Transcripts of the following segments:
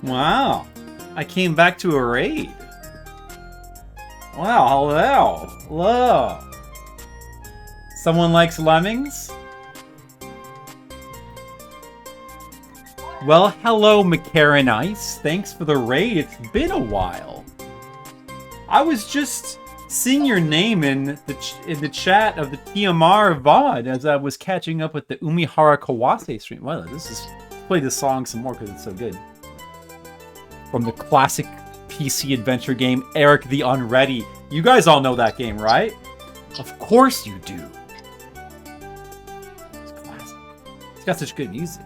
Wow. I came back to a raid. Wow, hello. Hello. Someone likes Lemmings? Well, hello, McCarran Ice. Thanks for the raid. It's been a while. I was just seeing your name in the chat of the TMR VOD as I was catching up with the Umihara Kawase stream. Well, let's play this song some more because it's so good. From the classic PC adventure game, Eric the Unready. You guys all know that game, right? Of course you do. It's classic. It's got such good music.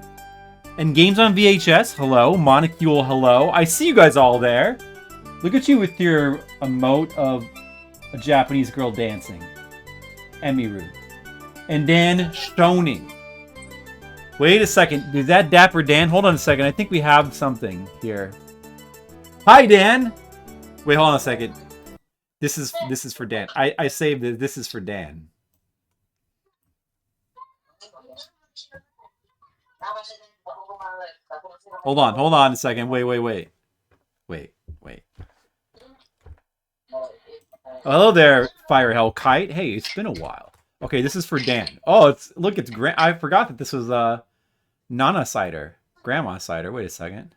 And games on VHS, hello. Monocule, hello. I see you guys all there. Look at you with your emote of a Japanese girl dancing. Emiru. And Dan Shoning. Wait a second. Is that Dapper Dan? Hold on a second. I think we have something here. Hi, Dan. Wait, hold on a second. This is for Dan. I saved it. This is for Dan. Hold on a second. Wait. Hello there, Fire Hell Kite. Hey, it's been a while. Okay, this is for Dan. Oh, it's I forgot that this was Nana cider, Grandma cider. Wait a second.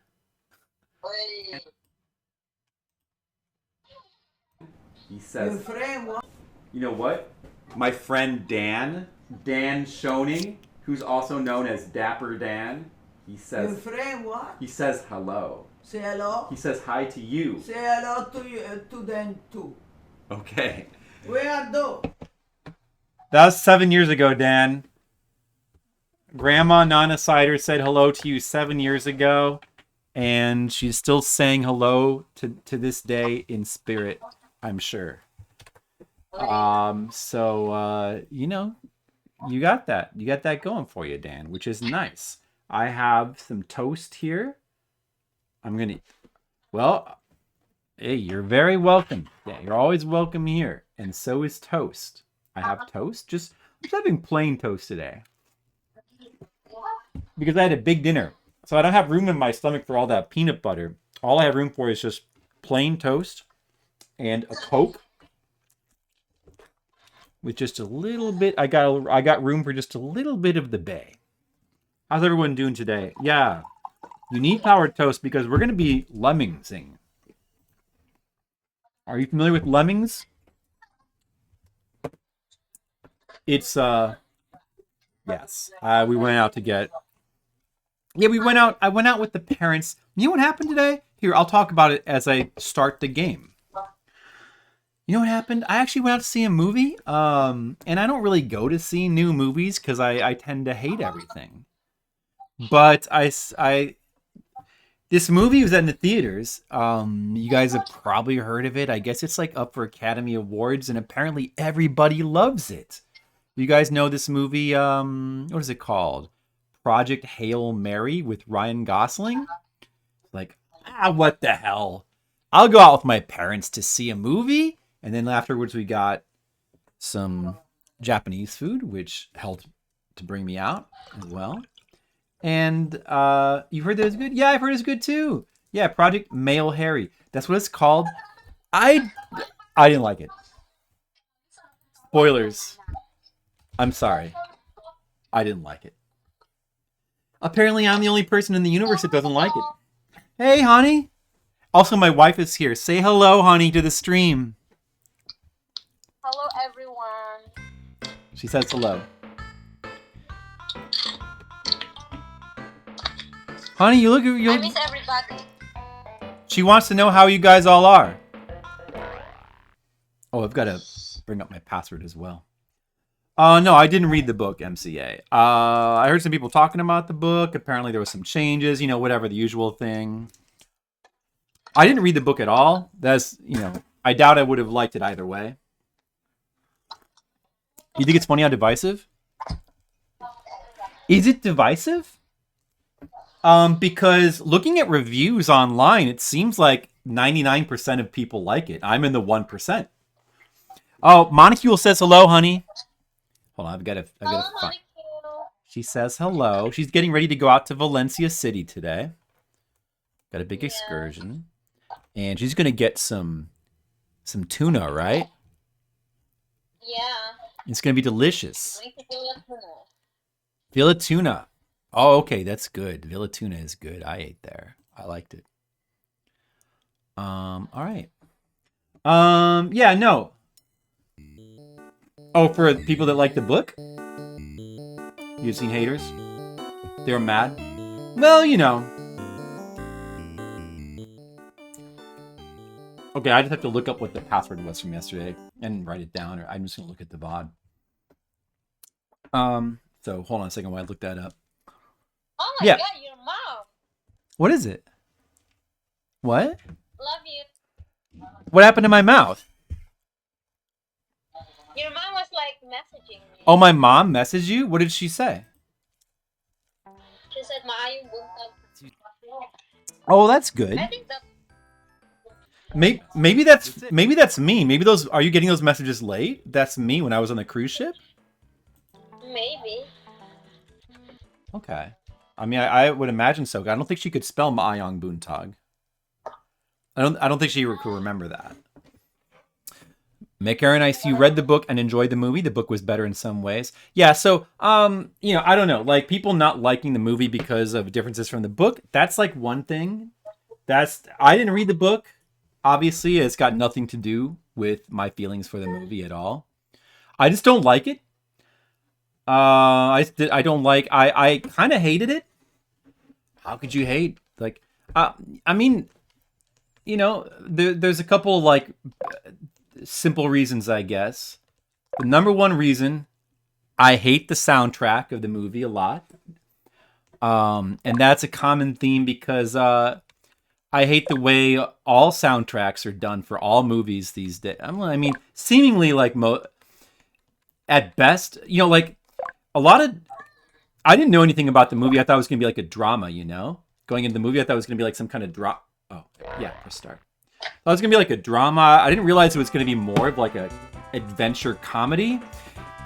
He says, you know what? My friend Dan Shoning, who's also known as Dapper Dan, he says, your friend what? He says hello. Say hello. He says hi to you. Say hello to you, to them too. Okay. Where are those? That was 7 years ago, Dan. Grandma Nana Cider said hello to you 7 years ago, and she's still saying hello to this day in spirit, I'm sure. So you know, you got that. You got that going for you, Dan, which is nice. I have some toast here. Well, hey, you're very welcome. Yeah, you're always welcome here. And so is toast. I have toast. I'm just having plain toast today. Because I had a big dinner. So I don't have room in my stomach for all that peanut butter. All I have room for is just plain toast and a Coke. With just a little bit. I got room for just a little bit of the bay. How's everyone doing today? Yeah. You need powered toast because we're going to be lemmingsing. Are you familiar with Lemmings? It's, yes. We went out to get... Yeah, I went out with the parents. You know what happened today? Here, I'll talk about it as I start the game. You know what happened? I actually went out to see a movie, and I don't really go to see new movies because I tend to hate everything. But this movie was in the theaters. You guys have probably heard of it. I guess it's like up for Academy Awards, and apparently everybody loves it. You guys know this movie? What is it called? Project Hail Mary with Ryan Gosling? Like, what the hell? I'll go out with my parents to see a movie, and then afterwards we got some Japanese food, which helped to bring me out as well. And you heard that it's good? Yeah, I've heard it's good too. Yeah, Project Male Harry. That's what it's called. I didn't like it. Spoilers. I'm sorry. I didn't like it. Apparently, I'm the only person in the universe that doesn't like it. Hey, honey. Also, my wife is here. Say hello, honey, to the stream. Hello, everyone. She says hello. Honey, you look at you. I miss everybody. She wants to know how you guys all are. Oh, I've got to bring up my password as well. No, I didn't read the book, MCA. I heard some people talking about the book. Apparently there was some changes, you know, whatever, the usual thing. I didn't read the book at all. That's, you know, I doubt I would have liked it either way. You think it's funny how divisive? Is it divisive? Because looking at reviews online, it seems like 99% of people like it. I'm in the 1%. Oh, Monocule says hello, honey. Hold on, I've got to find. She says hello. She's getting ready to go out to Valencia City today. Got a big Yeah. excursion. And she's gonna get some tuna, right? Yeah. It's gonna be delicious. We need to do it tuna. Villa tuna. Oh, okay, that's good. Villa tuna is good. I ate there. I liked it. All right. Yeah, no. Oh, for people that like the book? You've seen haters? They were mad? Well, you know. Okay, I just have to look up what the password was from yesterday and write it down, or I'm just gonna look at the VOD. So hold on a second while I look that up. Oh my Yeah. god, your mom. What is it? What? Love you. What happened to my mouth? Your mom was like messaging me. Oh, my mom messaged you? What did she say? She said, "Maayong buntag." Oh, that's good. I think that. Maybe that's me. Maybe those are you getting those messages late? That's me when I was on the cruise ship. Maybe. Okay. I mean, I would imagine so. I don't think she could spell Maayong Buntag. I don't think she could remember that. Mick Aaron, I see you read the book and enjoyed the movie. The book was better in some ways. Yeah, so you know, I don't know. Like people not liking the movie because of differences from the book, that's like one thing. I didn't read the book. Obviously, it's got nothing to do with my feelings for the movie at all. I just don't like it. I don't like. I kind of hated it. How could you hate? Like, I mean, you know, there's a couple like simple reasons, I guess. The number one reason, I hate the soundtrack of the movie a lot. And that's a common theme because I hate the way all soundtracks are done for all movies these days. I mean, seemingly like at best, you know, like a lot of. I didn't know anything about the movie. I thought it was gonna be like a drama, you know. Going into the movie, I thought it was gonna be like some kind of drop. Oh, yeah, press start. I thought it was gonna be like a drama. I didn't realize it was gonna be more of like a adventure comedy.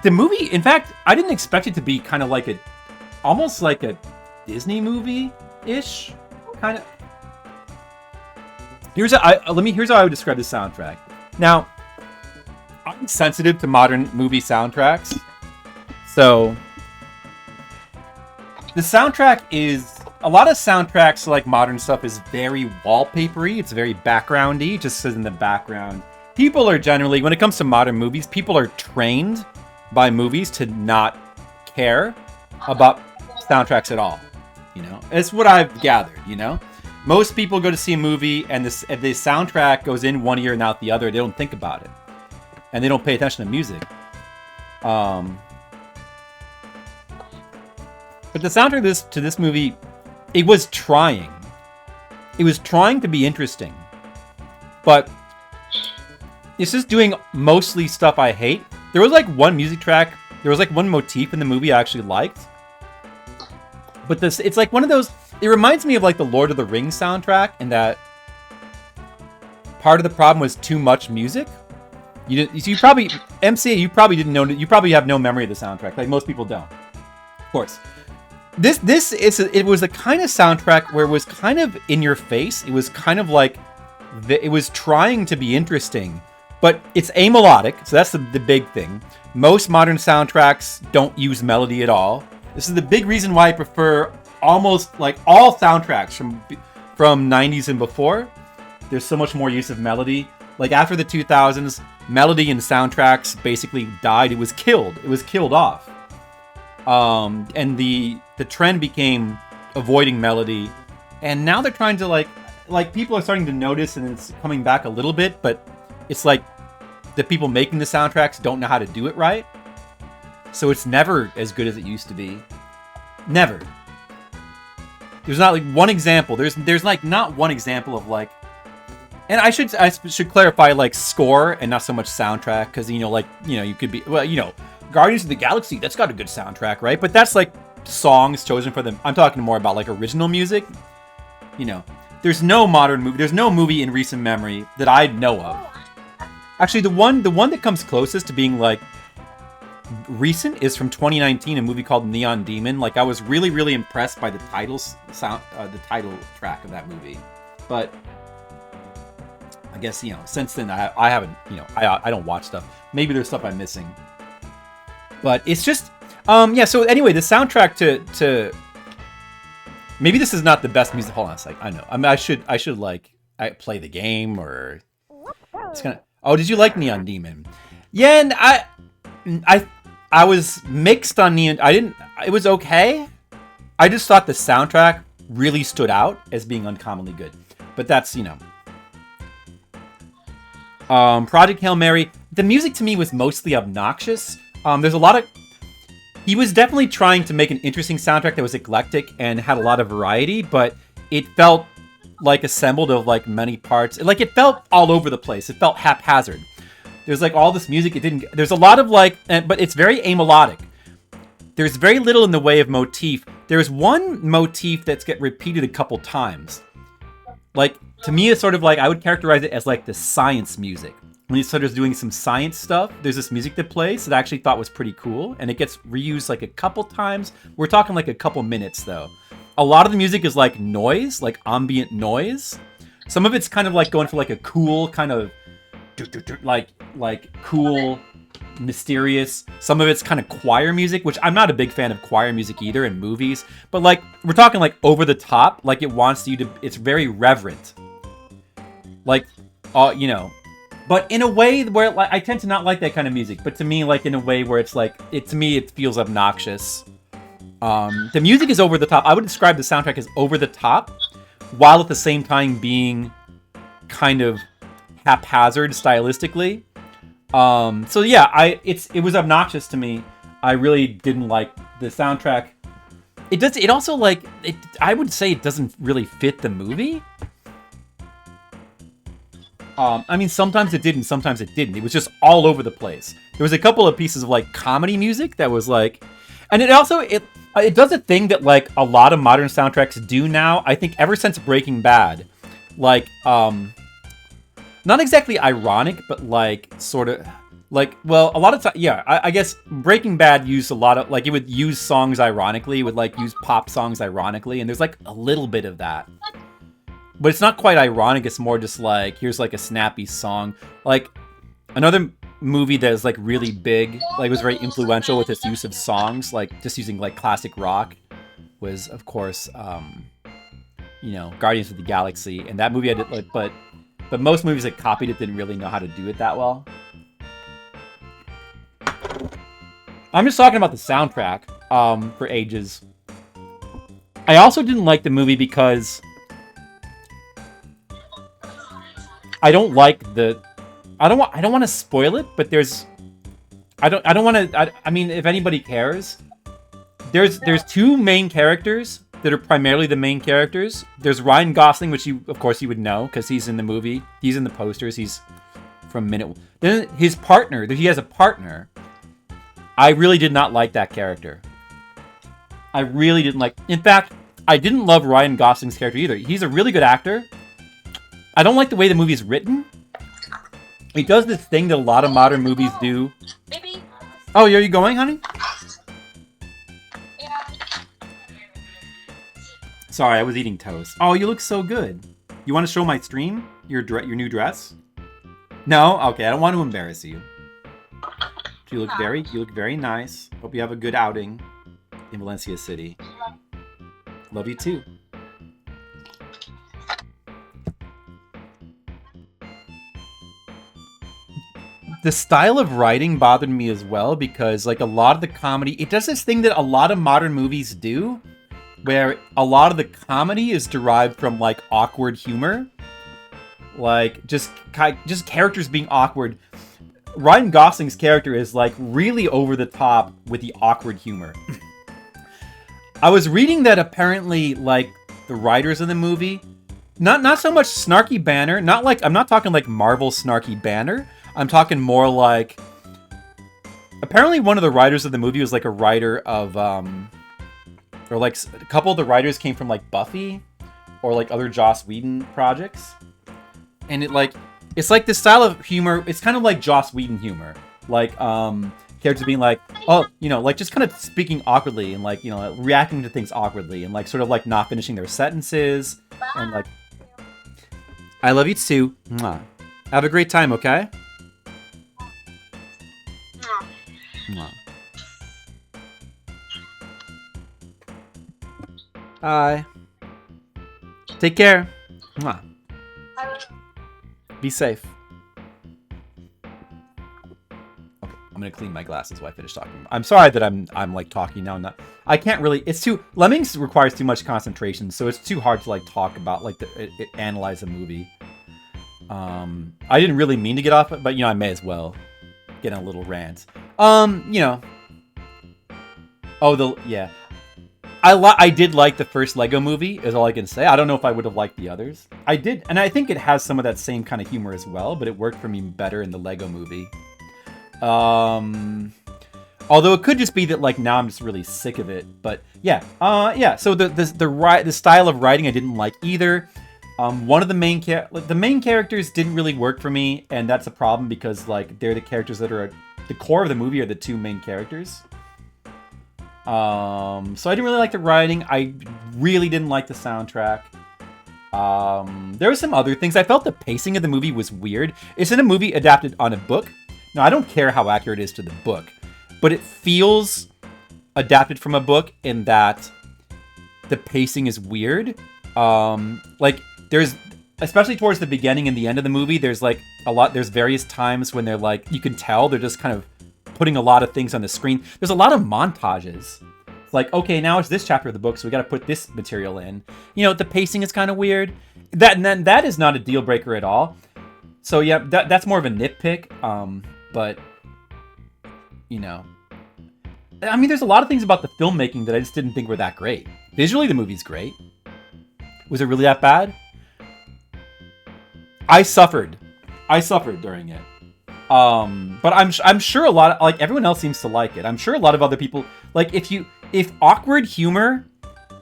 The movie, in fact, I didn't expect it to be kind of like almost like a Disney movie-ish kind of. Here's how I would describe the soundtrack. Now, I'm sensitive to modern movie soundtracks, so the soundtrack is a lot of soundtracks like modern stuff is very wallpapery. It's very backgroundy. It just says in the background. People are generally, when it comes to modern movies, people are trained by movies to not care about soundtracks at all. You know, it's what I've gathered. You know. Most people go to see a movie and the soundtrack goes in one ear and out the other. They don't think about it. And they don't pay attention to music. But the soundtrack to this movie, it was trying. It was trying to be interesting. But it's just doing mostly stuff I hate. There was like one music track. There was like one motif in the movie I actually liked. But it's like one of those. It reminds me of like the Lord of the Rings soundtrack, in that part of the problem was too much music. You probably MCA. You probably didn't know. You probably have no memory of the soundtrack, like most people don't. Of course, it was the kind of soundtrack where it was kind of in your face. It was kind of like it was trying to be interesting, but it's amelodic. So that's the big thing. Most modern soundtracks don't use melody at all. This is the big reason why I prefer almost like all soundtracks from 90s and before. There's so much more use of melody. Like after the 2000s, melody in soundtracks basically died. It was killed. It was killed off. And the trend became avoiding melody. And now they're trying to like people are starting to notice, and it's coming back a little bit, but it's like the people making the soundtracks don't know how to do it right. So it's never as good as it used to be. Never. There's not like one example. There's like not one example of like, and I should clarify like score and not so much soundtrack, because you could be, well, Guardians of the Galaxy, that's got a good soundtrack, right? But that's like songs chosen for them. I'm talking more about like original music. There's no modern movie. There's no movie in recent memory that I know of. Actually, the one that comes closest to being like recent is from 2019, a movie called Neon Demon. Like I was really, really impressed by the title track of that movie. But I guess, you know, since then I haven't, you know, I don't watch stuff. Maybe there's stuff I'm missing. But it's just yeah, so anyway, the soundtrack to maybe this is not the best music. Hold on a sec. I know. I mean, I should like play the game or it's kind of. Oh, did you like Neon Demon? Yeah, and I was mixed on Neon. I didn't. It was okay. I just thought the soundtrack really stood out as being uncommonly good. But that's, you know. Project Hail Mary. The music to me was mostly obnoxious. There's a lot of. He was definitely trying to make an interesting soundtrack that was eclectic and had a lot of variety, but it felt like assembled of like many parts. Like it felt all over the place. It felt haphazard. There's like all this music. It didn't. There's a lot of like, but it's very amelodic. There's very little in the way of motif. There's one motif that's get repeated a couple times. Like to me, it's sort of like I would characterize it as like the science music. When he started doing some science stuff, there's this music that plays that I actually thought was pretty cool, and it gets reused like a couple times. We're talking like a couple minutes though. A lot of the music is like noise, like ambient noise. Some of it's kind of like going for like a cool kind of like cool, mysterious. Some of it's kind of choir music, which I'm not a big fan of choir music either in movies. But like we're talking like over the top, like it wants you to. It's very reverent, like you know. But in a way where like, I tend to not like that kind of music. But to me, like in a way where it's like to me it feels obnoxious. The music is over the top. I would describe the soundtrack as over the top, while at the same time being kind of haphazard stylistically. So yeah, it was obnoxious to me. I really didn't like the soundtrack. It also like I would say it doesn't really fit the movie. I mean, sometimes it did and sometimes it didn't. It was just all over the place. There was a couple of pieces of like comedy music that was like, and it also it does a thing that like a lot of modern soundtracks do now. I think ever since Breaking Bad, like not exactly ironic, but like sort of like, well, a lot of time, yeah. I guess Breaking Bad used a lot of like it would use songs ironically, it would like use pop songs ironically, and there's like a little bit of that. But it's not quite ironic, it's more just like, here's like a snappy song. Like, another movie that is like really big, like was very influential with its use of songs, like just using like classic rock, was of course, you know, Guardians of the Galaxy. And that movie I did like, but most movies that copied it didn't really know how to do it that well. I'm just talking about the soundtrack, for ages. I also didn't like the movie because I don't like the. I don't want to spoil it, but there's. I don't want to. I mean, if anybody cares, there's two main characters that are primarily the main characters. There's Ryan Gosling, which of course you would know because he's in the movie. He's in the posters. He's from Minute. Then his partner. He has a partner. I really did not like that character. I really didn't like. In fact, I didn't love Ryan Gosling's character either. He's a really good actor. I don't like the way the movie is written. It does this thing that a lot of modern movies do. Baby. Oh, are you going, honey? Yeah. Sorry, I was eating toast. Oh, you look so good. You want to show my stream? Your new dress? No? Okay, I don't want to embarrass you. You look very nice. Hope you have a good outing in Valencia City. Love you too. The style of writing bothered me as well because like a lot of the comedy, it does this thing that a lot of modern movies do where a lot of the comedy is derived from like awkward humor. Like just characters being awkward. Ryan Gosling's character is like really over the top with the awkward humor. I was reading that apparently like the writers of the movie, not so much snarky banner, not like, I'm not talking like Marvel snarky banner. I'm talking more like, apparently one of the writers of the movie was like a writer of, or like a couple of the writers came from like Buffy or like other Joss Whedon projects. And it's like this style of humor, it's kind of like Joss Whedon humor. Like, characters being like, oh, you know, like just kind of speaking awkwardly and like, you know, reacting to things awkwardly and like sort of like not finishing their sentences and like, I love you too. Mwah. Have a great time, okay? Mwah. Mwah. Bye. Take care. Mwah. Be safe. Okay, I'm gonna clean my glasses while I finish talking. I'm sorry that I'm like talking now. I can't really. It's too. Lemmings requires too much concentration, so it's too hard to like talk about like analyze a movie. I didn't really mean to get off it, but you know I may as well get on a little rant. You know. Oh, yeah. I did like the first Lego movie, is all I can say. I don't know if I would have liked the others. I did, and I think it has some of that same kind of humor as well, but it worked for me better in the Lego movie. Although it could just be that like now I'm just really sick of it. But yeah, yeah. So the style of writing I didn't like either. One of the main characters didn't really work for me, and that's a problem because like they're the characters that are the core of the movie are the two main characters. So I didn't really like the writing. I really didn't like the soundtrack. There were some other things. I felt the pacing of the movie was weird. It's in a movie adapted on a book. Now, I don't care how accurate it is to the book, but it feels adapted from a book in that the pacing is weird. Like, there's, especially towards the beginning and the end of the movie, there's like there's various times when they're like, you can tell they're just kind of putting a lot of things on the screen. There's a lot of montages. It's like, okay, now it's this chapter of the book, so we got to put this material in. You know, the pacing is kind of weird. That is not a deal breaker at all. So yeah, that's more of a nitpick. But you know, I mean, there's a lot of things about the filmmaking that I just didn't think were that great. Visually, the movie's great. Was it really that bad? I suffered during it. But I'm sure a lot of, like, everyone else seems to like it. I'm sure a lot of other people, like, if awkward humor,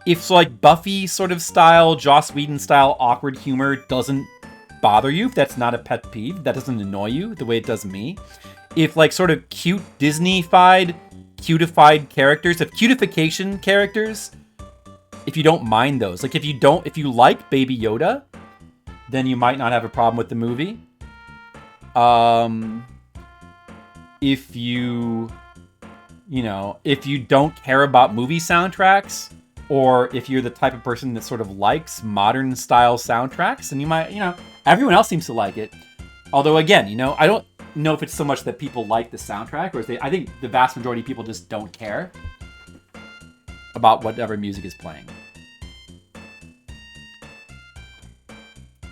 if so, like Buffy sort of style, Joss Whedon style awkward humor doesn't bother you, if that's not a pet peeve, that doesn't annoy you the way it does me. If like sort of cute Disney-fied, cutified characters, if cutification characters, if you don't mind those, like if you like Baby Yoda, then you might not have a problem with the movie. If you don't care about movie soundtracks, or if you're the type of person that sort of likes modern style soundtracks, then you might, everyone else seems to like it. Although again, I don't know if it's so much that people like the soundtrack, or I think the vast majority of people just don't care about whatever music is playing.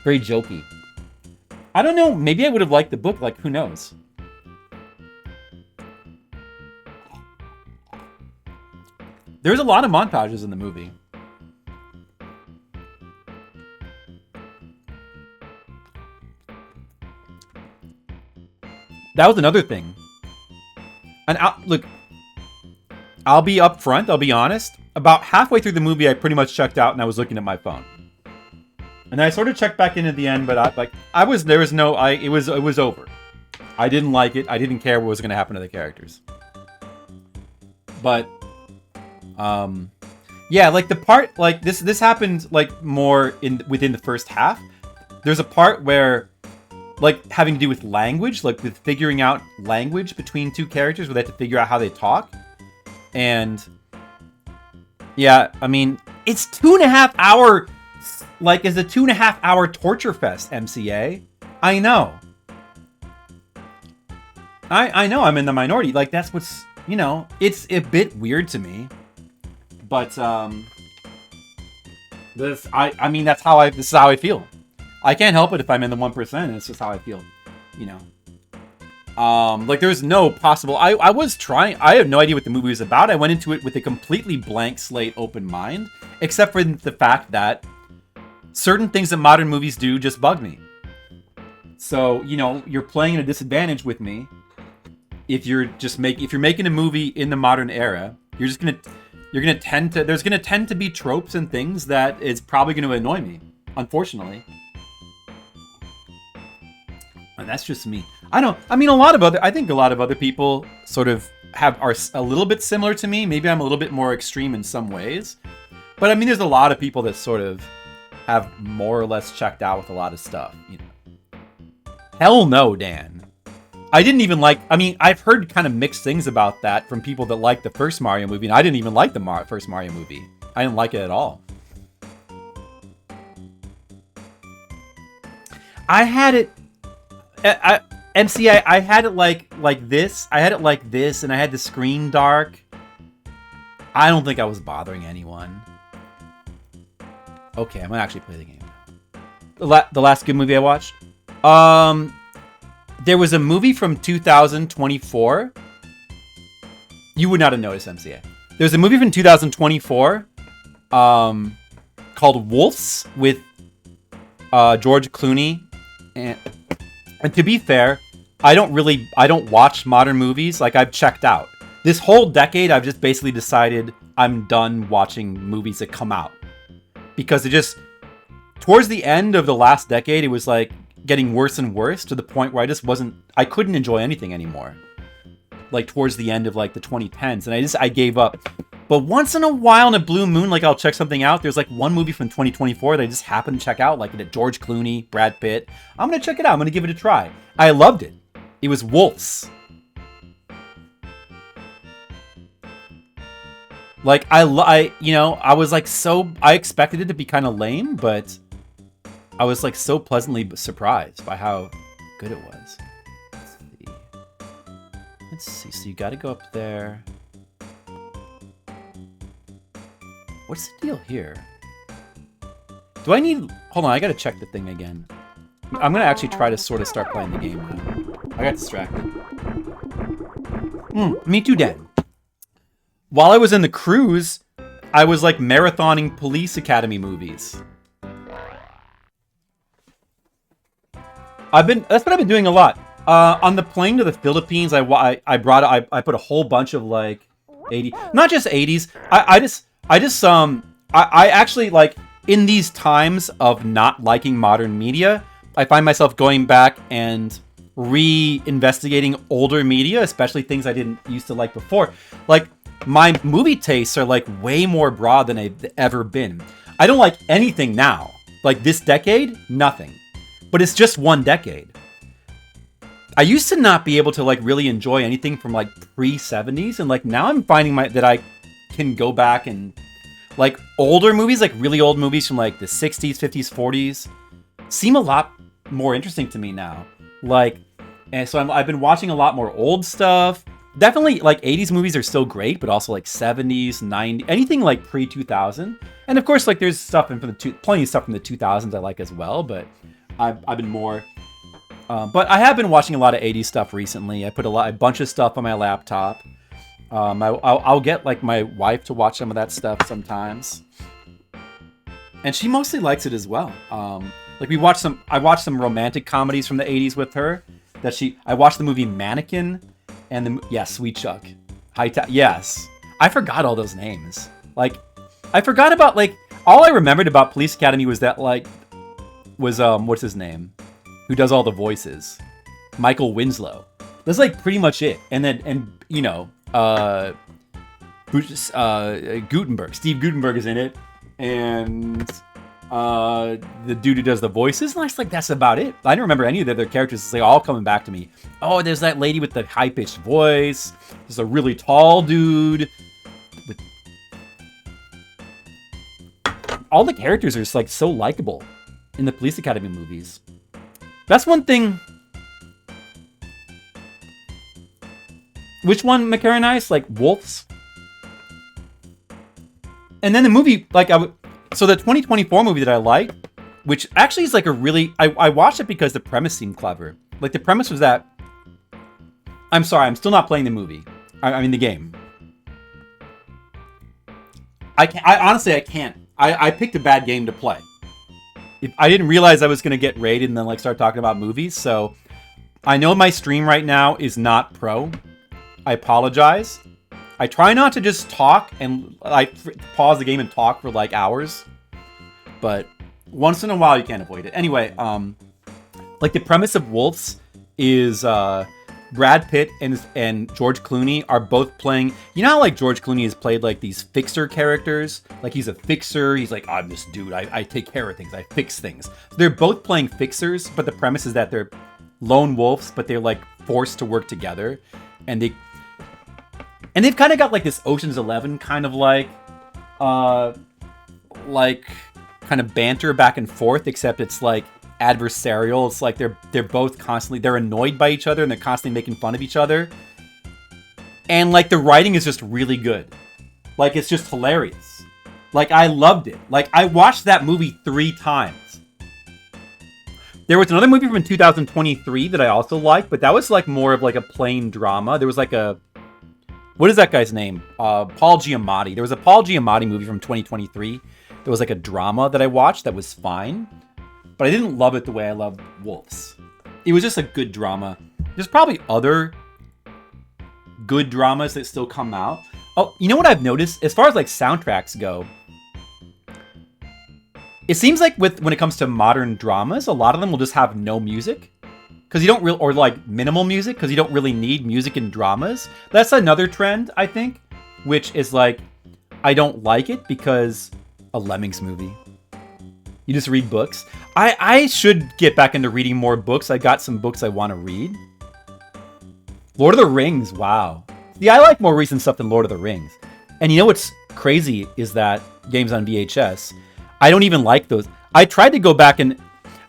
Very jokey. I don't know, maybe I would have liked the book, like, who knows? There's a lot of montages in the movie. That was another thing. And look, I'll be upfront, I'll be honest. About halfway through the movie, I pretty much checked out and I was looking at my phone. And I sort of checked back in at the end, but it was over. I didn't like it. I didn't care what was going to happen to the characters. But, yeah, like the part, like this happened like more within the first half. There's a part where, like, having to do with language, like with figuring out language between two characters, where they have to figure out how they talk. And yeah, I mean, it's 2.5 hour. Like, is a 2.5 hour torture fest, MCA. I know. I know I'm in the minority. Like, that's what's, it's a bit weird to me. But, this is how I feel. I can't help it if I'm in the 1%. It's just how I feel, Like, there's no possible, I was trying, I have no idea what the movie was about. I went into it with a completely blank slate, open mind, except for the fact that certain things that modern movies do just bug me. So, you're playing at a disadvantage with me if you're making a movie in the modern era. There's gonna tend to be tropes and things that is probably going to annoy me, unfortunately. And that's just me. I think a lot of other people sort of are a little bit similar to me. Maybe I'm a little bit more extreme in some ways. But I mean, there's a lot of people that sort of have more or less checked out with a lot of stuff. You know. Hell no, Dan. I didn't even like. I mean, I've heard kind of mixed things about that from people that like the first Mario movie, and I didn't even like the first Mario movie. I didn't like it at all. I had it. MC, I had it like this. I had it like this, and I had the screen dark. I don't think I was bothering anyone. Okay, I'm gonna actually play the game. The last good movie I watched. There was a movie from 2024. You would not have noticed, MCA. There's a movie from 2024 called Wolves with George Clooney. And to be fair, I don't watch modern movies. Like, I've checked out. This whole decade, I've just basically decided I'm done watching movies that come out. Because it just, towards the end of the last decade, it was like getting worse and worse to the point where I couldn't enjoy anything anymore. Like towards the end of like the 2010s, and I gave up. But once in a while in a blue moon, like I'll check something out. There's like one movie from 2024 that I just happened to check out, like George Clooney, Brad Pitt. I'm gonna check it out. I'm gonna give it a try. I loved it. It was Wolves. Like I was like I expected it to be kind of lame, but I was like so pleasantly surprised by how good it was. Let's see. So you got to go up there. What's the deal here? Do I need... Hold on, I gotta check the thing again. I'm gonna actually try to sort of start playing the game now. I got distracted. Me too, Dan. While I was in the cruise, I was like marathoning Police Academy movies. That's what I've been doing a lot. On the plane to the Philippines, I put a whole bunch of like 80, not just 80s. I actually like in these times of not liking modern media, I find myself going back and re-investigating older media, especially things I didn't used to like before. Like my movie tastes are like way more broad than they've ever been. I don't like anything now. Like this decade, nothing. But it's just one decade. I used to not be able to like really enjoy anything from like pre-70s, and like now I'm finding that I can go back and like older movies, like really old movies from like the 60s, 50s, 40s seem a lot more interesting to me now. Like, and so I've been watching a lot more old stuff. Definitely like 80s movies are still great, but also like 70s, 90s, anything like pre-2000. And of course, like there's stuff plenty of stuff from the 2000s I like as well, but I've been more... but I have been watching a lot of 80s stuff recently. I put a bunch of stuff on my laptop. I'll get like my wife to watch some of that stuff sometimes, and she mostly likes it as well. Like I watched some romantic comedies from the 80s with her. I watched the movie Mannequin, and Sweet Chuck, yes. I forgot all those names. Like I forgot about like all I remembered about Police Academy was that what's his name? Who does all the voices? Michael Winslow. That's like pretty much it. And Gutenberg. Steve Gutenberg is in it. And the dude who does the voices. And like that's about it. I don't remember any of the other characters. It's like all coming back to me. Oh, there's that lady with the high-pitched voice. There's a really tall dude. All the characters are just like so likable in the Police Academy movies. That's one thing. Which one, McCarran and I? Like Wolves. And then the movie, like so the 2024 movie that I liked, which actually is like I watched it because the premise seemed clever. Like the premise was that. I'm sorry, I'm still not playing the movie. I mean the game. I can't. I picked a bad game to play. I didn't realize I was going to get raided and then like start talking about movies. So I know my stream right now is not pro. I apologize. I try not to just talk and like pause the game and talk for like hours. But once in a while you can't avoid it. Anyway, like the premise of Wolves is Brad Pitt and George Clooney are both playing. You know how like George Clooney has played like these fixer characters? Like he's a fixer. He's like, I'm this dude. I take care of things. I fix things. They're both playing fixers, but the premise is that they're lone wolves, but they're like forced to work together, and they've kind of got like this Ocean's 11 kind of like kind of banter back and forth, except it's like adversarial. It's like they're both constantly, they're annoyed by each other and they're constantly making fun of each other. And like the writing is just really good. Like it's just hilarious. Like I loved it. Like I watched that movie 3 times. There was another movie from 2023 that I also liked, but that was like more of like a plain drama. There was like what is that guy's name? Paul Giamatti. There was a Paul Giamatti movie from 2023. There was like a drama that I watched that was fine. But I didn't love it the way I loved Wolves. It was just a good drama. There's probably other good dramas that still come out. Oh, you know what I've noticed? As far as like soundtracks go, it seems like when it comes to modern dramas, a lot of them will just have no music. Because you don't really, or like minimal music, because you don't really need music in dramas. That's another trend, I think, which is like, I don't like it because a Lemmings movie. You just read books. I should get back into reading more books. I got some books I want to read. Lord of the Rings, wow. Yeah, I like more recent stuff than Lord of the Rings. And you know what's crazy is that games on VHS, I don't even like those. I tried to go back and,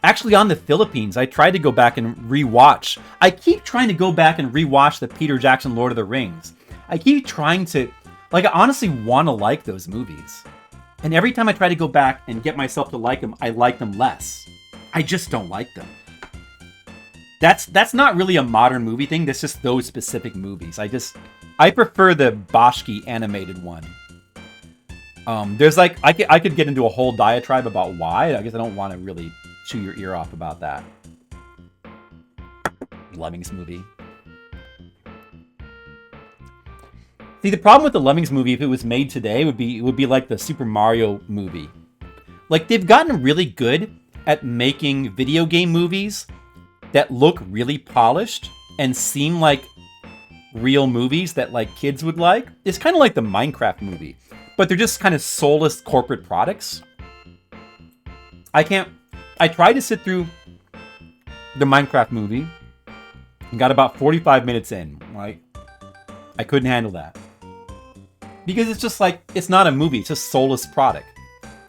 actually on the Philippines, I tried to go back and rewatch. I keep trying to go back and rewatch the Peter Jackson Lord of the Rings. I keep trying to, like I honestly want to like those movies. And every time I try to go back and get myself to like them, I like them less. I just don't like them. That's not really a modern movie thing. That's just those specific movies. I prefer the Boschke animated one. There's like, I could get into a whole diatribe about why. I guess I don't want to really chew your ear off about that. Lemmings movie. See, the problem with the Lemmings movie, if it was made today, it would be like the Super Mario movie. Like, they've gotten really good at making video game movies that look really polished and seem like real movies that, like, kids would like. It's kind of like the Minecraft movie, but they're just kind of soulless corporate products. I tried to sit through the Minecraft movie and got about 45 minutes in, right? I couldn't handle that. Because it's just like, it's not a movie, it's just a soulless product.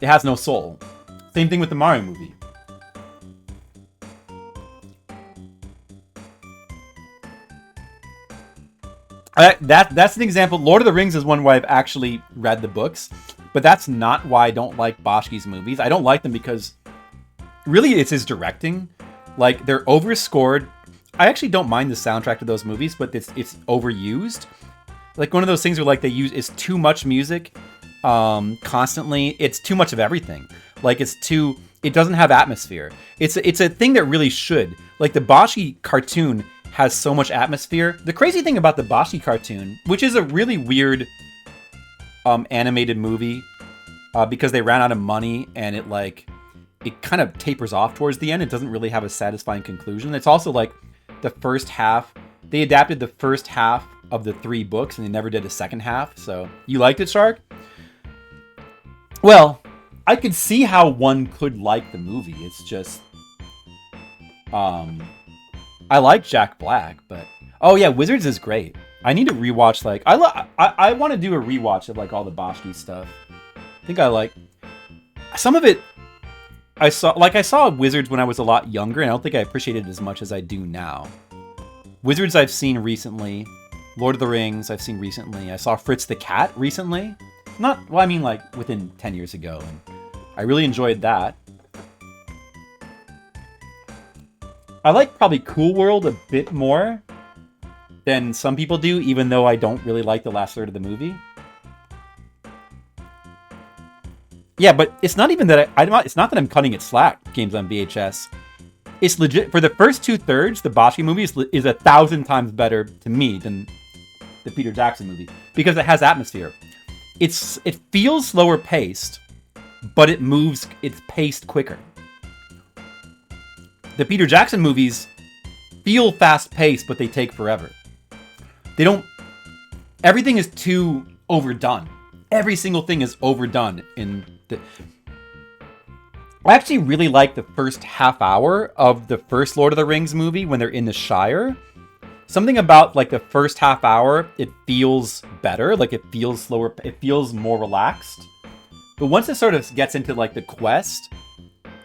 It has no soul. Same thing with the Mario movie. That's an example. Lord of the Rings is one where I've actually read the books, but that's not why I don't like Boschke's movies. I don't like them because really it's his directing. Like, they're overscored. I actually don't mind the soundtrack to those movies, but it's overused. Like one of those things where like it's too much music constantly. It's too much of everything. Like it doesn't have atmosphere. It's a thing that really should. Like the Boschke cartoon has so much atmosphere. The crazy thing about the Boschke cartoon, which is a really weird animated movie, because they ran out of money and it kind of tapers off towards the end. It doesn't really have a satisfying conclusion. It's also like the first half. They adapted the first half of the 3 books and they never did a second half. So you liked it, Shark? Well, I could see how one could like the movie. It's just, I like Jack Black, but oh yeah, Wizards is great. I need to rewatch I want to do a rewatch of like all the Boschke stuff. I think I like some of it. I saw Wizards when I was a lot younger, and I don't think I appreciated it as much as I do now. Wizards I've seen recently. Lord of the Rings I've seen recently. I saw Fritz the Cat recently. Like within 10 years ago, and I really enjoyed that. I like probably Cool World a bit more than some people do, even though I don't really like the last third of the movie. Yeah, but it's not even that it's not that I'm cutting it slack, games on VHS. It's legit. For the first 2/3, the Boschke movie is 1,000 times better to me than the Peter Jackson movie because it has atmosphere. It feels slower paced, but it's paced quicker. The Peter Jackson movies feel fast-paced, but they take forever. They don't... Everything is too overdone. Every single thing is overdone in the... I actually really like the first half hour of the first Lord of the Rings movie when they're in the Shire. Something about like the first half hour, it feels better. Like it feels slower. It feels more relaxed. But once it sort of gets into like the quest,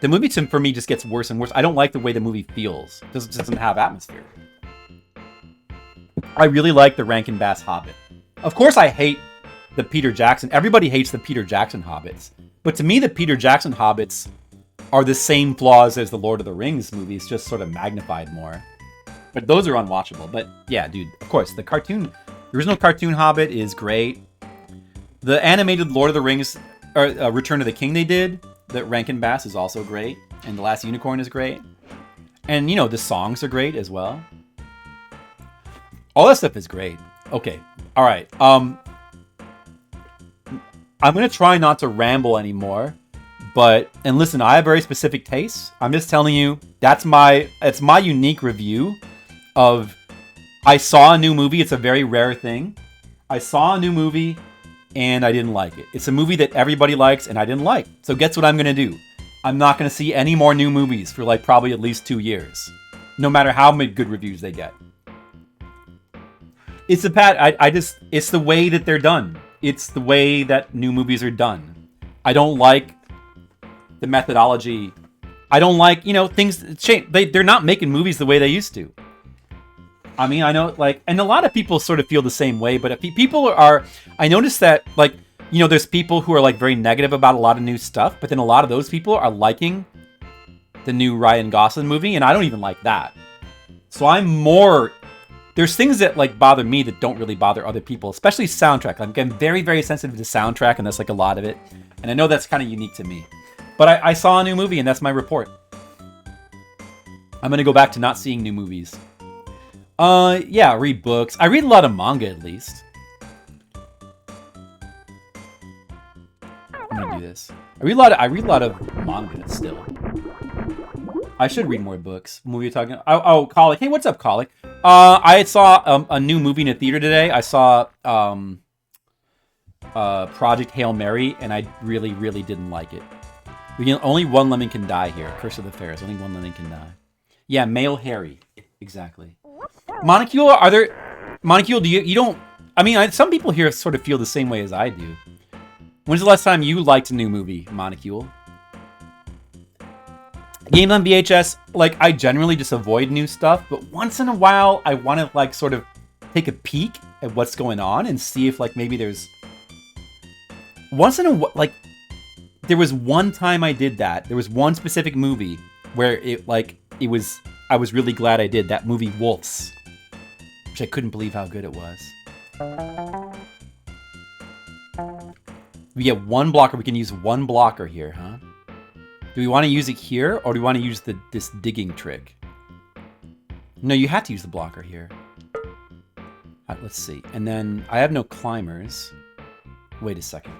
the movie for me just gets worse and worse. I don't like the way the movie feels. It doesn't have atmosphere. I really like the Rankin Bass Hobbit. Of course I hate the Peter Jackson. Everybody hates the Peter Jackson Hobbits. But to me, the Peter Jackson Hobbits are the same flaws as the Lord of the Rings movies, just sort of magnified more. But those are unwatchable. But yeah, dude, of course, the original cartoon Hobbit is great. The animated Lord of the Rings, or Return of the King they did, that Rankin Bass is also great. And The Last Unicorn is great. And, you know, the songs are great as well. All that stuff is great. Okay, all right. I'm going to try not to ramble anymore. And listen, I have very specific tastes. I'm just telling you, it's my unique review of, I saw a new movie. It's a very rare thing. I saw a new movie and I didn't like it. It's a movie that everybody likes and I didn't like. So guess what I'm going to do? I'm not going to see any more new movies for like probably at least 2 years. No matter how many good reviews they get. It's it's the way that they're done. It's the way that new movies are done. I don't like the methodology. I don't like, things change. They're not making movies the way they used to. I mean, I know, and a lot of people sort of feel the same way, but people are, I noticed that, there's people who are, very negative about a lot of new stuff, but then a lot of those people are liking the new Ryan Gosling movie, and I don't even like that. So there's things that, bother me that don't really bother other people, especially soundtrack. I'm very, very sensitive to soundtrack, and that's, a lot of it. And I know that's kind of unique to me. But I saw a new movie, and that's my report. I'm going to go back to not seeing new movies. Yeah, read books. I read a lot of manga, at least. I'm going to do this. I read a lot of manga, still. I should read more books. What movie are you talking about? Oh, Colic. Hey, what's up, Colic? I saw a new movie in a theater today. I saw Project Hail Mary, and I really, really didn't like it. Only one lemming can die here. Curse of the Fairs. Only one lemming can die. Yeah, male Harry. Exactly. Monocule, Monocule, you don't... I mean, some people here sort of feel the same way as I do. When's the last time you liked a new movie, Monocule? Games on VHS, I generally just avoid new stuff, but once in a while, I want to, sort of take a peek at what's going on and see if, maybe there's... Once in a while, there was one time I did that. There was one specific movie where I was really glad I did. That movie, Wolves. Which I couldn't believe how good it was. We get one blocker. We can use one blocker here, huh? Do we want to use it here, or do we want to use this digging trick? No, you have to use the blocker here. Right, let's see. And then I have no climbers. Wait a second.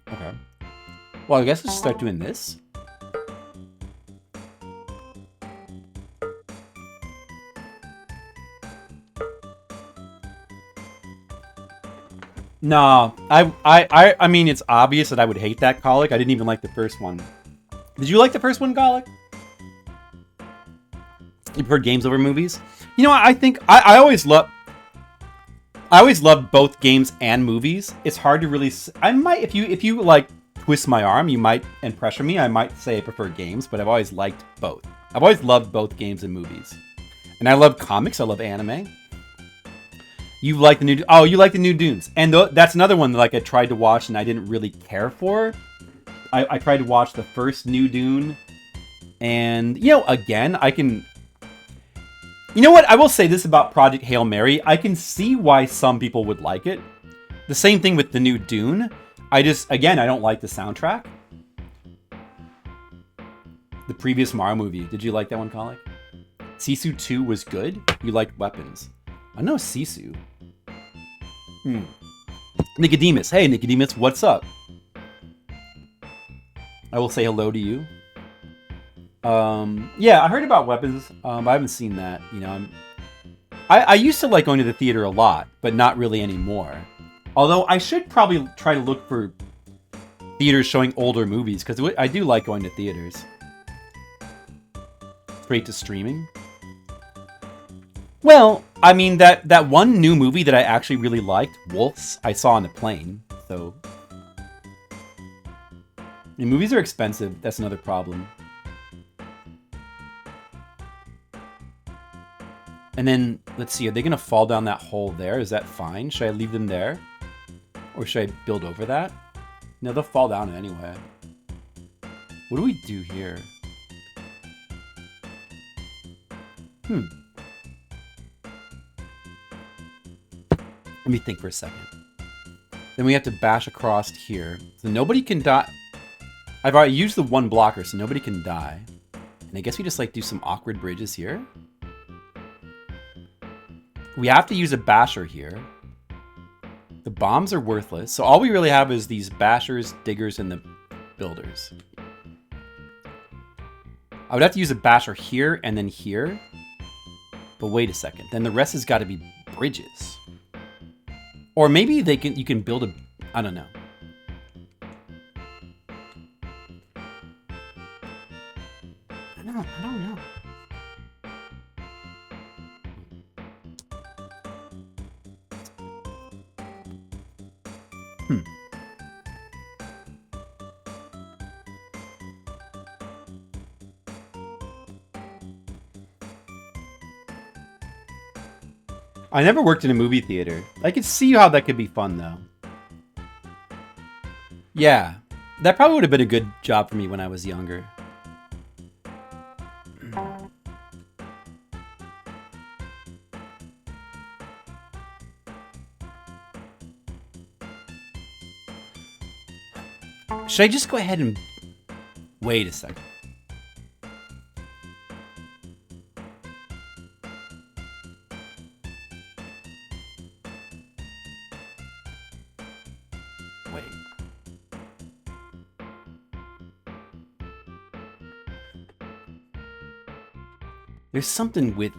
Okay. Well, I guess let's start doing this. No, I mean, it's obvious that I would hate that, Colic. I didn't even like the first one. Did you like the first one, Colic? You prefer games over movies? I think I always loved both games and movies. It's hard to really. I might, if you twist my arm, you might, and pressure me, I might say I prefer games, but I've always liked both. I've always loved both games and movies, and I love comics. I love anime. You like the new? Oh, you like the new Dunes, and that's another one that I tried to watch and I didn't really care for. I tried to watch the first new Dune, and again, I can. You know what? I will say this about Project Hail Mary. I can see why some people would like it. The same thing with the new Dune. I don't like the soundtrack. The previous Mario movie. Did you like that one, Colic? Sisu 2 was good? You liked weapons. I know Sisu. Nicodemus. Hey, Nicodemus, what's up? I will say hello to you. Yeah, I heard about weapons. I haven't seen that. You know, I used to like going to the theater a lot, but not really anymore. Although I should probably try to look for theaters showing older movies, because I do like going to theaters. Straight to streaming. Well, I mean, that one new movie that I actually really liked, Wolves, I saw on the plane, so... And movies are expensive, that's another problem. And then, let's see, are they gonna fall down that hole there? Is that fine? Should I leave them there? Or should I build over that? No, they'll fall down anyway. What do we do here? Let me think for a second. Then we have to bash across here. So nobody can die. I've already used the one blocker, so nobody can die. And I guess we just like do some awkward bridges here. We have to use a basher here. The bombs are worthless. So all we really have is these bashers, diggers, and the builders. I would have to use a basher here and then here. But wait a second. Then the rest has got to be bridges. Or maybe you can build a... I don't know. I don't know. I never worked in a movie theater. I could see how that could be fun, though. Yeah, that probably would have been a good job for me when I was younger. Should I just go ahead and... Wait a second. Wait. There's something with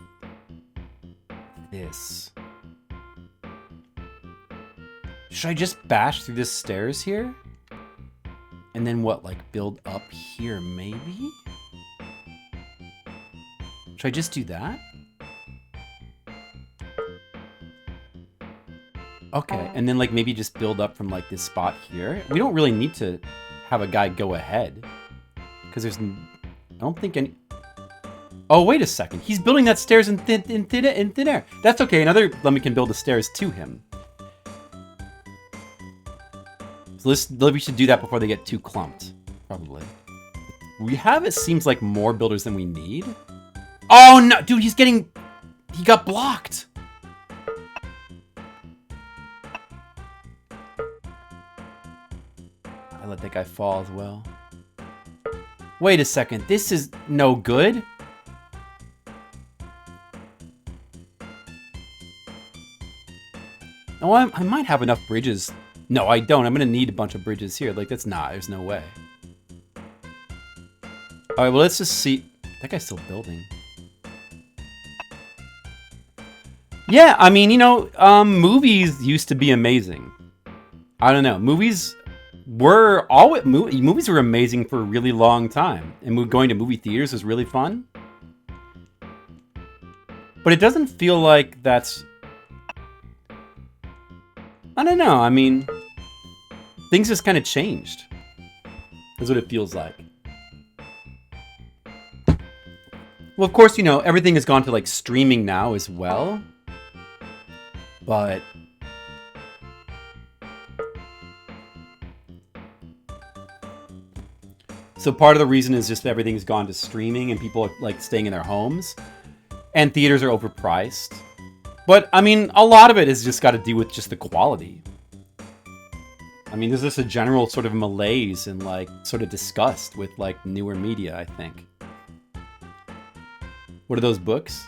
this. Should I just bash through the stairs here? And then what, like build up here, maybe? Should I just do that? Okay, and then like maybe just build up from like this spot here. We don't really need to have a guy go ahead. Because there's... I don't think any... Oh, wait a second. He's building that stairs in thin air. That's okay. Another Lemmy can build the stairs to him. So we should do that before they get too clumped. Probably. We have, it seems like, more builders than we need. Oh, no! Dude, he's getting... He got blocked! I let that guy fall as well. Wait a second. This is no good. Oh, I might have enough bridges. No, I don't. I'm going to need a bunch of bridges here. Like, that's not. There's no way. All right, well, let's just see. That guy's still building. Yeah, I mean, you know, movies used to be amazing. I don't know. Movies were movies were amazing for a really long time. And going to movie theaters was really fun. But it doesn't feel like that's... I don't know. I mean, things just kind of changed. That's what it feels like. Well, of course, you know, everything has gone to, like, streaming now as well. But... So part of the reason is just everything's gone to streaming and people are, like, staying in their homes. And theaters are overpriced. But, I mean, a lot of it has just got to do with just the quality. I mean, there's just a general sort of malaise and, like, sort of disgust with, like, newer media, I think. What are those books?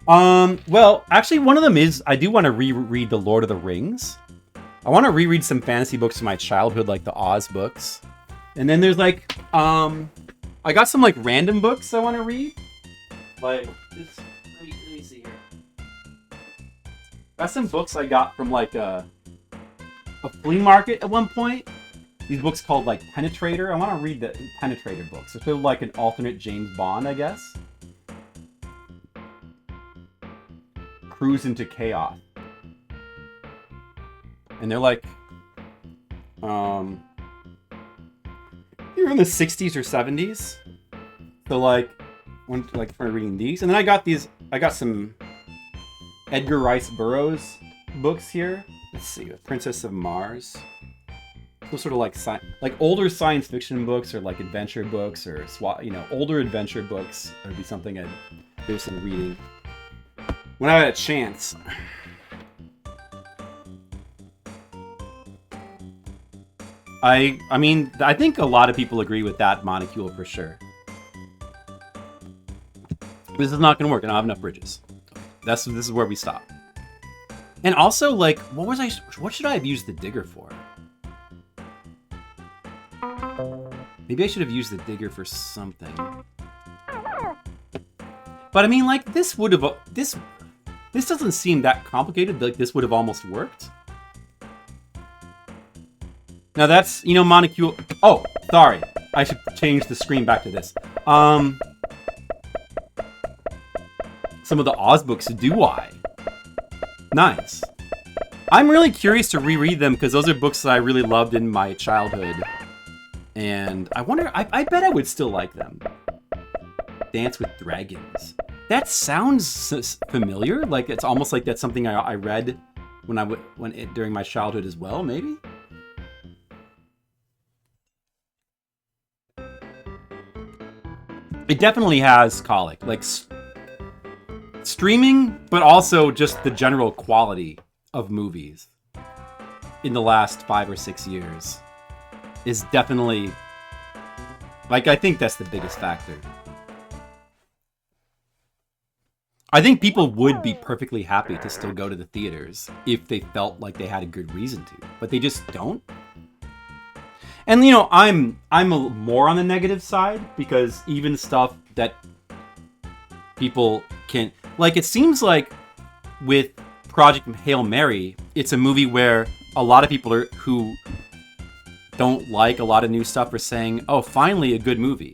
Well, actually, one of them is I do want to reread The Lord of the Rings. I want to reread some fantasy books from my childhood, like the Oz books. And then there's like, I got some like random books I want to read. Like, this, let me see here. Got some books I got from like a flea market at one point. These books called like Penetrator. I want to read the Penetrator books. It's sort of like an alternate James Bond, I guess. Cruise into Chaos. And they're like, you're in the 60s or 70s. So like, when like for reading these, and then I got some Edgar Rice Burroughs books here. Let's see, Princess of Mars. Those sort of like older science fiction books, or like adventure books, or older adventure books. That would be something I'd do some reading when I had a chance. I mean, I think a lot of people agree with that molecule for sure. This is not going to work. I don't have enough bridges. This is where we stop. And also, like, what should I have used the digger for? Maybe I should have used the digger for something. But I mean, like, this doesn't seem that complicated. Like, this would have almost worked. Now that's, molecule. Oh, sorry. I should change the screen back to this. Some of the Oz books, do I? Nice. I'm really curious to reread them because those are books that I really loved in my childhood. And I wonder, I bet I would still like them. Dance with Dragons. That sounds familiar. Like, it's almost like that's something I read during my childhood as well, maybe? It definitely has colic, like streaming, but also just the general quality of movies in the last 5 or 6 years is definitely, like, I think that's the biggest factor. I think people would be perfectly happy to still go to the theaters if they felt like they had a good reason to, but they just don't. And I'm more on the negative side because even stuff that people can, like, it seems like with Project Hail Mary, it's a movie where a lot of people who don't like a lot of new stuff are saying, "Oh, finally a good movie."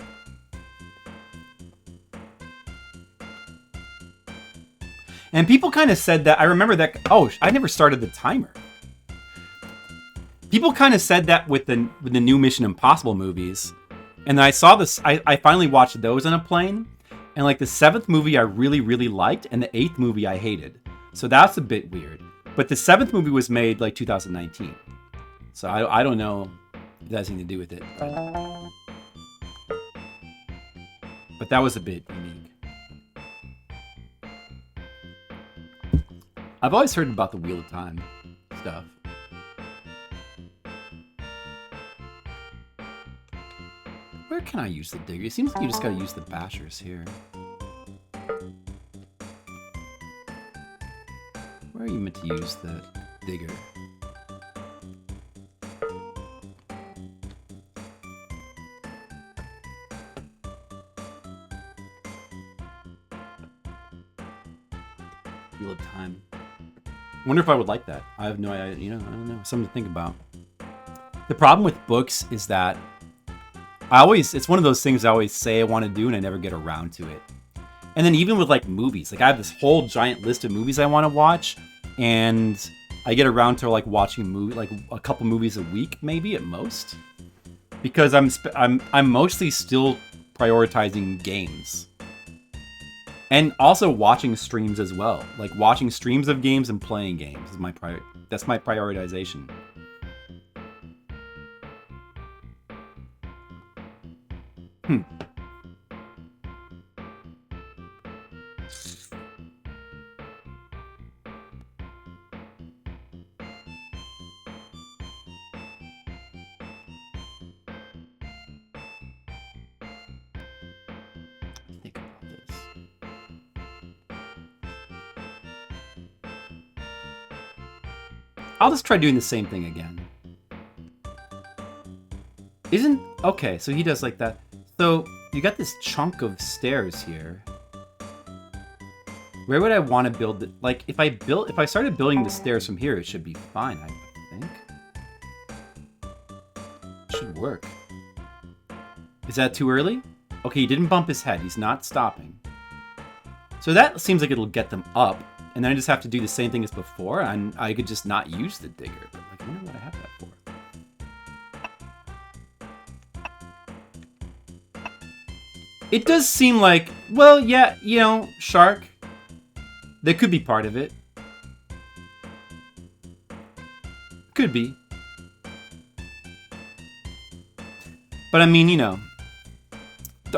And people kind of said that. I remember that. Oh, I never started the timer. People kind of said that with the new Mission Impossible movies. And then I saw this, I finally watched those on a plane. And like the 7th movie I really, really liked, and the 8th movie I hated. So that's a bit weird. But the 7th movie was made like 2019. So I don't know if that has anything to do with it. But that was a bit unique. I've always heard about the Wheel of Time stuff. Where can I use the digger? It seems like you just gotta use the bashers here. Where are you meant to use the digger? Wheel of Time. I wonder if I would like that. I have no idea. I don't know. Something to think about. The problem with books is that it's one of those things I always say I want to do and I never get around to it. And then even with like movies, like I have this whole giant list of movies I want to watch, and I get around to like watching a movie, like a couple movies a week, maybe at most, because I'm mostly still prioritizing games, and also watching streams as well. Like watching streams of games and playing games is that's my prioritization. Think about this. I'll just try doing the same thing again. Okay, so he does like that. So you got this chunk of stairs here. Where would I want to build it? Like, if I started building the stairs from here, it should be fine, I think. It should work. Is that too early? Okay, he didn't bump his head. He's not stopping. So that seems like it'll get them up. And then I just have to do the same thing as before, and I could just not use the digger. But, like, I wonder what I have that for. It does seem like, well, yeah, you know, shark. That could be part of it. Could be. But I mean, you know,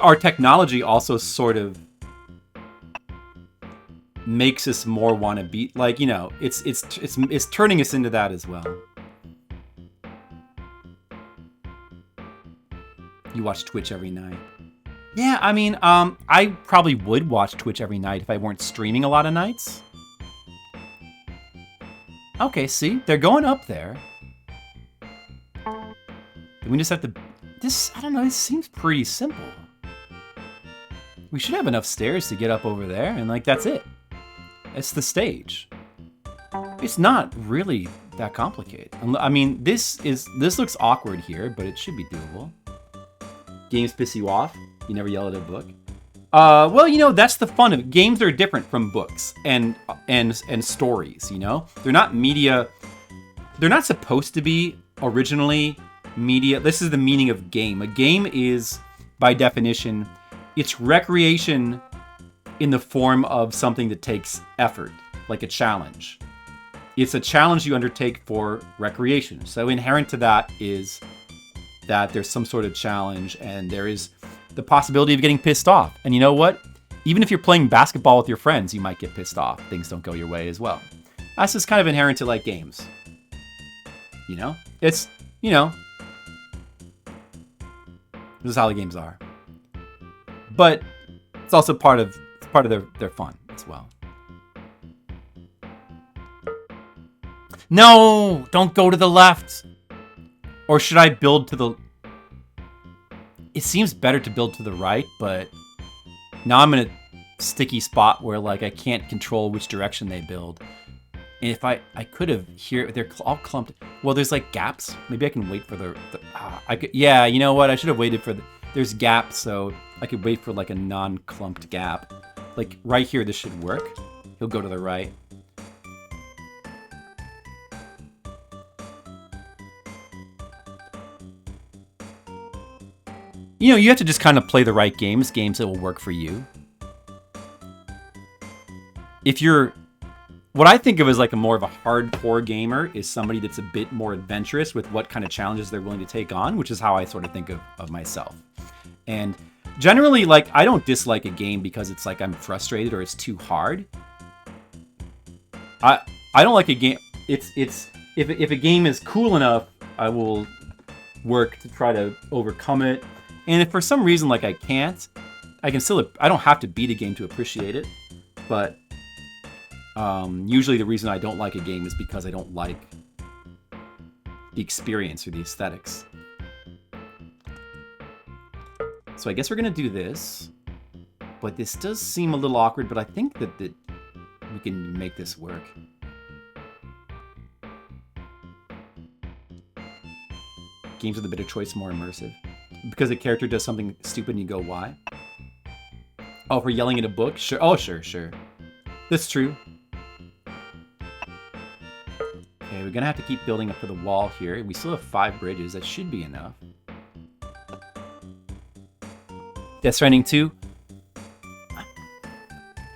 our technology also sort of makes us more want to be, like, you know, it's turning us into that as well. You watch Twitch every night. Yeah, I mean, I probably would watch Twitch every night if I weren't streaming a lot of nights. Okay, see? They're going up there. We just have to... This, I don't know, this seems pretty simple. We should have enough stairs to get up over there, and, like, that's it. It's the stage. It's not really that complicated. I mean, this looks awkward here, but it should be doable. Games piss you off? You never yell at a book? Well, you know, that's the fun of it. Games are different from books and stories, you know? They're not media. They're not supposed to be originally media. This is the meaning of game. A game is, by definition, it's recreation in the form of something that takes effort, like a challenge. It's a challenge you undertake for recreation. So inherent to that is that there's some sort of challenge, and there is the possibility of getting pissed off. And you know what? Even if you're playing basketball with your friends, you might get pissed off. Things don't go your way as well. That's just kind of inherent to, like, games. You know? It's, you know, this is how the games are. But it's also part of their fun as well. No! Don't go to the left! Or should I build to the... It seems better to build to the right, but now I'm in a sticky spot where, like, I can't control which direction they build. And if I could have here, they're all clumped. Well, there's, like, gaps. Maybe I can wait for I could, yeah, you know what? I should have waited for there's gaps, so I could wait for, like, a non-clumped gap. Like, right here, this should work. He'll go to the right. You know, you have to just kind of play the right games that will work for you. If you're... What I think of as, like, a more of a hardcore gamer is somebody that's a bit more adventurous with what kind of challenges they're willing to take on, which is how I sort of think of myself. And generally, like, I don't dislike a game because it's like I'm frustrated or it's too hard. I don't like a game... If a game is cool enough, I will work to try to overcome it. And if for some reason, like, I can't, I don't have to beat a game to appreciate it. But usually the reason I don't like a game is because I don't like the experience or the aesthetics. So I guess we're going to do this. But this does seem a little awkward, but I think that we can make this work. Games with a bit of choice, more immersive. Because a character does something stupid and you go, why? Oh, if we're yelling at a book? Sure. Oh, sure. That's true. Okay, we're gonna have to keep building up to the wall here. We still have 5 bridges. That should be enough. Death Stranding 2.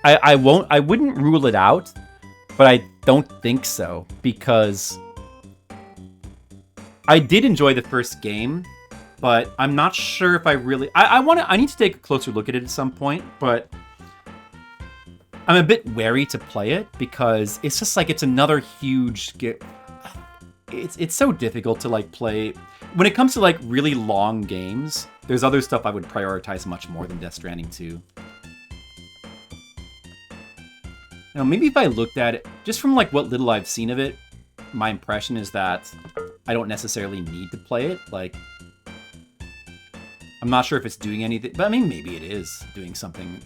I wouldn't rule it out, but I don't think so. Because I did enjoy the first game. But I'm not sure if I really... I need to take a closer look at it at some point, but I'm a bit wary to play it because it's just like it's another huge... It's so difficult to, like, play... When it comes to, like, really long games, there's other stuff I would prioritize much more than Death Stranding 2. Now, maybe if I looked at it, just from, like, what little I've seen of it, my impression is that I don't necessarily need to play it. Like, I'm not sure if it's doing anything, but I mean, maybe it is doing something.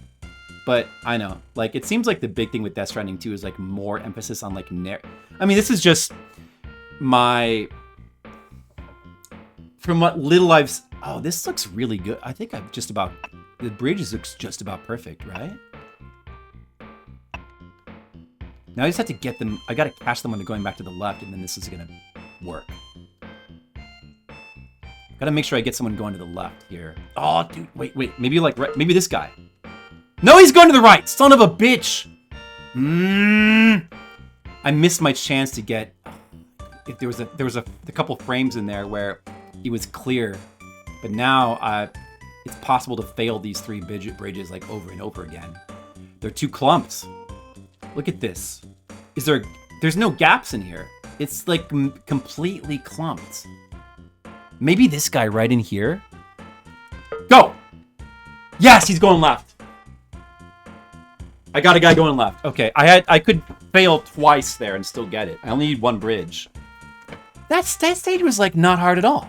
But I know, like, it seems like the big thing with Death Stranding 2 is like more emphasis on like I mean, this is just my, from what little I've. Oh, this looks really good. I think I've just about, the bridge looks just about perfect, right? Now I just have to get them. I gotta catch them when they're going back to the left, and then this is gonna work. Gotta make sure I get someone going to the left here. Oh, dude, wait. Maybe like maybe this guy. No, he's going to the right. Son of a bitch. I missed my chance to get. If there was a couple frames in there where he was clear, but now it's possible to fail these three bridges like over and over again. They're too clumped. Look at this. There's no gaps in here. It's like completely clumped. Maybe this guy right in here. Go! Yes, he's going left. I got a guy going left. Okay, I could fail twice there and still get it. I only need one bridge. That stage was like not hard at all.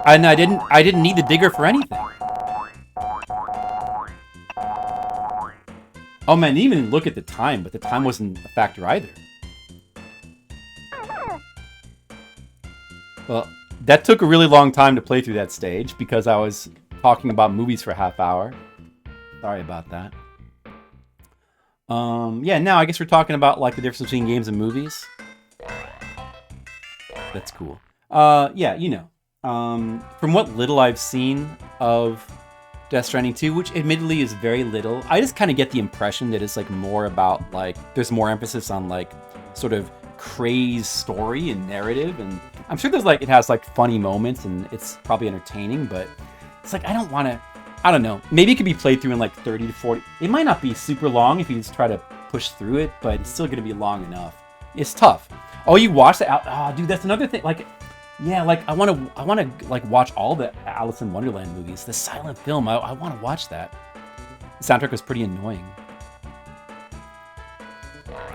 And I didn't need the digger for anything. Oh man, I didn't even look at the time, but the time wasn't a factor either. Well, that took a really long time to play through that stage because I was talking about movies for a half hour. Sorry about that. Yeah, now I guess we're talking about like the difference between games and movies. That's cool. Yeah, you know. From what little I've seen of Death Stranding 2, which admittedly is very little, I just kind of get the impression that it's like more about like there's more emphasis on like sort of crazed story and narrative, and I'm sure there's like it has like funny moments and it's probably entertaining, but it's like I don't know. Maybe it could be played through in like 30 to 40. It might not be super long if you just try to push through it, but it's still going to be long enough. It's tough. Oh, you watched it? Oh, dude, that's another thing. Like, yeah, like I want to like watch all the Alice in Wonderland movies. The silent film. I want to watch that. The soundtrack was pretty annoying.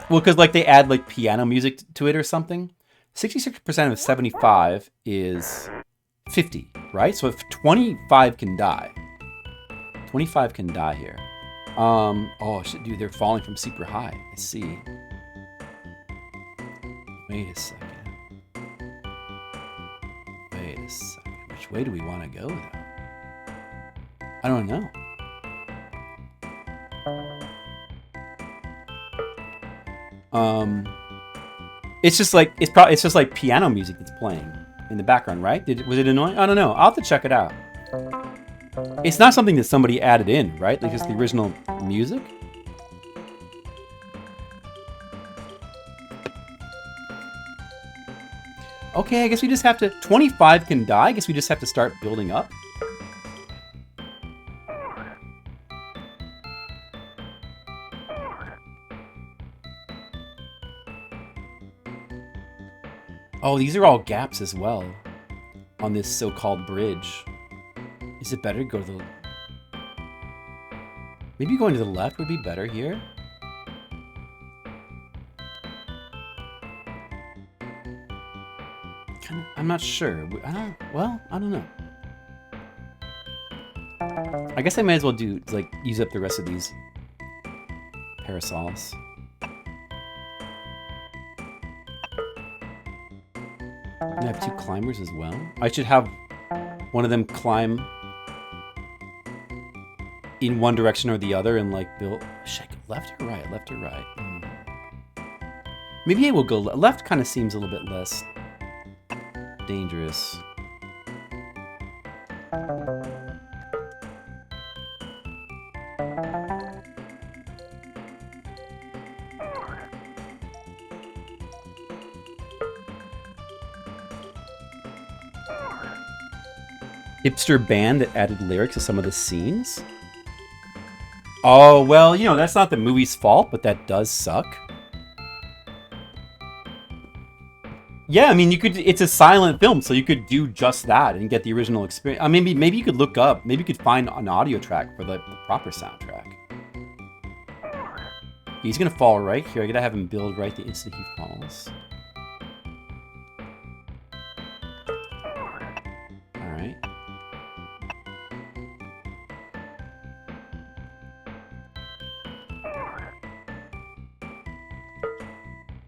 Well, because like they add like piano music to it or something. 66% of 75 is 50, right? So if 25 can die, 25 can die here. Oh shit, dude, they're falling from super high. I see. Wait a second. Which way do we want to go, though? I don't know. It's just like it's just like piano music that's playing in the background, right? Was it annoying? I don't know. I'll have to check it out. It's not something that somebody added in, right? Like just the original music. Okay, I guess we just have to... 25 can die. I guess we just have to start building up. Oh, these are all gaps as well on this so-called bridge. Is it better to go to the... Maybe going to the left would be better here? I'm not sure. Well, I don't know. I guess I might as well use up the rest of these parasols. I have two climbers as well. I should have one of them climb in one direction or the other and like build... Should I go left or right? Left or right? Maybe I will go left. Kind of seems a little bit less dangerous. Hipster band that added lyrics to some of the scenes? Oh, well, you know, that's not the movie's fault, but that does suck. Yeah, I mean, you could. It's a silent film, so you could do just that and get the original experience. Maybe you could look up. Maybe you could find an audio track for the proper soundtrack. He's gonna fall right here. I gotta have him build right the instant he falls. Alright.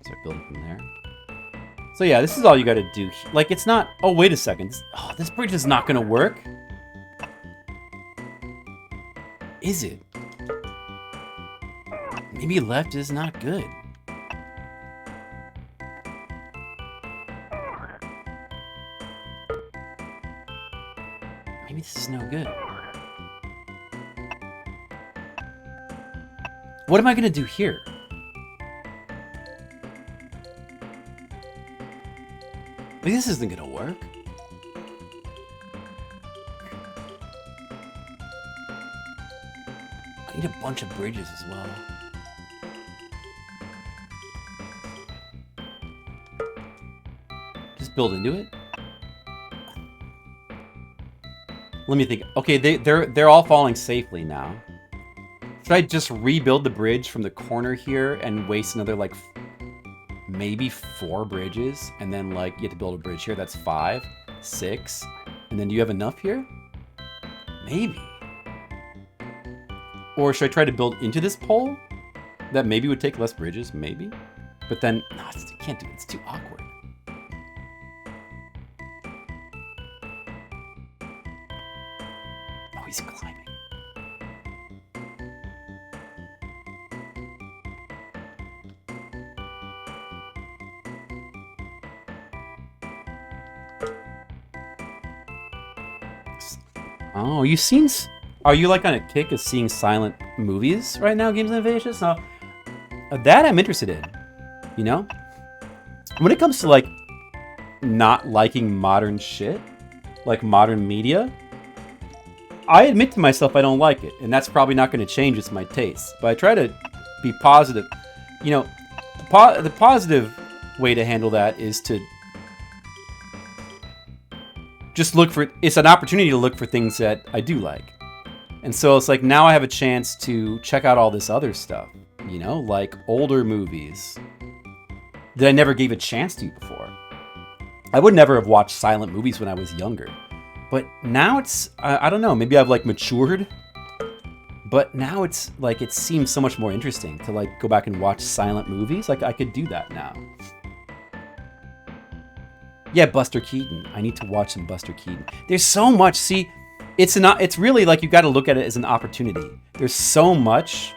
Start building from there. So yeah, this is all you gotta do. Like, it's not... Oh, wait a second. This bridge is not gonna work. Is it? Maybe left is not good. Maybe this is no good. What am I gonna do here? Like, this isn't gonna work. I need a bunch of bridges as well. Just build into it. Let me think. Okay, they're all falling safely now. Should I just rebuild the bridge from the corner here and waste another like maybe 4 bridges, and then like you have to build a bridge here? That's 5, 6, and then do you have enough here? Maybe. Or should I try to build into this pole? That maybe would take less bridges, maybe. But then, no, I can't do it. It's too awkward. Oh, he's climbing. Oh, you've seen... Are you like on a kick of seeing silent movies right now, Games and Innovations? Now, that I'm interested in, you know? When it comes to like not liking modern shit, like modern media, I admit to myself I don't like it, and that's probably not going to change. It's my taste, but I try to be positive. You know, the positive way to handle that is to just look for... It's an opportunity to look for things that I do like. And so it's like now I have a chance to check out all this other stuff, you know, like older movies that I never gave a chance to before. I would never have watched silent movies when I was younger, but now it's, I don't know, maybe I've like matured, but now it's like, it seems so much more interesting to like go back and watch silent movies. Like I could do that now. Yeah, Buster Keaton. I need to watch some Buster Keaton. There's so much, see, it's really like you got to look at it as an opportunity. There's so much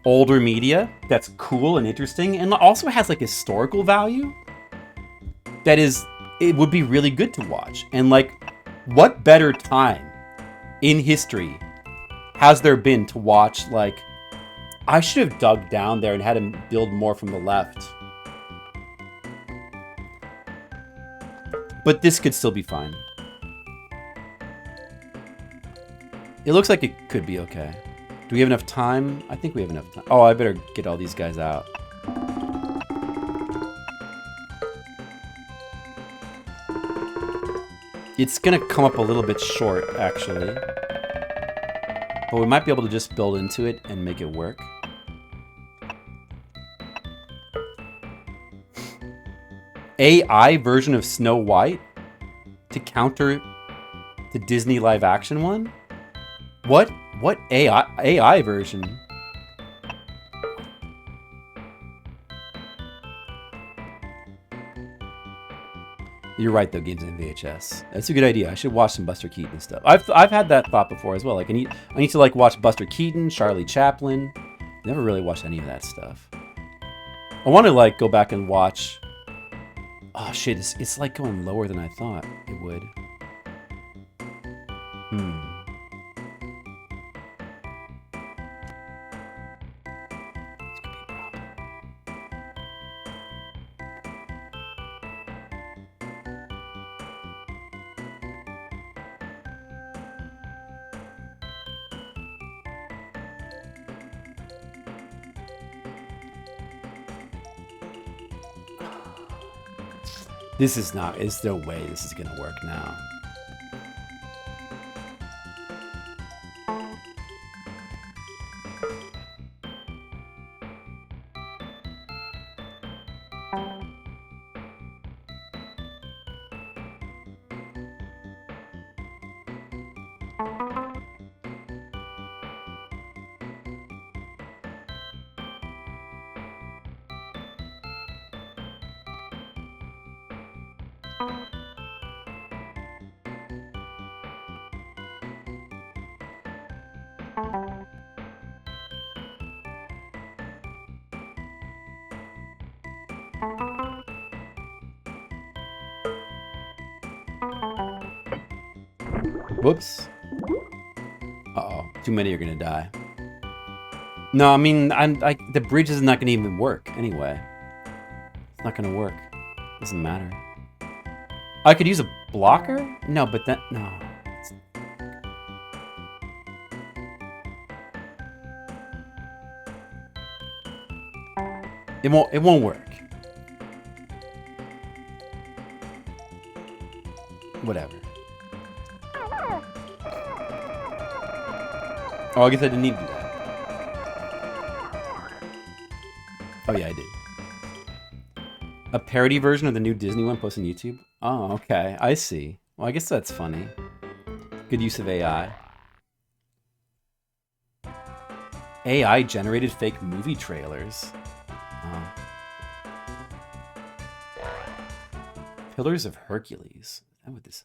older media that's cool and interesting, and also has like historical value that it would be really good to watch. And like, what better time in history has there been to watch? Like, I should have dug down there and had him build more from the left, but this could still be fine. It looks like it could be okay. Do we have enough time? I think we have enough time. Oh, I better get all these guys out. It's gonna come up a little bit short, actually. But we might be able to just build into it and make it work. AI version of Snow White to counter the Disney live action one? What AI version? You're right though, games in VHS. That's a good idea. I should watch some Buster Keaton stuff. I've had that thought before as well. Like I need to like watch Buster Keaton, Charlie Chaplin. Never really watched any of that stuff. I want to like go back and watch. Oh shit! It's like going lower than I thought it would. This is not, there's no way this is gonna work now. Whoops. Uh-oh. Too many are gonna die. No, I mean, the bridge is not gonna even work anyway. It's not gonna work. Doesn't matter. I could use a blocker? No, but that... No. It won't work. Whatever. Oh, I guess I didn't need to do that. Oh yeah, I did. A parody version of the new Disney one posted on YouTube? Oh, okay. I see. Well, I guess that's funny. Good use of AI. AI generated fake movie trailers. Oh. Pillars of Hercules. Is that what this is?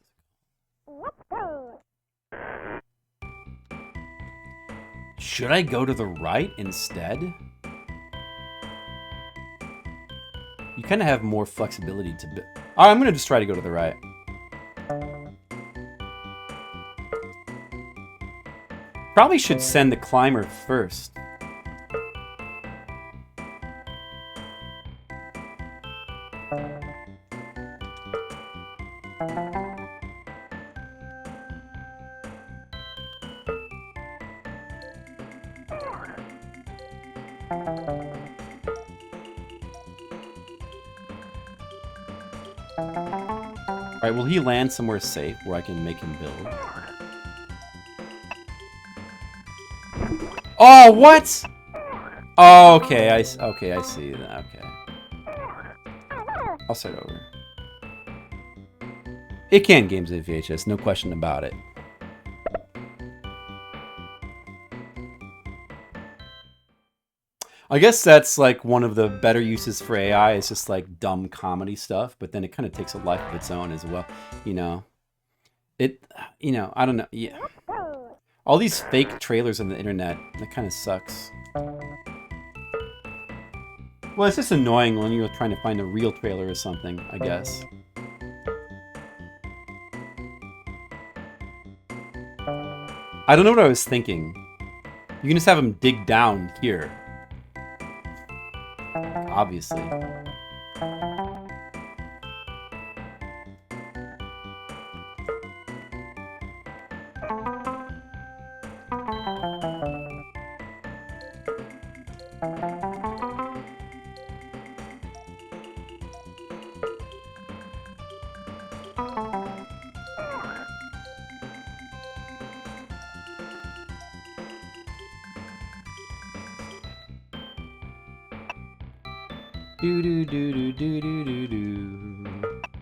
Should I go to the right instead? You kind of have more flexibility to... Alright, I'm going to just try to go to the right. Probably should send the climber first. Alright, will he land somewhere safe where I can make him build? Oh, what? Oh, okay, I see that. Okay. I'll start over. It can games at VHS, no question about it. I guess that's like one of the better uses for AI. It's just like dumb comedy stuff, but then it kind of takes a life of its own as well. You know, I don't know. Yeah. All these fake trailers on the internet, that kind of sucks. Well, it's just annoying when you're trying to find a real trailer or something, I guess. I don't know what I was thinking. You can just have him dig down here. Obviously.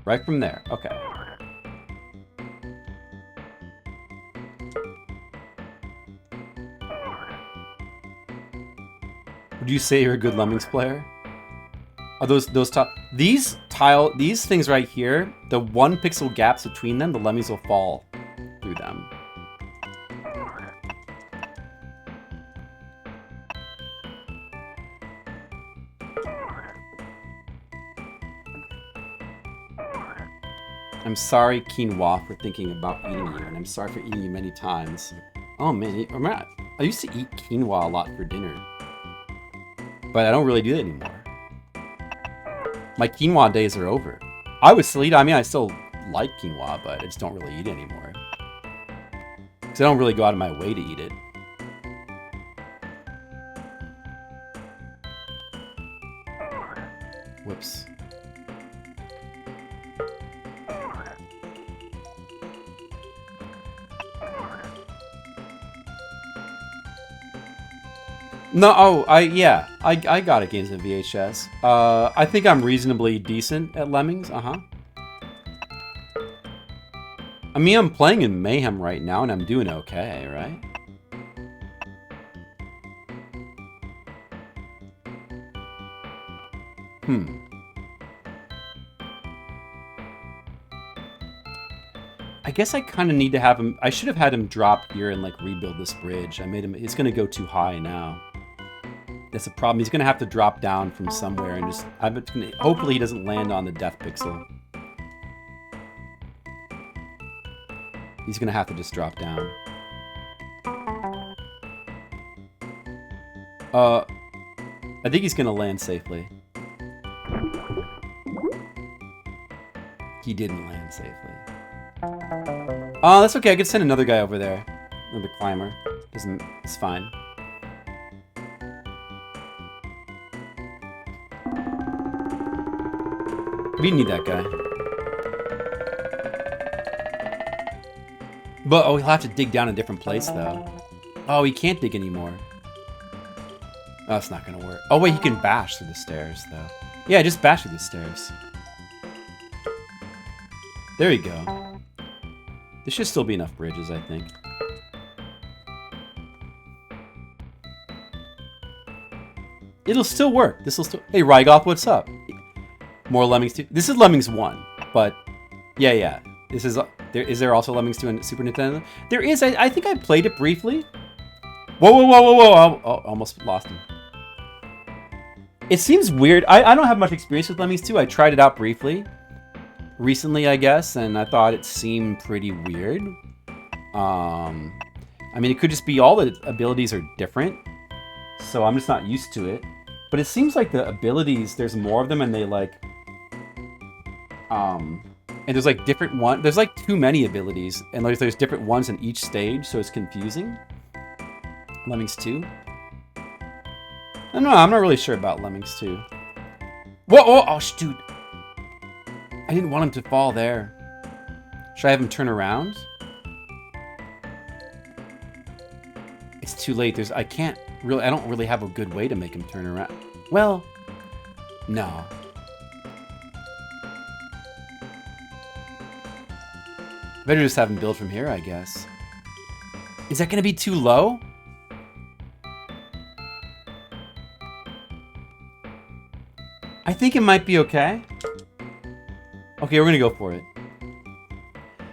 Right from there. Okay. Would you say you're a good Lemmings player? Are these things right here, the 1 pixel gaps between them, the Lemmings will fall through them. I'm sorry, quinoa, for thinking about eating you, and I'm sorry for eating you many times. Oh man, I used to eat quinoa a lot for dinner, but I don't really do that anymore. My quinoa days are over. I would still eat it. I mean, I still like quinoa, but I just don't really eat it anymore. Because I don't really go out of my way to eat it. Whoops. No, I got it games in VHS. I think I'm reasonably decent at Lemmings, I mean, I'm playing in Mayhem right now, and I'm doing okay, right? I guess I kind of need to have him... I should have had him drop here and, like, rebuild this bridge. I made him... It's going to go too high now. That's a problem. He's going to have to drop down from somewhere and just... hopefully he doesn't land on the death pixel. He's going to have to just drop down. I think he's going to land safely. He didn't land safely. Oh, that's okay. I could send another guy over there. Another climber. It's fine. We didn't need that guy. But, oh, he'll have to dig down a different place, though. Oh, he can't dig anymore. Oh, that's not gonna work. Oh, wait, he can bash through the stairs, though. Yeah, just bash through the stairs. There you go. There should still be enough bridges, I think. It'll still work. This'll still... Hey, Rygoth, what's up? More Lemmings 2. This is Lemmings 1, but... Yeah. This is... Is there also Lemmings 2 on Super Nintendo? There is. I think I played it briefly. Whoa. Oh, almost lost him. It seems weird. I don't have much experience with Lemmings 2. I tried it out briefly. Recently, I guess, and I thought it seemed pretty weird. I mean, it could just be all the abilities are different, so I'm just not used to it. But it seems like the abilities, there's more of them, and they like... And there's like different ones. There's like too many abilities, and there's different ones in each stage, so it's confusing. Lemmings 2. I don't know, I'm not really sure about Lemmings 2. Whoa, oh, dude. I didn't want him to fall there. Should I have him turn around? It's too late. I don't really have a good way to make him turn around. Well, no. Better just have him build from here, I guess. Is that gonna be too low? I think it might be okay. Okay, we're gonna go for it.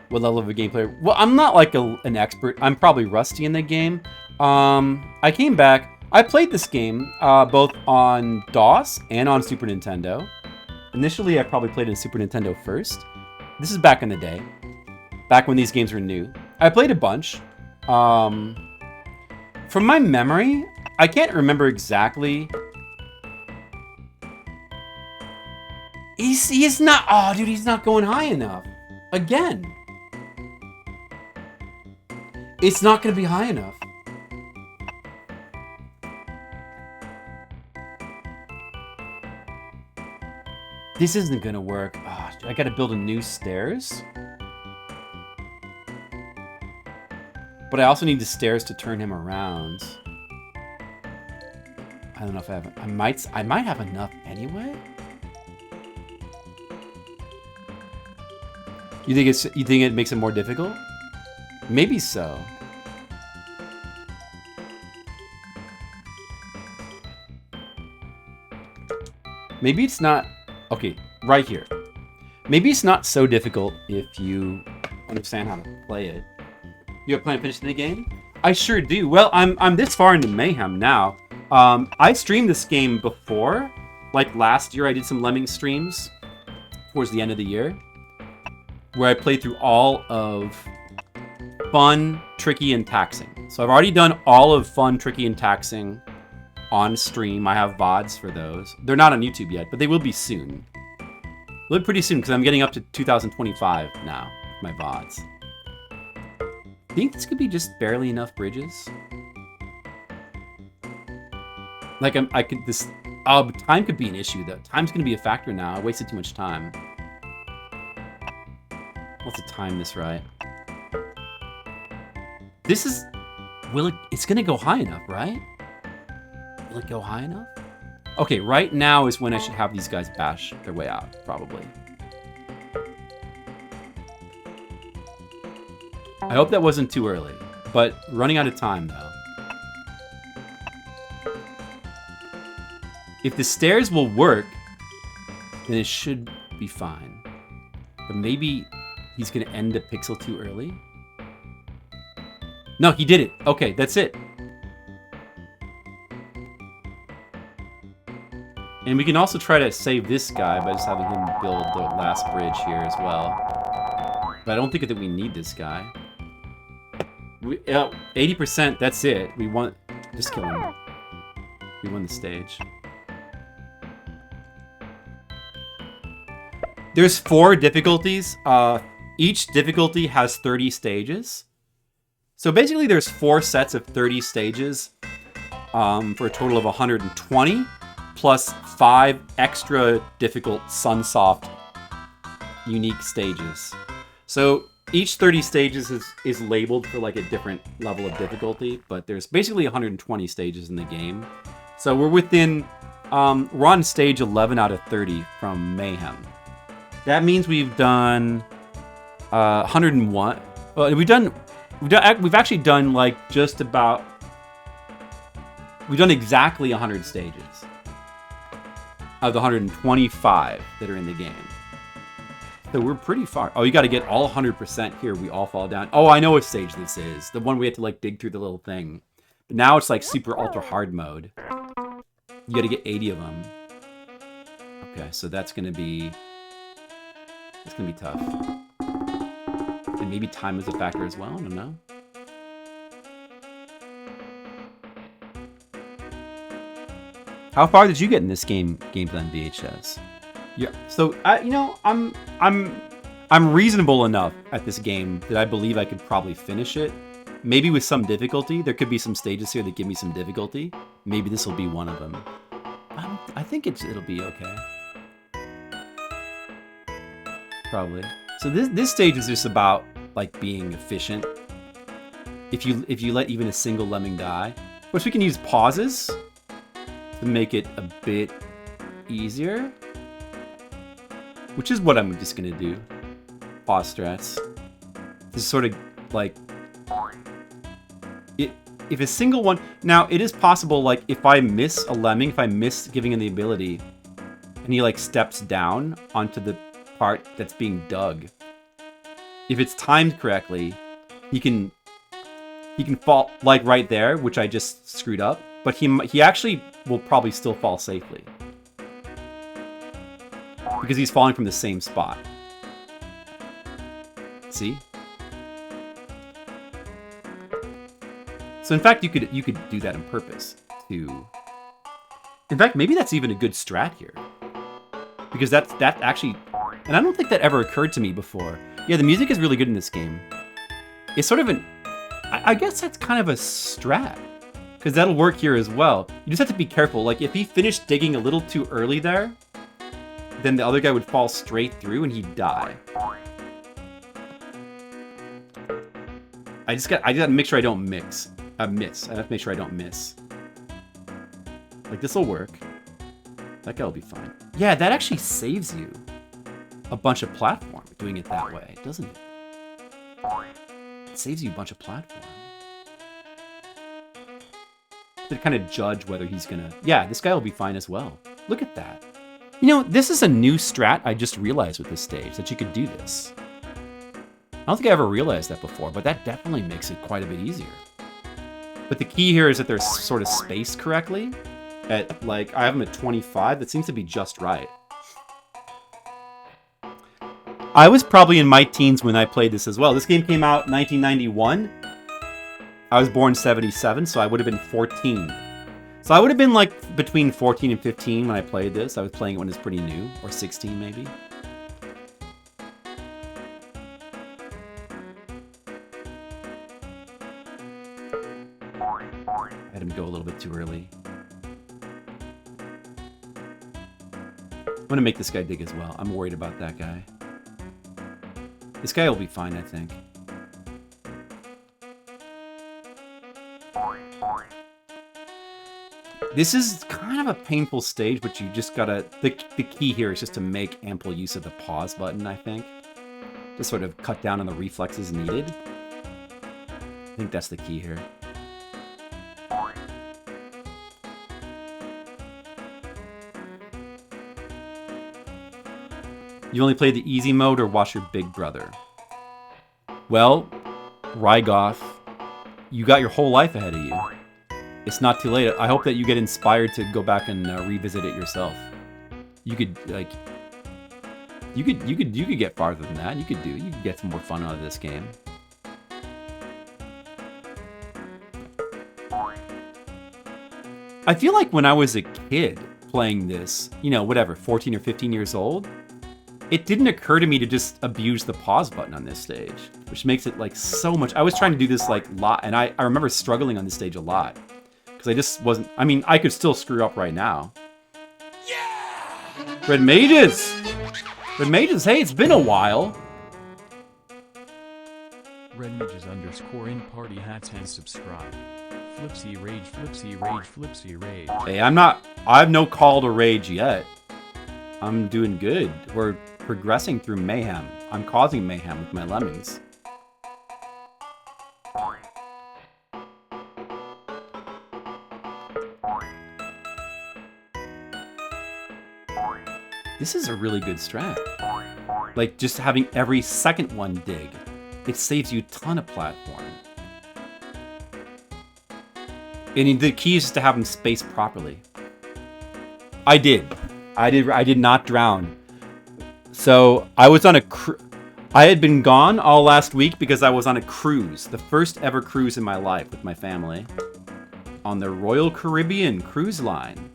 What level of a game player? Well, I'm not like an expert. I'm probably rusty in the game. I came back. I played this game both on DOS and on Super Nintendo. Initially, I probably played it on Super Nintendo first. This is back in the day. Back when these games were new. I played a bunch. From my memory, I can't remember exactly. He's not... Oh, dude, he's not going high enough. Again. It's not going to be high enough. This isn't going to work. Oh, I got to build a new stairs. But I also need the stairs to turn him around. I don't know if I have... I might have enough anyway. You think it makes it more difficult? Maybe so. Maybe it's not... Okay, right here. Maybe it's not so difficult if you understand how to play it. You have a plan on finishing the game? I sure do. Well, I'm this far into Mayhem now. I streamed this game before. Like last year, I did some Lemmings streams towards the end of the year, where I played through all of Fun, Tricky, and Taxing. So I've already done all of Fun, Tricky, and Taxing on stream. I have VODs for those. They're not on YouTube yet, but they will be soon. They'll be pretty soon, because I'm getting up to 2025 now, my VODs. I think this could be just barely enough bridges. Like, time could be an issue, though. Time's going to be a factor now. I wasted too much time. Let's time this right. This is... It's going to go high enough, right? Will it go high enough? Okay, right now is when I should have these guys bash their way out, probably. I hope that wasn't too early, but running out of time though. If the stairs will work, then it should be fine. But maybe he's gonna end a pixel too early? No, he did it. Okay, that's it. And we can also try to save this guy by just having him build the last bridge here as well. But I don't think that we need this guy. 80%, that's it. We want... Just kill him. We won the stage. There's 4 difficulties. Each difficulty has 30 stages. So basically there's 4 sets of 30 stages for a total of 120, plus 5 extra difficult Sunsoft unique stages. So each 30 stages is labeled for like a different level of difficulty, but there's basically 120 stages in the game. So we're within, we're on stage 11 out of 30 from Mayhem. That means we've done 101. Well, we've actually done like just about, we've done exactly 100 stages of the 125 that are in the game. So we're pretty far. Oh, you got to get all 100% here. We all fall down. Oh, I know what stage this is. The one we have to like dig through the little thing. But now it's like super ultra hard mode. You got to get 80 of them. Okay, so that's gonna be tough. And maybe time is a factor as well. I don't know. How far did you get in this game on VHS? Yeah. So you know, I'm reasonable enough at this game that I believe I could probably finish it. Maybe with some difficulty. There could be some stages here that give me some difficulty. Maybe this will be one of them. I think it'll be okay. Probably. So this stage is just about like being efficient. If you let even a single lemming die, of course we can use pauses to make it a bit easier, which is what I'm just gonna do. Pause strats. This is sort of like if a single one. Now it is possible, like if I miss a lemming, if I miss giving him the ability, and he like steps down onto the part that's being dug. If it's timed correctly, he can fall like right there, which I just screwed up. But he actually will probably still fall safely because he's falling from the same spot. See? So in fact, you could do that on purpose to. In fact, maybe that's even a good strat here, because that actually. And I don't think that ever occurred to me before. Yeah, the music is really good in this game. It's sort of an... I guess that's kind of a strat. Because that'll work here as well. You just have to be careful. Like, if he finished digging a little too early there, then the other guy would fall straight through and he'd die. I gotta make sure I don't miss. I have to make sure I don't miss. Like, this'll work. That guy will be fine. Yeah, that actually saves you a bunch of platform doing it that way, doesn't it? It saves you a bunch of platform. To kind of judge whether he's gonna... Yeah, this guy will be fine as well. Look at that. You know, this is a new strat I just realized with this stage, that you could do this. I don't think I ever realized that before, but that definitely makes it quite a bit easier. But the key here is that they're sort of spaced correctly. At, like, I have them at 25. That seems to be just right. I was probably in my teens when I played this as well. This game came out in 1991. I was born 77, so I would have been 14. So I would have been like between 14 and 15 when I played this. I was playing it when it was pretty new, or 16 maybe. I had him go a little bit too early. I'm gonna make this guy dig as well. I'm worried about that guy. This guy will be fine, I think. This is kind of a painful stage, but you just gotta... The key here is just to make ample use of the pause button, I think. To sort of cut down on the reflexes needed. I think that's the key here. You only play the easy mode or watch your big brother? Well, Rygoth, you got your whole life ahead of you. It's not too late. I hope that you get inspired to go back and revisit it yourself. You could like, you could get farther than that. You could get some more fun out of this game. I feel like when I was a kid playing this, you know, whatever, 14 or 15 years old, it didn't occur to me to just abuse the pause button on this stage, which makes it like so much. I was trying to do this like a lot, and I remember struggling on this stage a lot because I just wasn't. I mean, I could still screw up right now. Yeah! Red Mages! Red Mages, hey, it's been a while. Red Mages _ in party hats has subscribed. Flipsy rage, flipsy rage, flipsy rage. Hey, I have no call to rage yet. I'm doing good. We're progressing through Mayhem. I'm causing mayhem with my Lemmings. This is a really good strat. Like, just having every second one dig. It saves you a ton of platform. And the key is just to have them spaced properly. I did not drown. So I was on I had been gone all last week because I was on a cruise. The first ever cruise in my life with my family. On the Royal Caribbean Cruise Line.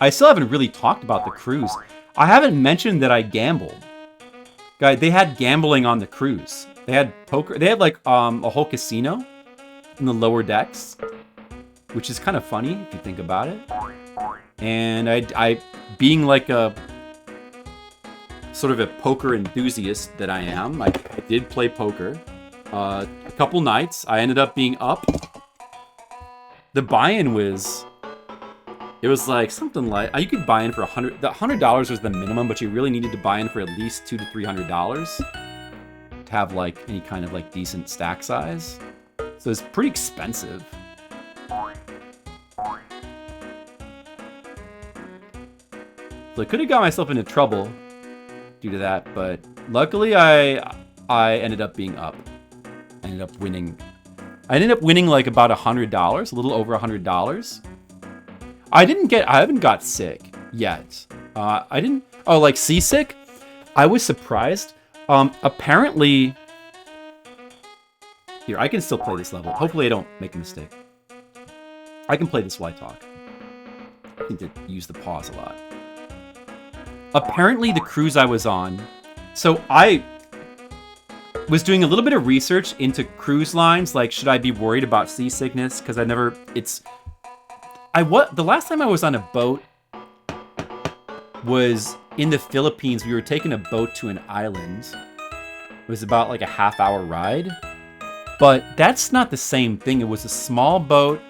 I still haven't really talked about the cruise. I haven't mentioned that I gambled. Guys, they had gambling on the cruise. They had poker. They had like a whole casino in the lower decks, which is kind of funny if you think about it. And I being like a sort of a poker enthusiast that I am, I did play poker a couple nights. I ended up being up. The buy-in was, it was like something like, you could buy in for $100. The $100 was the minimum, but you really needed to buy in for at least $200 to $300 to have like any kind of like decent stack size. So it's pretty expensive. So I could have got myself into trouble due to that, but luckily I ended up being up. I ended up winning like about $100, a little over $100. I haven't got sick yet. Like seasick? I was surprised. Apparently, here, I can still play this level. Hopefully I don't make a mistake. I can play this while I talk. I need to use the pause a lot. Apparently the cruise I was on, so I was doing a little bit of research into cruise lines, like should I be worried about seasickness? Because the last time I was on a boat was in the Philippines. We were taking a boat to an island. It was about like a half-hour ride. But that's not the same thing. It was a small boat,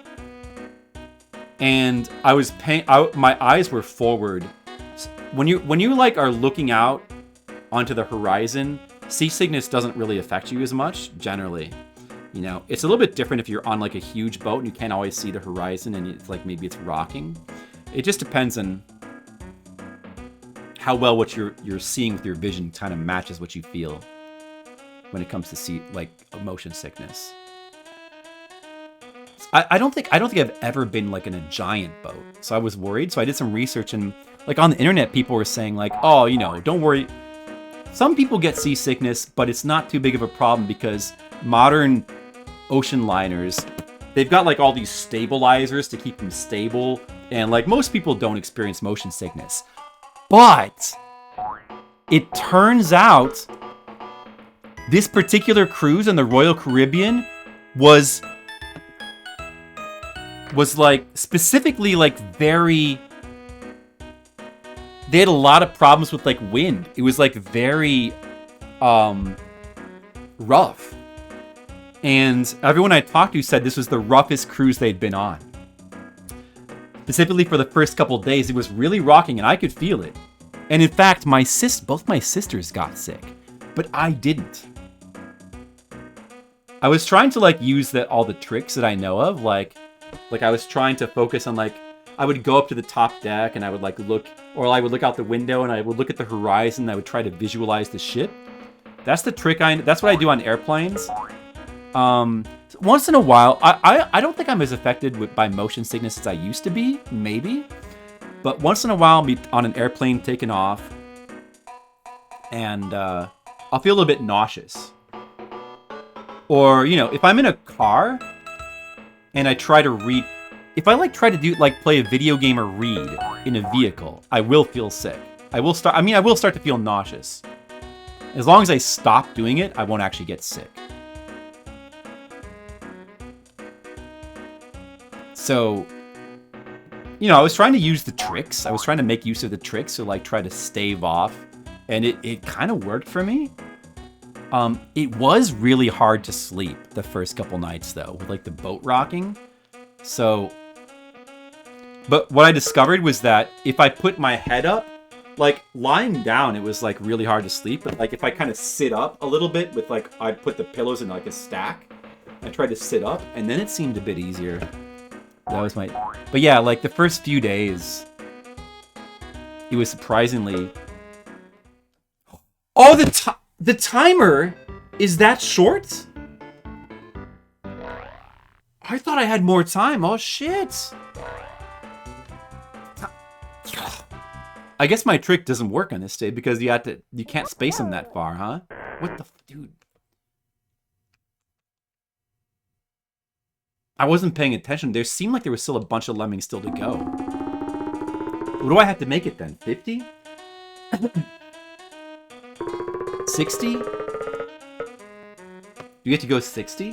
and I was my eyes were forward. When you like are looking out onto the horizon, seasickness doesn't really affect you as much generally. You know, it's a little bit different if you're on like a huge boat and you can't always see the horizon and it's like maybe it's rocking. It just depends on how well what you're seeing with your vision kind of matches what you feel when it comes to motion sickness. I don't think I've ever been like in a giant boat, so I was worried. So I did some research, and like on the internet, people were saying like, oh, you know, don't worry. Some people get seasickness, but it's not too big of a problem because modern ocean liners, they've got like all these stabilizers to keep them stable, and like most people don't experience motion sickness. But it turns out this particular cruise on the Royal Caribbean was like specifically like very, they had a lot of problems with like wind. It was like very rough. And everyone I talked to said this was the roughest cruise they'd been on. Specifically for the first couple days, it was really rocking and I could feel it. And in fact, both my sisters got sick, but I didn't. I was trying to like use all the tricks that I know of, like I was trying to focus on like I would go up to the top deck and I would like look, or I would look out the window and I would look at the horizon and I would try to visualize the ship. That's the trick. That's what I do on airplanes. Once in a while, I don't think I'm as affected by motion sickness as I used to be, maybe. But once in a while, I'll be on an airplane taking off, and I'll feel a little bit nauseous. Or, you know, if I'm in a car and I try to read, if I like try to do like play a video game or read in a vehicle, I will feel sick. I will start to feel nauseous. As long as I stop doing it, I won't actually get sick. So, you know, I was trying to use the tricks. I was trying to make use of the tricks to like try to stave off, and it kind of worked for me. It was really hard to sleep the first couple nights though, with like the boat rocking. So, but what I discovered was that if I put my head up, like lying down, it was like really hard to sleep. But like if I kind of sit up a little bit with like, I'd put the pillows in like a stack. I tried to sit up and then it seemed a bit easier. That was my, but yeah, like the first few days, it was surprisingly, oh, the timer is that short? I thought I had more time. Oh shit. I guess my trick doesn't work on this day because you can't space them that far, huh? What the dude? I wasn't paying attention. There seemed like there was still a bunch of lemmings still to go. What do I have to make it then? 50? 60? Do you get to go 60?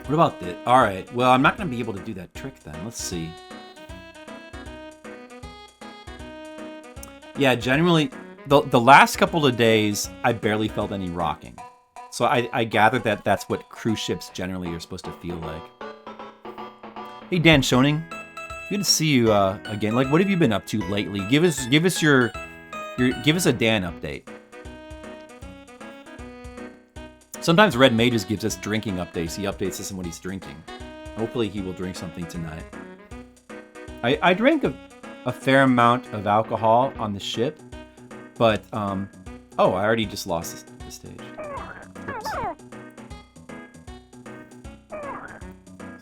What about this? Alright, well, I'm not going to be able to do that trick then. Let's see. Yeah, generally, the last couple of days, I barely felt any rocking. So I gather that that's what cruise ships generally are supposed to feel like. Hey, Dan Schoening. Good to see you again. Like, what have you been up to lately? Give us a Dan update. Sometimes Red Mages gives us drinking updates. He updates us on what he's drinking. Hopefully he will drink something tonight. I drank a fair amount of alcohol on the ship, but oh, I already just lost the stage. Oops.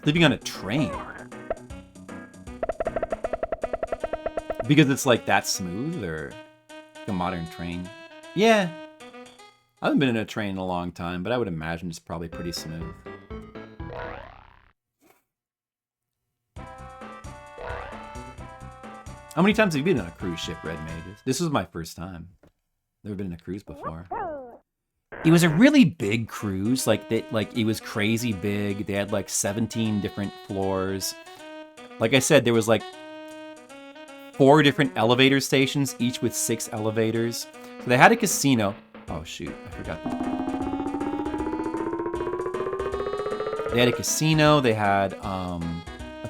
Sleeping on a train. Because it's like that smooth, or a modern train? Yeah. I haven't been in a train in a long time, but I would imagine it's probably pretty smooth. How many times have you been on a cruise ship, Red Mages? This was my first time. Never been in a cruise before. It was a really big cruise. Like it was crazy big. They had like 17 different floors. Like I said, there was like 4 different elevator stations, each with 6 elevators. So they had a casino. Oh shoot, I forgot that. They had a casino. They had a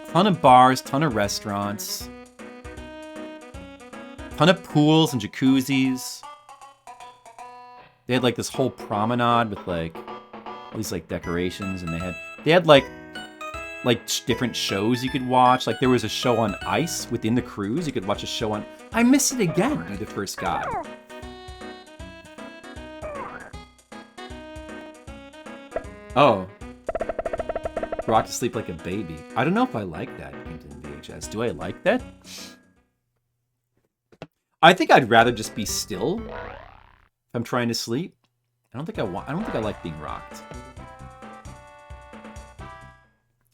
ton of bars, ton of restaurants. Ton of pools and jacuzzis. They had like this whole promenade with like all these like decorations, and they had like different shows you could watch. Like there was a show on ice within the cruise. You could watch a show on. I missed it again. Be the first guy. Oh, rock to sleep like a baby. I don't know if I like that in VHS. Do I like that? I think I'd rather just be still if I'm trying to sleep. I don't think I like being rocked.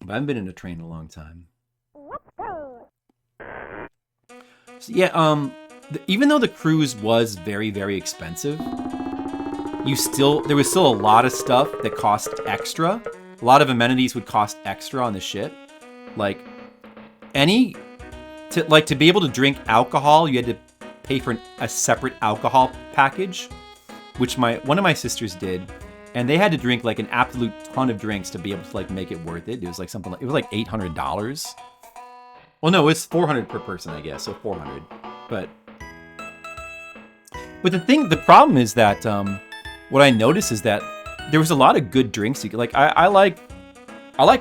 But I haven't been in a train in a long time. So yeah, even though the cruise was very, very expensive, there was still a lot of stuff that cost extra. A lot of amenities would cost extra on the ship. Like to be able to drink alcohol, you had to pay for a separate alcohol package, which one of my sisters did, and they had to drink like an absolute ton of drinks to be able to like make it worth it. It was like it was like $800. Well, no, it's $400 per person, I guess, so $400. But the problem is that what I noticed is that there was a lot of good drinks you could like. I like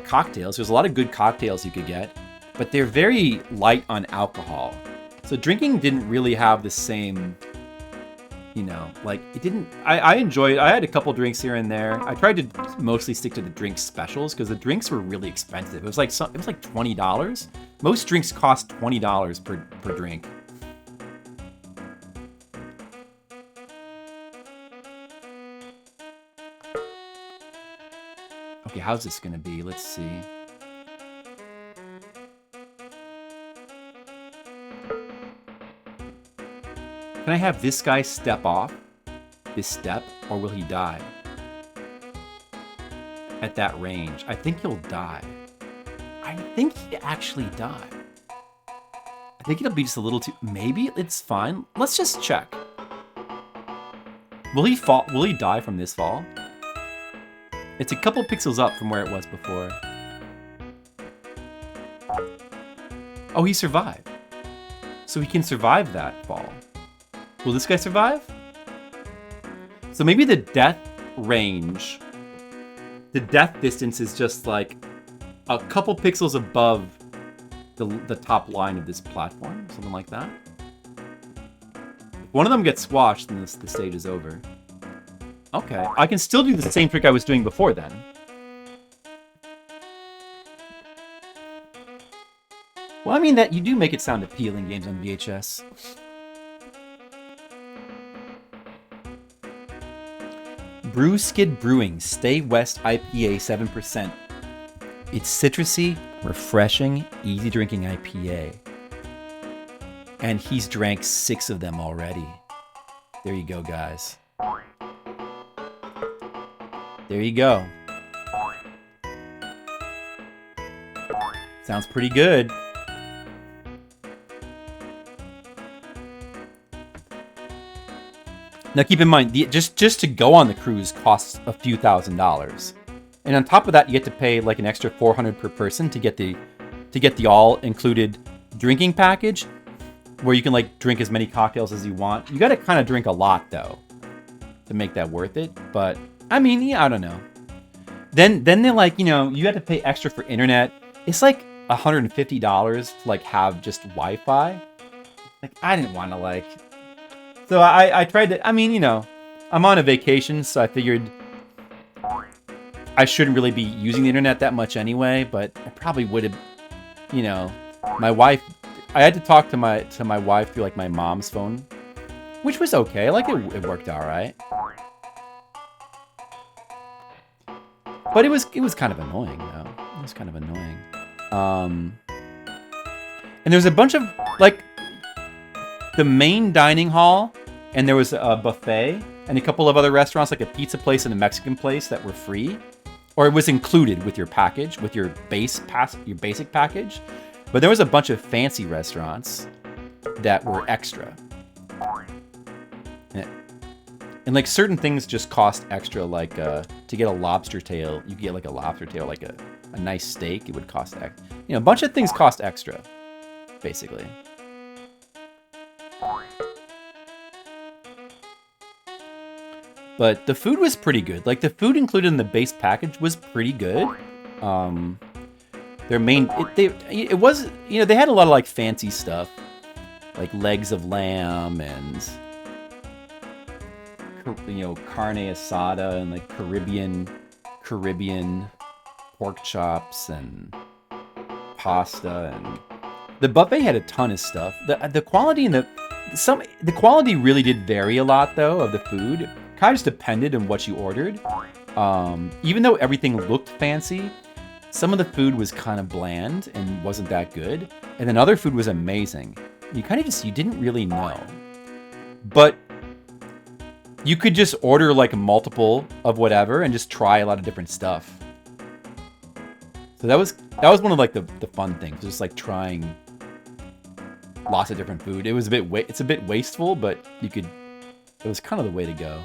cocktails. There's a lot of good cocktails you could get, but they're very light on alcohol. So drinking didn't really have the same, you know, like it didn't. I enjoyed. I had a couple drinks here and there. I tried to mostly stick to the drink specials because the drinks were really expensive. It was like $20. Most drinks cost $20 per drink. Okay, how's this gonna be? Let's see. Can I have this guy step off this step, or will he die? At that range, I think he'll die. I think he'd actually die. I think it'll be just a little too... Maybe it's fine. Let's just check. Will he fall? Will he die from this fall? It's a couple pixels up from where it was before. Oh, he survived. So he can survive that fall. Will this guy survive? So maybe the death range, the death distance is just like a couple pixels above the top line of this platform, something like that. If one of them gets squashed, then the stage is over. Okay, I can still do the same trick I was doing before then. Well, I mean that you do make it sound appealing, games on VHS. Brewskid Brewing Stay West IPA 7%. It's citrusy, refreshing, easy drinking IPA. And he's drank 6 of them already. There you go, guys. There you go. Sounds pretty good. Now keep in mind, just to go on the cruise costs a few $1,000s. And on top of that, you get to pay like an extra $400 per person to get the all-included drinking package, where you can like drink as many cocktails as you want. You got to kind of drink a lot though to make that worth it. But I mean, yeah, I don't know. Then they're like, you know, you have to pay extra for internet. It's like $150 to like have just Wi-Fi. Like I didn't want to like. So I tried to. I mean, you know, I'm on a vacation, so I figured I shouldn't really be using the internet that much anyway. But I probably would have, you know, my wife. I had to talk to my wife through like my mom's phone, which was okay. Like it worked all right. But it was kind of annoying though. It was kind of annoying. And there's a bunch of like the main dining hall, and there was a buffet and a couple of other restaurants, like a pizza place and a Mexican place that were free, or it was included with your package, with your your basic package. But there was a bunch of fancy restaurants that were extra. And like certain things just cost extra, like to get a lobster tail, you get like a lobster tail, like a nice steak, it would cost extra. You know, a bunch of things cost extra, basically. But the food was pretty good. Like the food included in the base package was pretty good. Their main, it was, you know, they had a lot of like fancy stuff, like legs of lamb and, you know, carne asada and like Caribbean pork chops and pasta, and the buffet had a ton of stuff. The quality and the quality really did vary a lot though of the food. Kind of just depended on what you ordered. Even though everything looked fancy, some of the food was kind of bland and wasn't that good, and then other food was amazing. You kind of you didn't really know, but you could just order like a multiple of whatever and just try a lot of different stuff. So that was one of like the fun things, just like trying lots of different food. It was it's a bit wasteful, but it was kind of the way to go.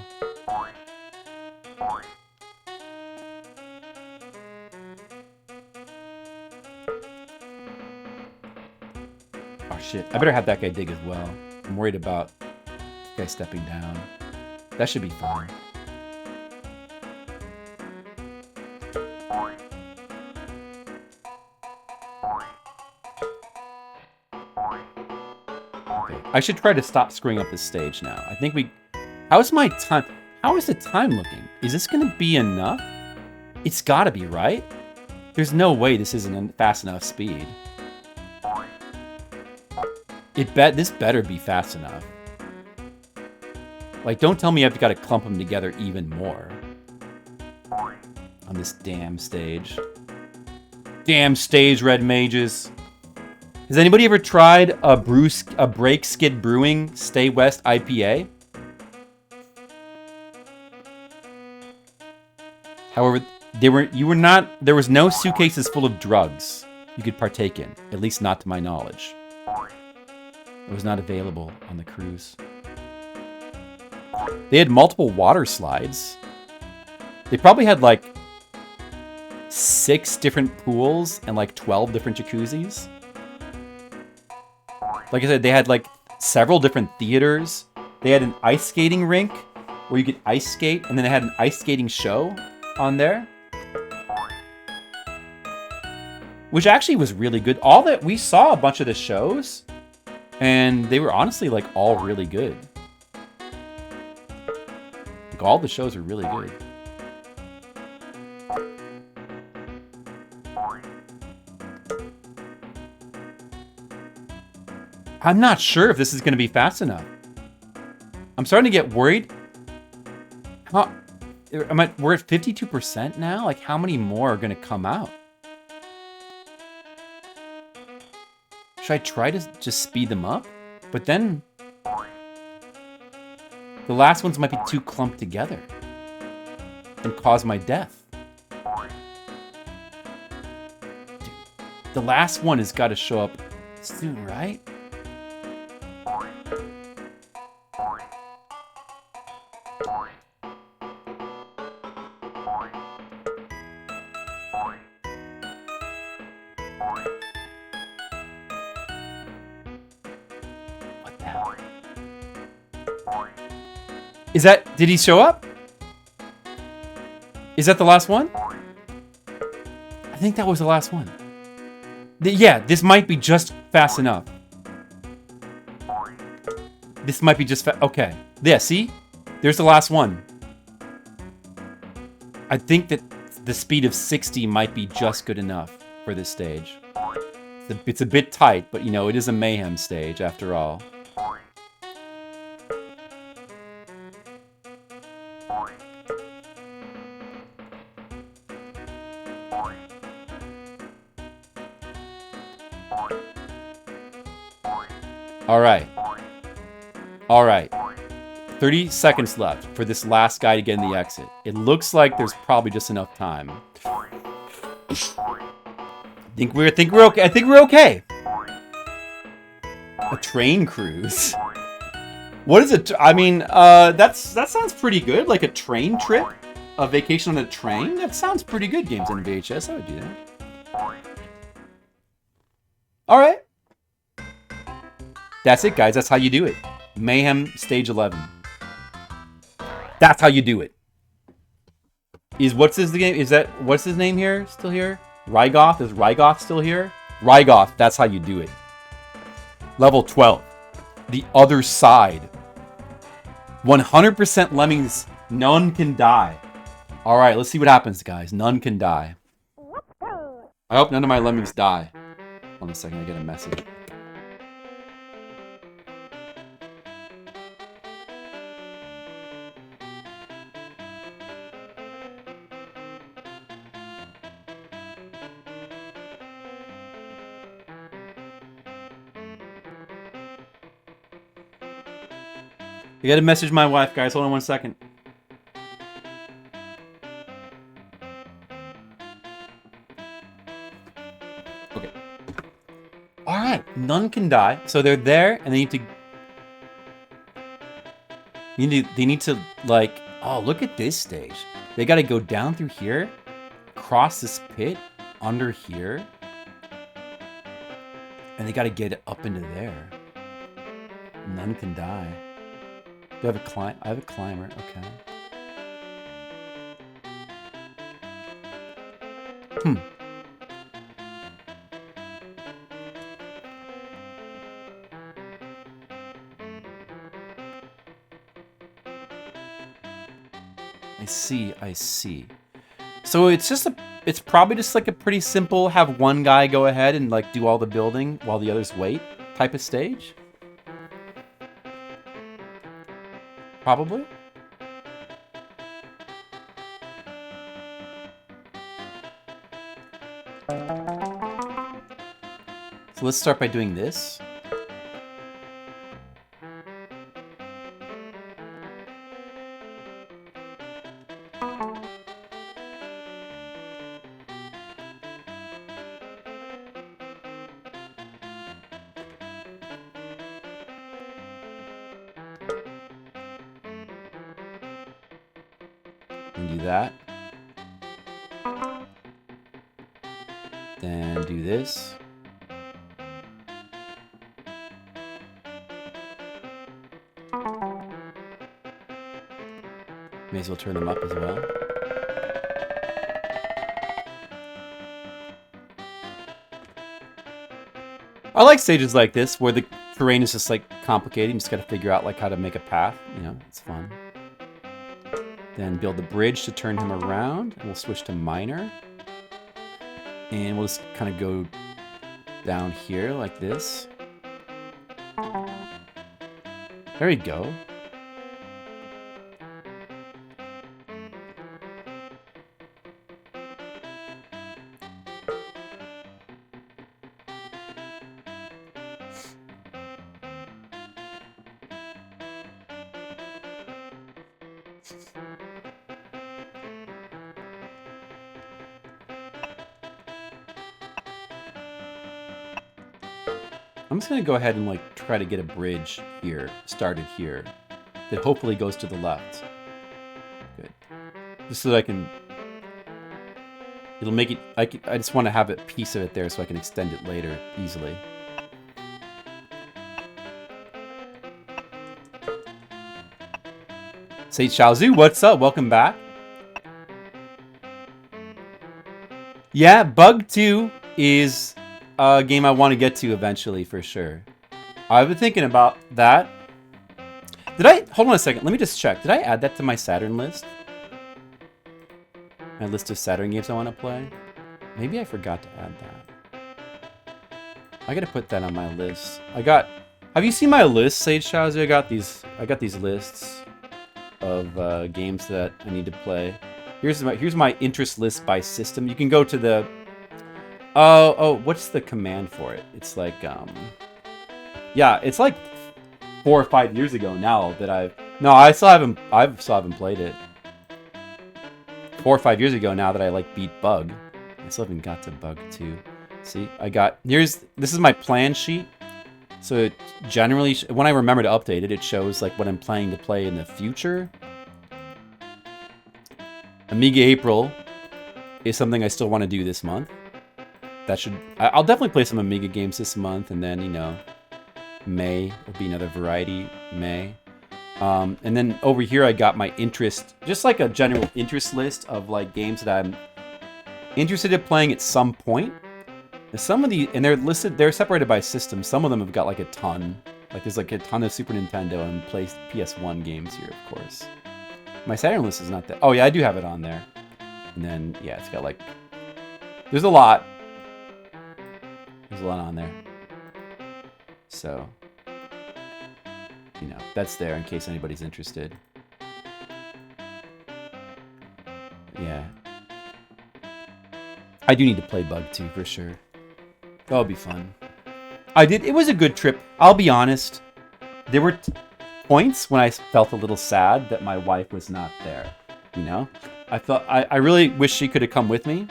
Oh shit, I better have that guy dig as well. I'm worried about this guy stepping down. That should be fun. I should try to stop screwing up this stage now. I think we... How's my time? How is the time looking? Is this going to be enough? It's got to be, right? There's no way this isn't a fast enough speed. This better be fast enough. Like, don't tell me I've got to clump them together even more. On this damn stage. Damn stage, red mages. Has anybody ever tried a Break Skid Brewing Stay West IPA? However, there was no suitcases full of drugs you could partake in, at least not to my knowledge. It was not available on the cruise. They had multiple water slides. They probably had like 6 different pools and like 12 different jacuzzis. Like I said, they had like several different theaters. They had an ice skating rink where you could ice skate, and then they had an ice skating show on there, which actually was really good. We saw a bunch of the shows, and they were honestly like all really good. Like all the shows were really good. I'm not sure if this is going to be fast enough. I'm starting to get worried. We're at 52% now? Like, how many more are going to come out? Should I try to just speed them up? But then... the last ones might be too clumped together. And cause my death. Dude, the last one has got to show up soon, right? Is that... did he show up? Is that the last one? I think that was the last one. Yeah, this might be just fast enough. This might be just okay. Yeah, see? There's the last one. I think that the speed of 60 might be just good enough for this stage. It's a bit tight, but you know, it is a Mayhem stage after all. All right. 30 seconds left for this last guy to get in the exit. It looks like there's probably just enough time. I think we're okay. I think we're okay. A train cruise. What is it? I mean, that sounds pretty good. Like a train trip, a vacation on a train. That sounds pretty good. Games on VHS. I would do that. All right. That's it, guys. That's how you do it. Mayhem Stage 11. That's how you do it. What's his name here? Still here? Rygoth? Is Rygoth still here? Rygoth, that's how you do it. Level 12. The other side. 100% Lemmings. None can die. Alright, let's see what happens, guys. None can die. I hope none of my Lemmings die. Hold on a second, I get a message. I gotta message my wife, guys. Hold on 1 second. Okay. Alright, none can die. So they're there, and they need to, like... Oh, look at this stage. They gotta go down through here, cross this pit, under here, and they gotta get it up into there. None can die. Do I have a climb? I have a climber. Okay. I see, I see. So it's probably just like a pretty simple, have one guy go ahead and like do all the building while the others wait type of stage? Probably. So let's start by doing this. And do that. Then do this. May as well turn them up as well. I like stages like this where the terrain is just like complicated. You just got to figure out like how to make a path. You know, it's fun. Then build the bridge to turn him around. And we'll switch to minor. And we'll just kind of go down here like this. There we go. I'm just gonna go ahead and like try to get a bridge here, started here, that hopefully goes to the left. Good. Just so that I can, it'll make it, I just want to have a piece of it there so I can extend it later easily. Say Xiaozu, what's up? Welcome back. Yeah, Bug 2 is a game I want to get to eventually for sure. I've been thinking about that. Did I, hold on a second, let me just check. Did I add that to my Saturn list? My list of Saturn games I want to play? Maybe I forgot to add that. I gotta put that on my list. Have you seen my list, Sage Shazzy? I got these lists of games that I need to play. Here's my interest list by system. You can go to the what's the command for it? It's like yeah, it's like 4 or 5 years ago now that I still haven't played it. 4 or 5 years ago now that I like beat Bug. I still haven't got to Bug 2. See, this is my plan sheet. So it generally, when I remember to update it, it shows like what I'm planning to play in the future. Amiga April is something I still want to do this month. I'll definitely play some Amiga games this month, and then, you know, May will be another variety, May. And then over here I got my interest, just like a general interest list of like games that I'm interested in playing at some point. And some of and they're separated by system. Some of them have got like a ton. Like there's like a ton of Super Nintendo and PS1 games here, of course. My Saturn list is not that. Oh yeah, I do have it on there. And then, yeah, it's got like, there's a lot. There's a lot on there. So, you know, that's there in case anybody's interested. Yeah. I do need to play Bug 2 for sure. That'll be fun. It was a good trip. I'll be honest. There were points when I felt a little sad that my wife was not there. You know? I really wish she could have come with me.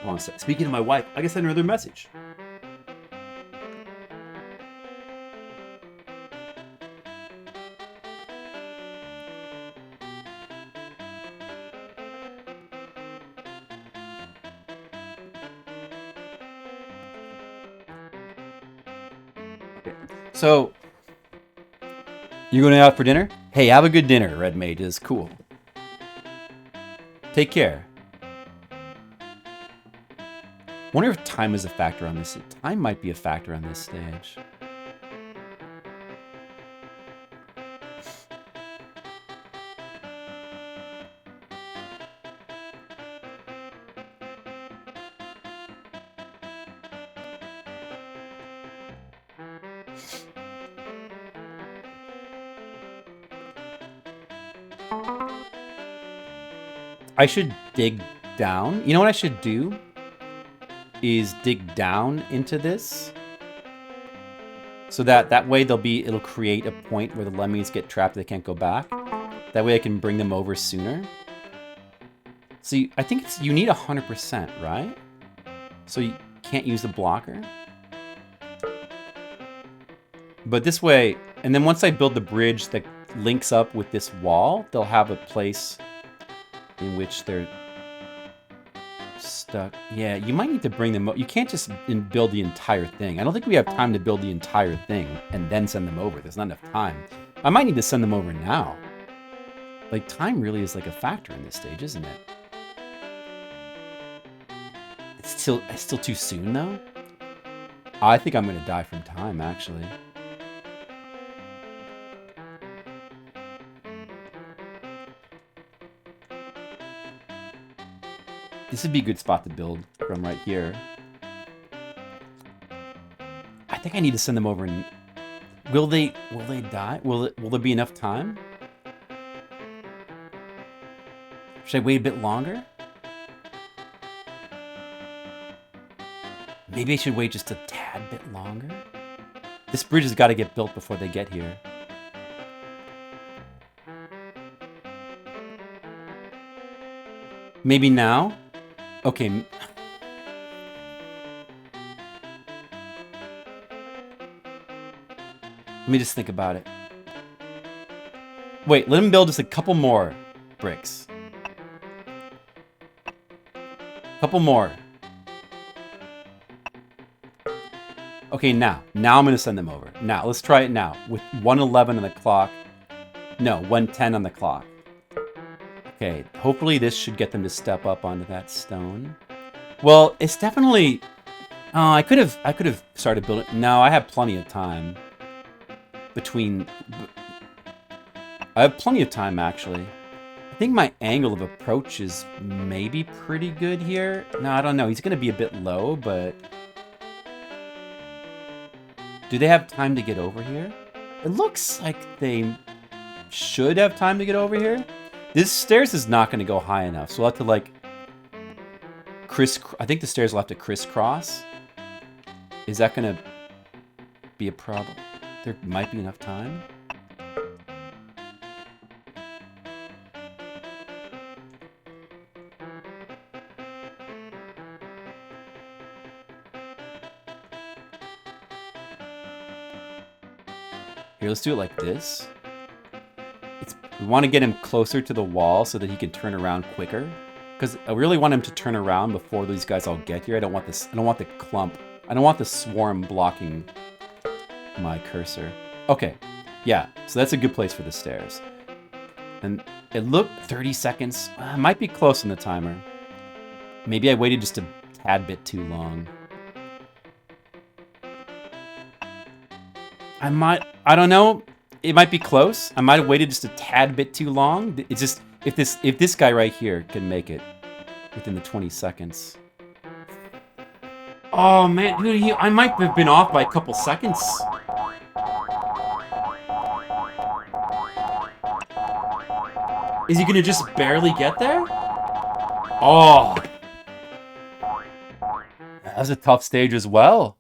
Hold on a sec. Speaking of my wife, I guess another message. So, you going out for dinner? Hey, have a good dinner, Red Mage. It's cool. Take care. Wonder if time is a factor on this. Time might be a factor on this stage. I should dig down. You know what I should do? Is dig down into this. So that way it'll create a point where the lemmings get trapped, they can't go back. That way I can bring them over sooner. See, I think you need 100%, right? So you can't use the blocker. But this way, and then once I build the bridge that links up with this wall, they'll have a place in which they're stuck. Yeah, you might need to bring them. You can't just build the entire thing. I don't think we have time to build the entire thing and then send them over. There's not enough time. I might need to send them over now. Like, time really is like a factor in this stage, isn't it? It's still too soon, though? I think I'm going to die from time, actually. This would be a good spot to build from right here. I think I need to send them over and... Will they die? Will there be enough time? Should I wait a bit longer? Maybe I should wait just a tad bit longer? This bridge has got to get built before they get here. Maybe now? Okay. Let me just think about it. Wait, let him build just a couple more bricks. Couple more. Okay, now I'm going to send them over. Now, let's try it now. With 1:11 on the clock. No, 1:10 on the clock. Okay, hopefully this should get them to step up onto that stone. Well, it's definitely... Oh, I could have started building... No, I have plenty of time. I have plenty of time, actually. I think my angle of approach is maybe pretty good here. No, I don't know. He's going to be a bit low, but... Do they have time to get over here? It looks like they should have time to get over here. This stairs is not going to go high enough, so we'll have to, like, I think the stairs will have to crisscross. Is that going to be a problem? There might be enough time. Here, let's do it like this. We want to get him closer to the wall so that he can turn around quicker. Because I really want him to turn around before these guys all get here. I don't want the clump. I don't want the swarm blocking my cursor. Okay. Yeah, so that's a good place for the stairs. And it looked 30 seconds. I might be close on the timer. Maybe I waited just a tad bit too long. I don't know. It might be close. I might have waited just a tad bit too long. It's just if this guy right here can make it within the 20 seconds. Oh man, dude, I might have been off by a couple seconds. Is he gonna just barely get there? Oh, that was a tough stage as well.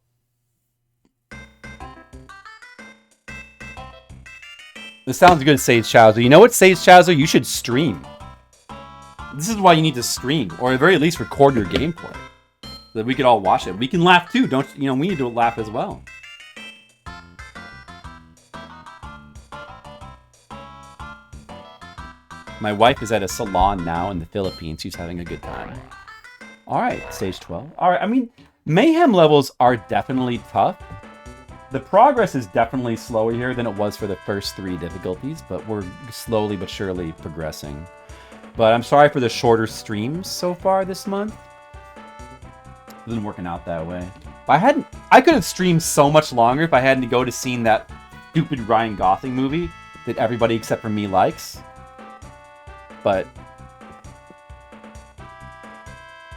This sounds good, Sage Chowser. You know what, Sage Chowser? You should stream. This is why you need to stream, or at the very least record your gameplay. So that we can all watch it. We can laugh too, don't you? We need to laugh as well. My wife is at a salon now in the Philippines. She's having a good time. Alright, stage 12. Alright, I mean, Mayhem levels are definitely tough. The progress is definitely slower here than it was for the first 3 difficulties, but we're slowly but surely progressing. But I'm sorry for the shorter streams so far this month. It isn't working out that way. I could have streamed so much longer if I hadn't to go to seeing that stupid Ryan Gosling movie that everybody except for me likes. But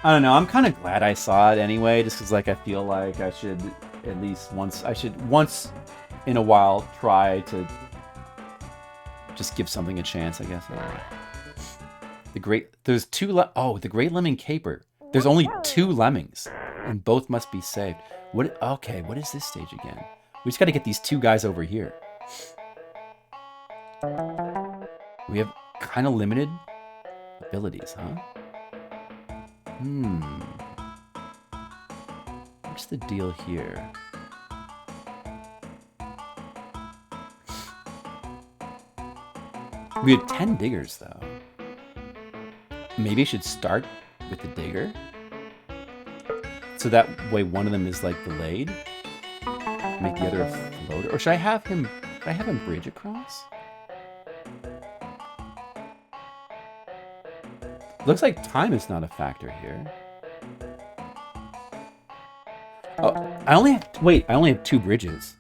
I don't know, I'm kind of glad I saw it anyway, just because like I feel like I should at least once in a while try to just give something a chance, I guess. I don't know. There's two. The Great Lemming Caper. There's only 2 lemmings, and both must be saved. What? Okay, what is this stage again? We just got to get these 2 guys over here. We have kind of limited abilities, huh? What's the deal here? We have 10 diggers, though. Maybe I should start with the digger? So that way one of them is, like, delayed? Make the other a floater? Or should I have him bridge across? Looks like time is not a factor here. Oh, I only have 2 bridges.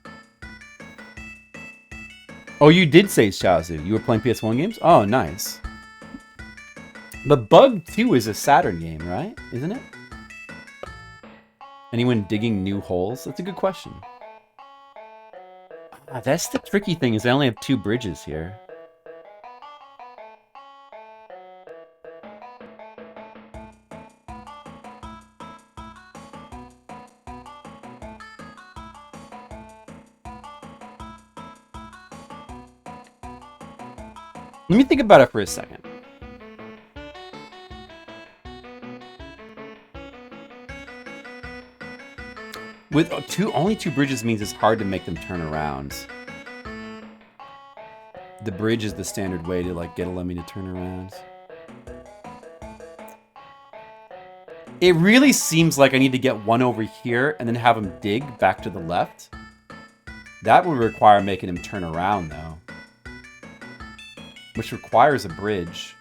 Oh, you did say Shazu. You were playing PS1 games? Oh, nice. But Bug 2 is a Saturn game, right? Isn't it? Anyone digging new holes? That's a good question. That's the tricky thing, is I only have 2 bridges here. Let me think about it for a second. With only 2 bridges means it's hard to make them turn around. The bridge is the standard way to, like, get a lemming to turn around. It really seems like I need to get one over here and then have him dig back to the left. That would require making him turn around, though. Which requires a bridge.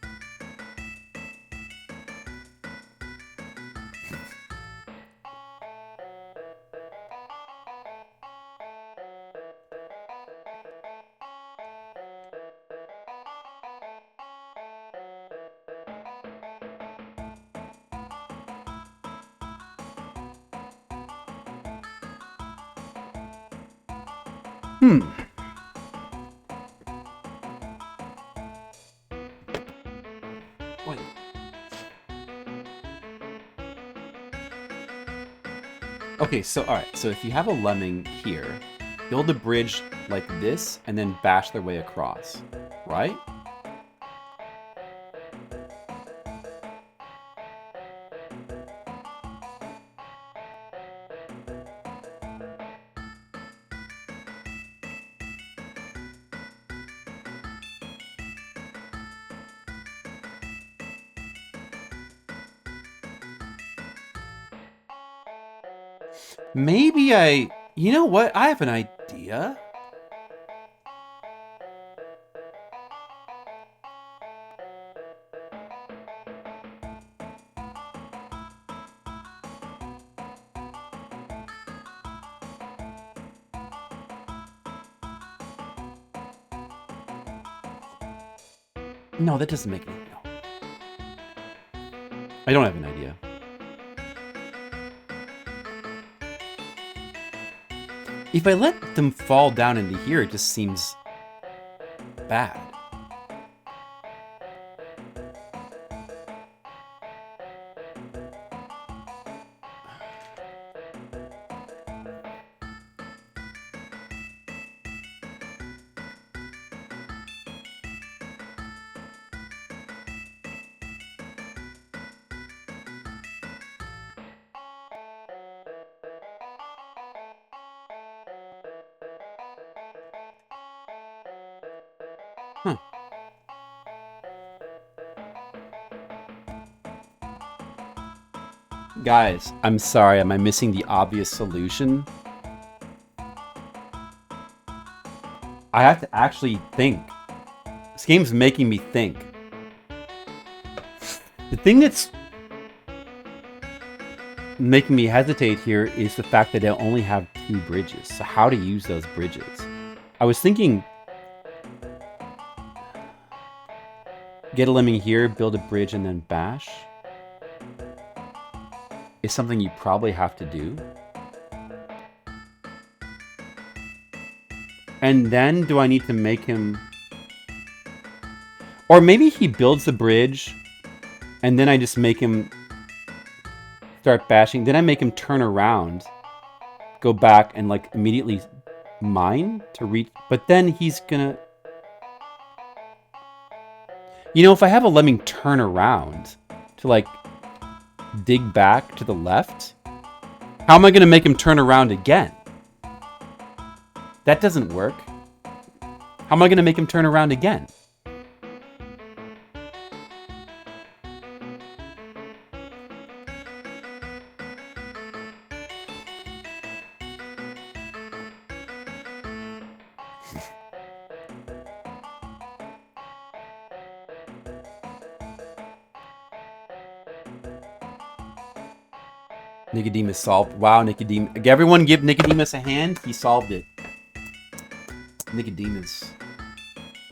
Wait. Okay, so alright, so if you have a lemming here, build a bridge like this and then bash their way across, right? Maybe you know what? I have an idea. No, that doesn't make any sense. I don't have an idea. If I let them fall down into here, it just seems bad. Huh. Guys, I'm sorry, am I missing the obvious solution? I have to actually think. This game's making me think. The thing that's making me hesitate here is the fact that I only have 2 bridges. So how to use those bridges? I was thinking, get a lemming here, build a bridge, and then bash is something you probably have to do. And then do I need to make him Or maybe he builds the bridge, and then I just make him start bashing. Then I make him turn around, go back, and like immediately mine to reach. But then he's gonna... You know, if I have a lemming turn around to like dig back to the left, how am I gonna make him turn around again? That doesn't work. How am I gonna make him turn around again? Nicodemus solved. Wow, Nicodemus. Everyone give Nicodemus a hand. He solved it. Nicodemus.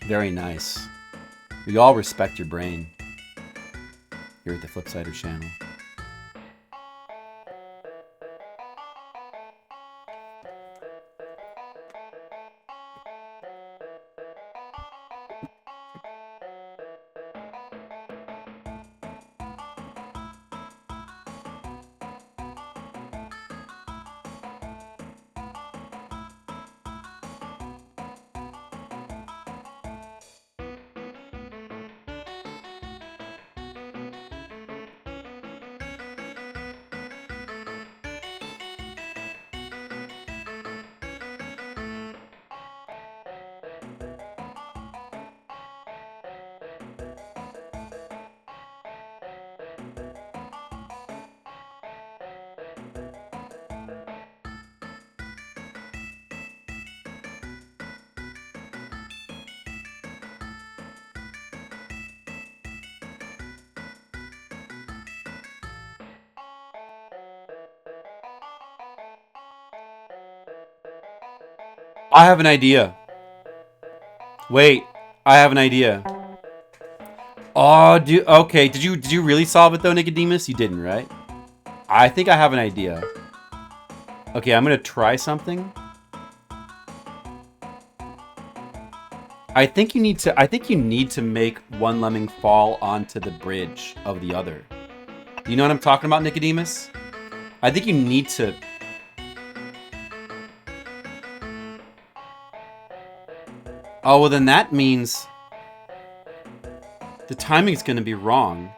Very nice. We all respect your brain here at the Flipsider channel. I have an idea. Wait, I have an idea. Oh, okay. Did you really solve it though, Nicodemus? You didn't, right? I think I have an idea. Okay, I'm gonna try something. I think you need to make one lemming fall onto the bridge of the other. Do you know what I'm talking about, Nicodemus? I think you need to... Oh, well then that means the timing is going to be wrong.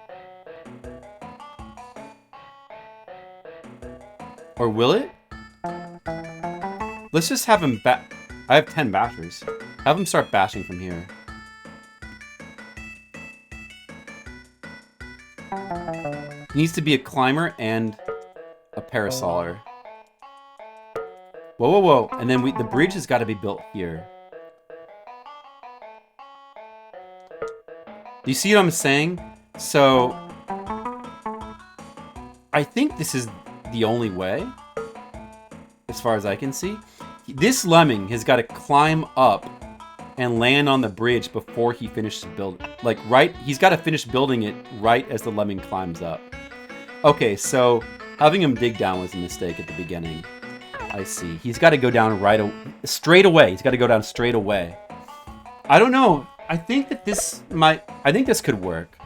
Or will it? Let's just have him I have 10 bashers. Have him start bashing from here. He needs to be a climber and a parasoler. Whoa, whoa, whoa. And then the bridge has got to be built here. Do you see what I'm saying? So, I think this is the only way, as far as I can see. This lemming has got to climb up and land on the bridge before he finishes building. Like, he's got to finish building it right as the lemming climbs up. Okay, so having him dig down was a mistake at the beginning. I see. He's got to go down straight away. He's got to go down straight away. I don't know. I think that this could work.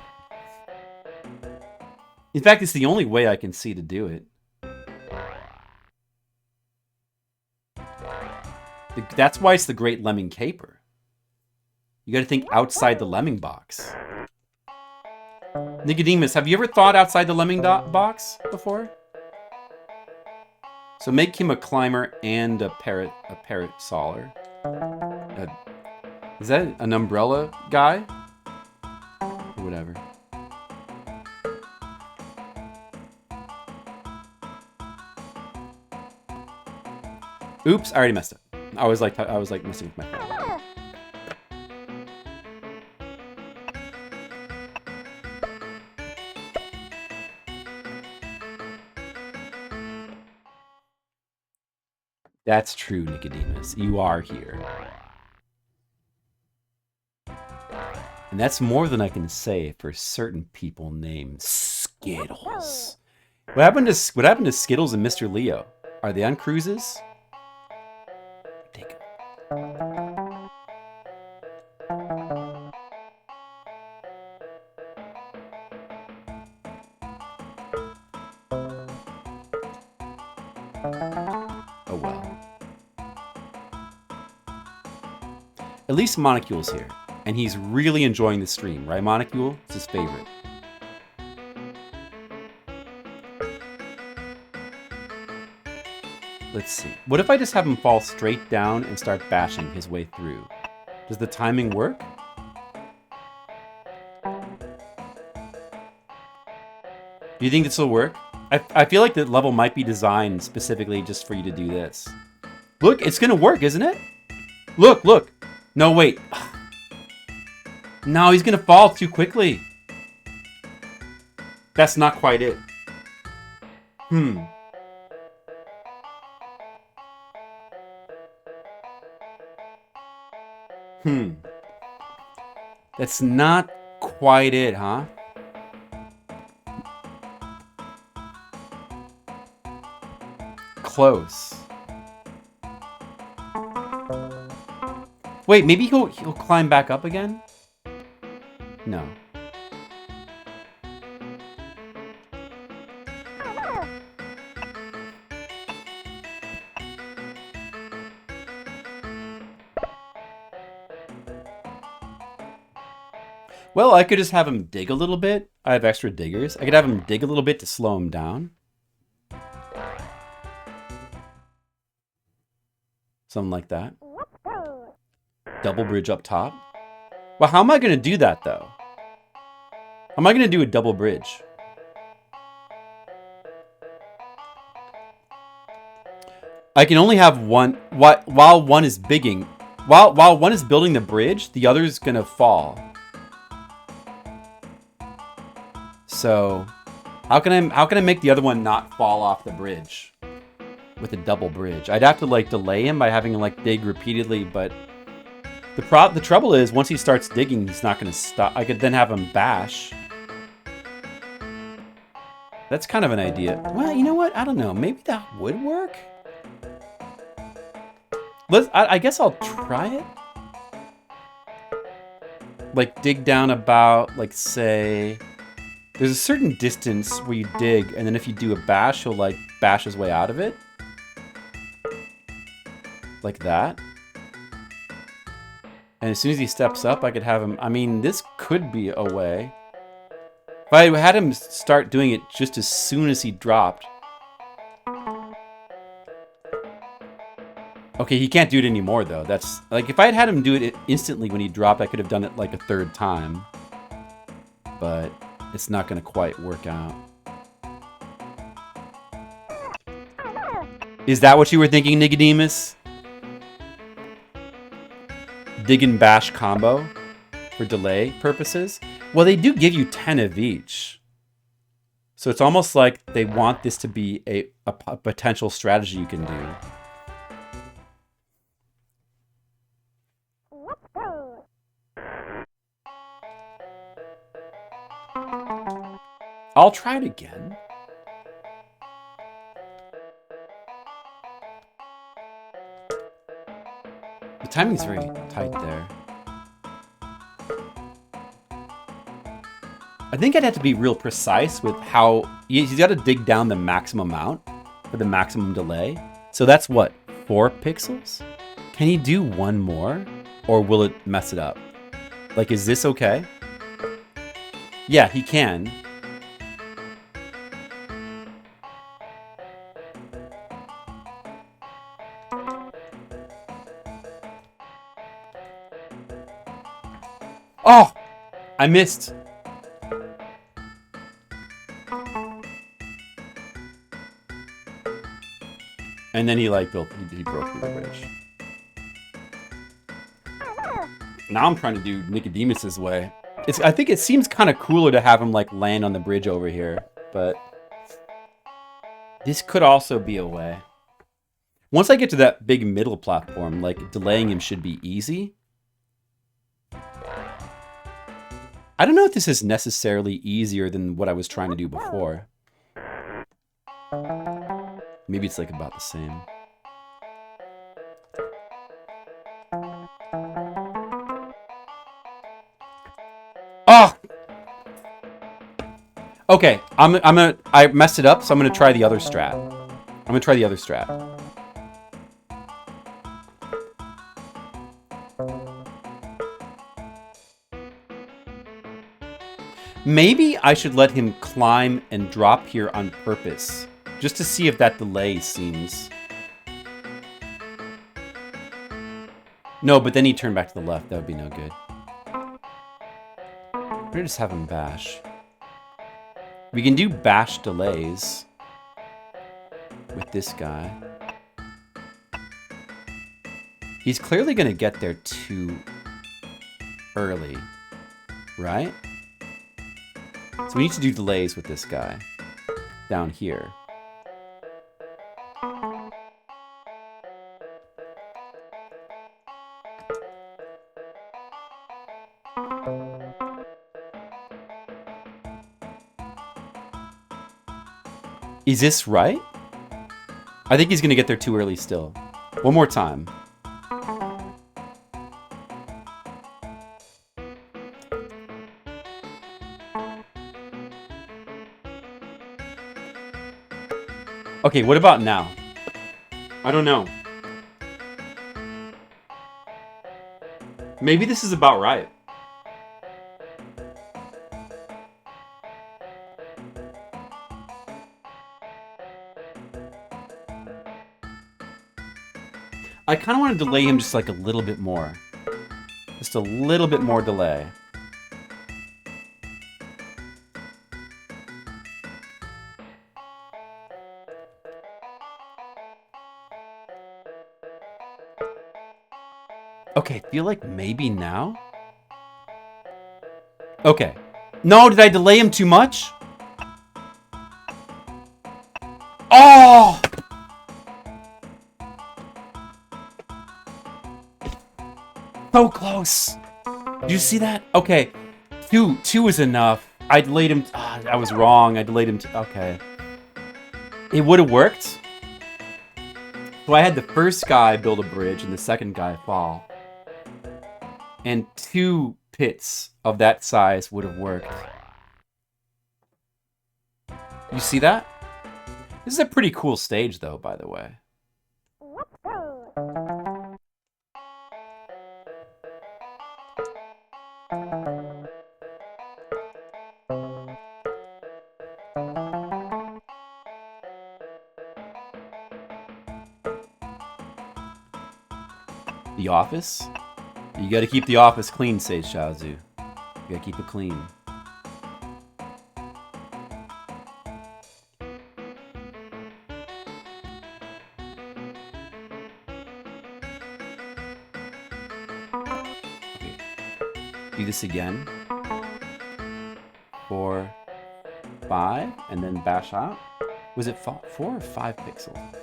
In fact, it's the only way I can see to do it. That's why it's the Great Lemming Caper. You gotta think outside the lemming box. Nicodemus, have you ever thought outside the lemming box before? So make him a climber and a parrot solar. Is that an umbrella guy? Or whatever. Oops, I already messed up. I was like messing with my phone. That's true, Nicodemus. You are here. And that's more than I can say for certain people named Skittles. What happened to Skittles and Mr. Leo? Are they on cruises? Take it. At least Monocule's here. And he's really enjoying the stream, right, Monocule? It's his favorite. Let's see. What if I just have him fall straight down and start bashing his way through? Does the timing work? Do you think this will work? I feel like the level might be designed specifically just for you to do this. Look, it's gonna work, isn't it? Look, look. No, wait. No, he's gonna fall too quickly. That's not quite it. That's not quite it, huh? Close. Wait, maybe he'll climb back up again? No. Well, I could just have him dig a little bit. I have extra diggers. I could have him dig a little bit to slow him down. Something like that. Double bridge up top. Well, how am I going to do that, though? How am I going to do a double bridge? I can only have one. While one is bigging, while one is building the bridge, the other is going to fall. So, how can I make the other one not fall off the bridge with a double bridge? I'd have to like delay him by having him like dig repeatedly, but the trouble is once he starts digging, he's not going to stop. I could then have him bash. That's kind of an idea. Well, you know what? I don't know. Maybe that would work. I guess I'll try it. Like dig down about, like say, there's a certain distance where you dig, and then if you do a bash, he'll like bash his way out of it. Like that. And as soon as he steps up, I could have him, I mean, this could be a way. If I had him start doing it just as soon as he dropped. Okay, he can't do it anymore though. That's, like, if I had him do it instantly when he dropped, I could have done it like a third time. But it's not gonna quite work out. Is that what you were thinking, Nicodemus? Dig and bash combo for delay purposes? Well, they do give you 10 of each. So it's almost like they want this to be a potential strategy you can do. I'll try it again. The timing's very tight there. I think I'd have to be real precise with how he's got to dig down the maximum amount for the maximum delay. So that's what, 4 pixels? Can he do one more, or will it mess it up? Like, is this okay? Yeah, he can. Oh, I missed. And then he like broke through the bridge. Now I'm trying to do Nicodemus's way. I think it seems kind of cooler to have him like land on the bridge over here, but this could also be a way. Once I get to that big middle platform, like delaying him should be easy. I don't know if this is necessarily easier than what I was trying to do before. Maybe it's like about the same. Oh! Okay, I messed it up, so I'm gonna try the other strat. I'm gonna try the other strat. Maybe I should let him climb and drop here on purpose, just to see if that delay seems... No, but then he turned back to the left. That would be no good. We're gonna just have him bash. We can do bash delays with this guy. He's clearly gonna get there too early, right? So we need to do delays with this guy down here. Is this right? I think he's gonna get there too early still. One more time. Okay, what about now? I don't know. Maybe this is about right. I kind of want to delay him just like a little bit more. Just a little bit more delay. Okay, I feel like maybe now? Okay. No, did I delay him too much? Oh! So close. Did you see that? Okay. Two is enough. I delayed him. I was wrong. I delayed him. Okay. It would have worked. So I had the first guy build a bridge and the second guy fall. And 2 pits of that size would have worked. You see that? This is a pretty cool stage though, by the way. The office? You gotta keep the office clean, says Xiaozu. You gotta keep it clean. Okay. Do this again. 4, 5, and then bash out. Was it 4 or 5 pixels?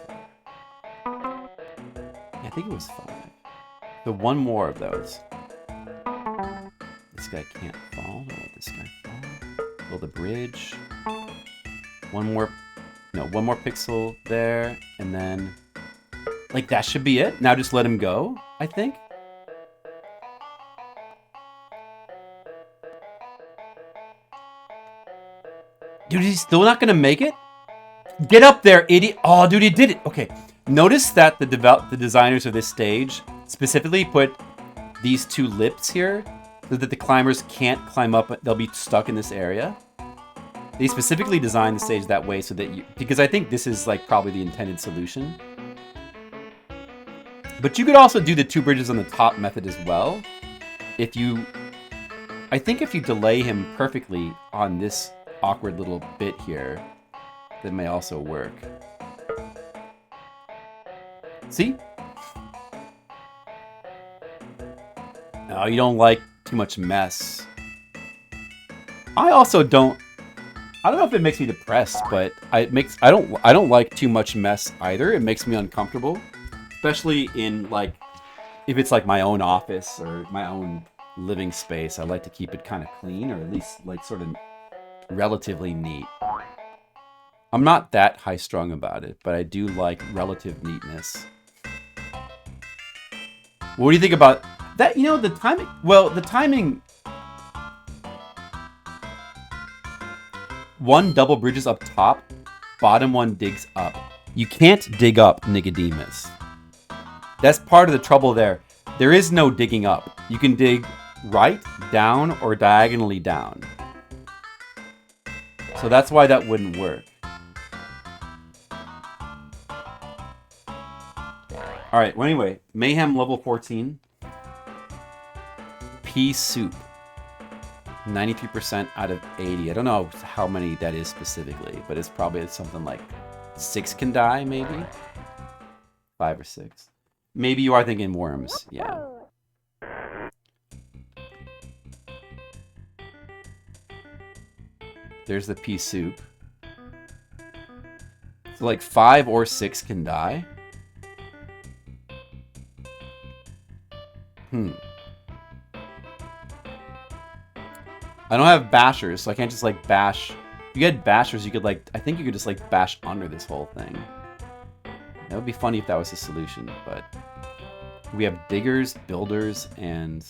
Yeah, I think it was 5. So one more of those. This guy can't fall. I'll let this guy fall. Build a bridge. One more pixel there, and then like that should be it. Now just let him go, I think. Dude, he's still not gonna make it? Get up there, idiot! Oh, dude, he did it. Okay, notice that the designers of this stage specifically put these 2 lips here so that the climbers can't climb up. They'll be stuck in this area. They specifically designed the stage that way so that because I think this is like probably the intended solution. But you could also do the 2 bridges on the top method as well. I think if you delay him perfectly on this awkward little bit here, that may also work. See? No, you don't like too much mess. I also don't. I don't know if it makes me depressed, but I don't like too much mess either. It makes me uncomfortable, especially in like if it's like my own office or my own living space. I like to keep it kind of clean, or at least like sort of relatively neat. I'm not that high-strung about it, but I do like relative neatness. What do you think about that? You know, the timing... Well, the timing... 1 double bridges up top, bottom 1 digs up. You can't dig up Nicodemus. That's part of the trouble there. There is no digging up. You can dig right, down, or diagonally down. So that's why that wouldn't work. Alright, well anyway, Mayhem level 14. Pea soup. 93% out of 80. I don't know how many that is specifically, but it's probably something like 6 can die, maybe? 5 or 6. Maybe you are thinking worms, yeah. There's the pea soup. So like 5 or 6 can die? I don't have bashers, so I can't just like bash. If you had bashers, you could like, I think you could just like bash under this whole thing. That would be funny if that was the solution, but we have diggers, builders, and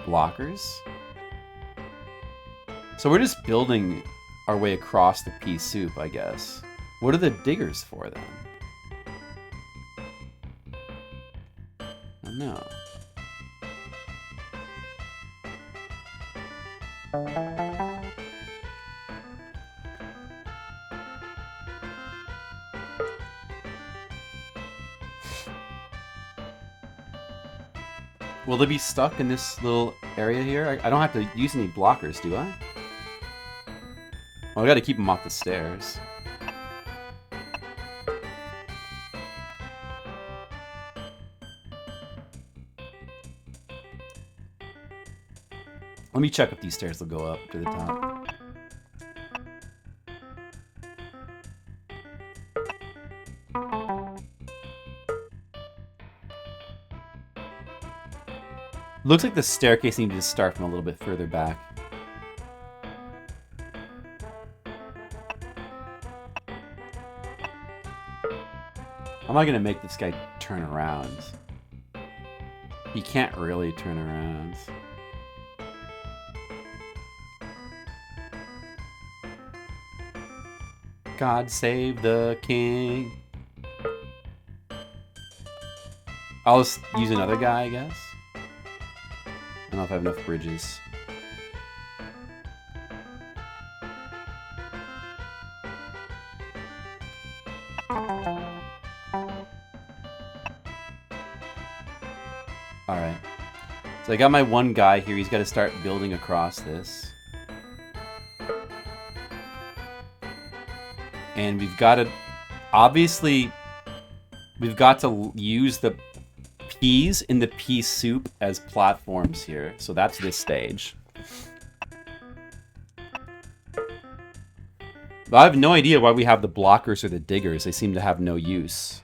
blockers. So we're just building our way across the pea soup, I guess. What are the diggers for then? I don't know. Will they be stuck in this little area here? I don't have to use any blockers, do I? Well, I gotta keep them off the stairs. Let me check if these stairs will go up to the top. Looks like the staircase needed to start from a little bit further back. How am I gonna make this guy turn around? He can't really turn around. God save the king. I'll just use another guy, I guess. I don't know if I have enough bridges. Alright. So I got my one guy here. He's got to start building across this. And we've got to... Obviously, we've got to use the peas in the pea soup as platforms here. So that's this stage. But I have no idea why we have the blockers or the diggers. They seem to have no use.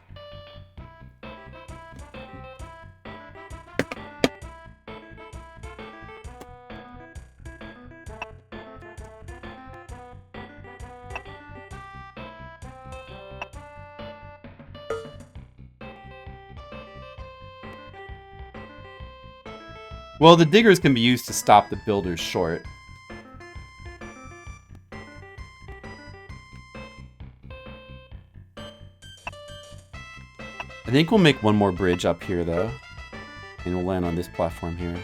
Well, the diggers can be used to stop the builders short. I think we'll make one more bridge up here, though. And we'll land on this platform here.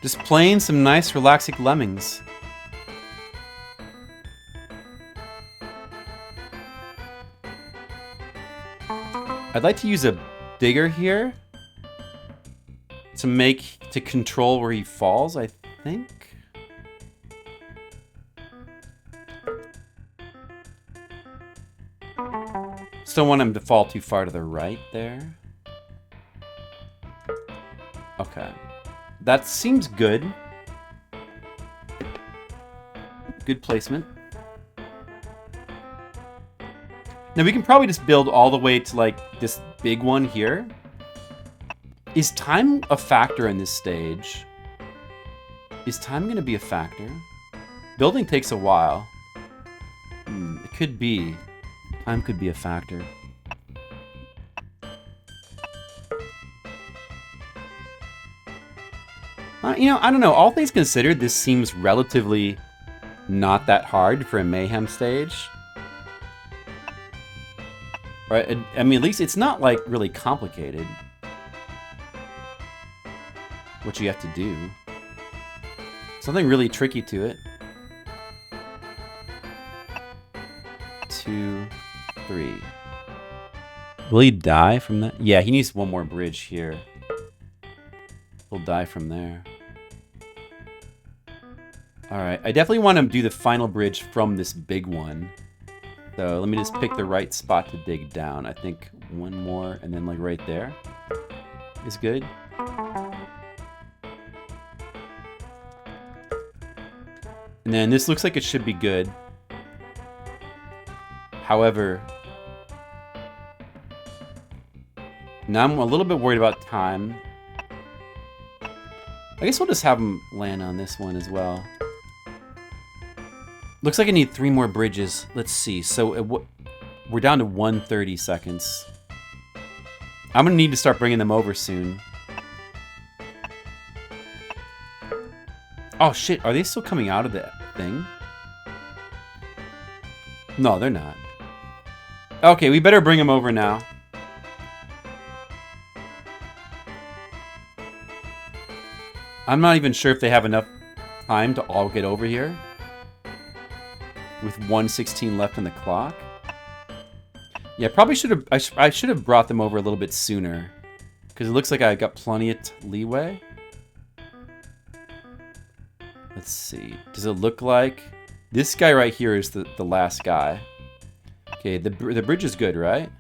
Just playing some nice, relaxing Lemmings. I'd like to use a digger here to control where he falls, I think. Just don't want him to fall too far to the right there. Okay. That seems good. Good placement. Now we can probably just build all the way to like this big one here. Is time a factor in this stage? Is time going to be a factor? Building takes a while. It could be. Time could be a factor. You know, I don't know. All things considered, this seems relatively not that hard for a Mayhem stage. Right? I mean, at least it's not like really complicated. What you have to do. Something really tricky to it. 2, 3. Will he die from that? Yeah, he needs one more bridge here. He'll die from there. Alright, I definitely want to do the final bridge from this big one. So let me just pick the right spot to dig down. I think one more and then like right there is good. And then this looks like it should be good. However, now I'm a little bit worried about time. I guess we'll just have him land on this one as well. Looks like I need 3 more bridges. Let's see. So we're down to 130 seconds. I'm gonna need to start bringing them over soon. Oh shit, are they still coming out of that thing? No, they're not. Okay, we better bring them over now. I'm not even sure if they have enough time to all get over here. With 1:16 left on the clock. Yeah, probably should have. I should have brought them over a little bit sooner, because it looks like I got plenty of leeway. Let's see. Does it look like this guy right here is the last guy? Okay, the bridge is good, right?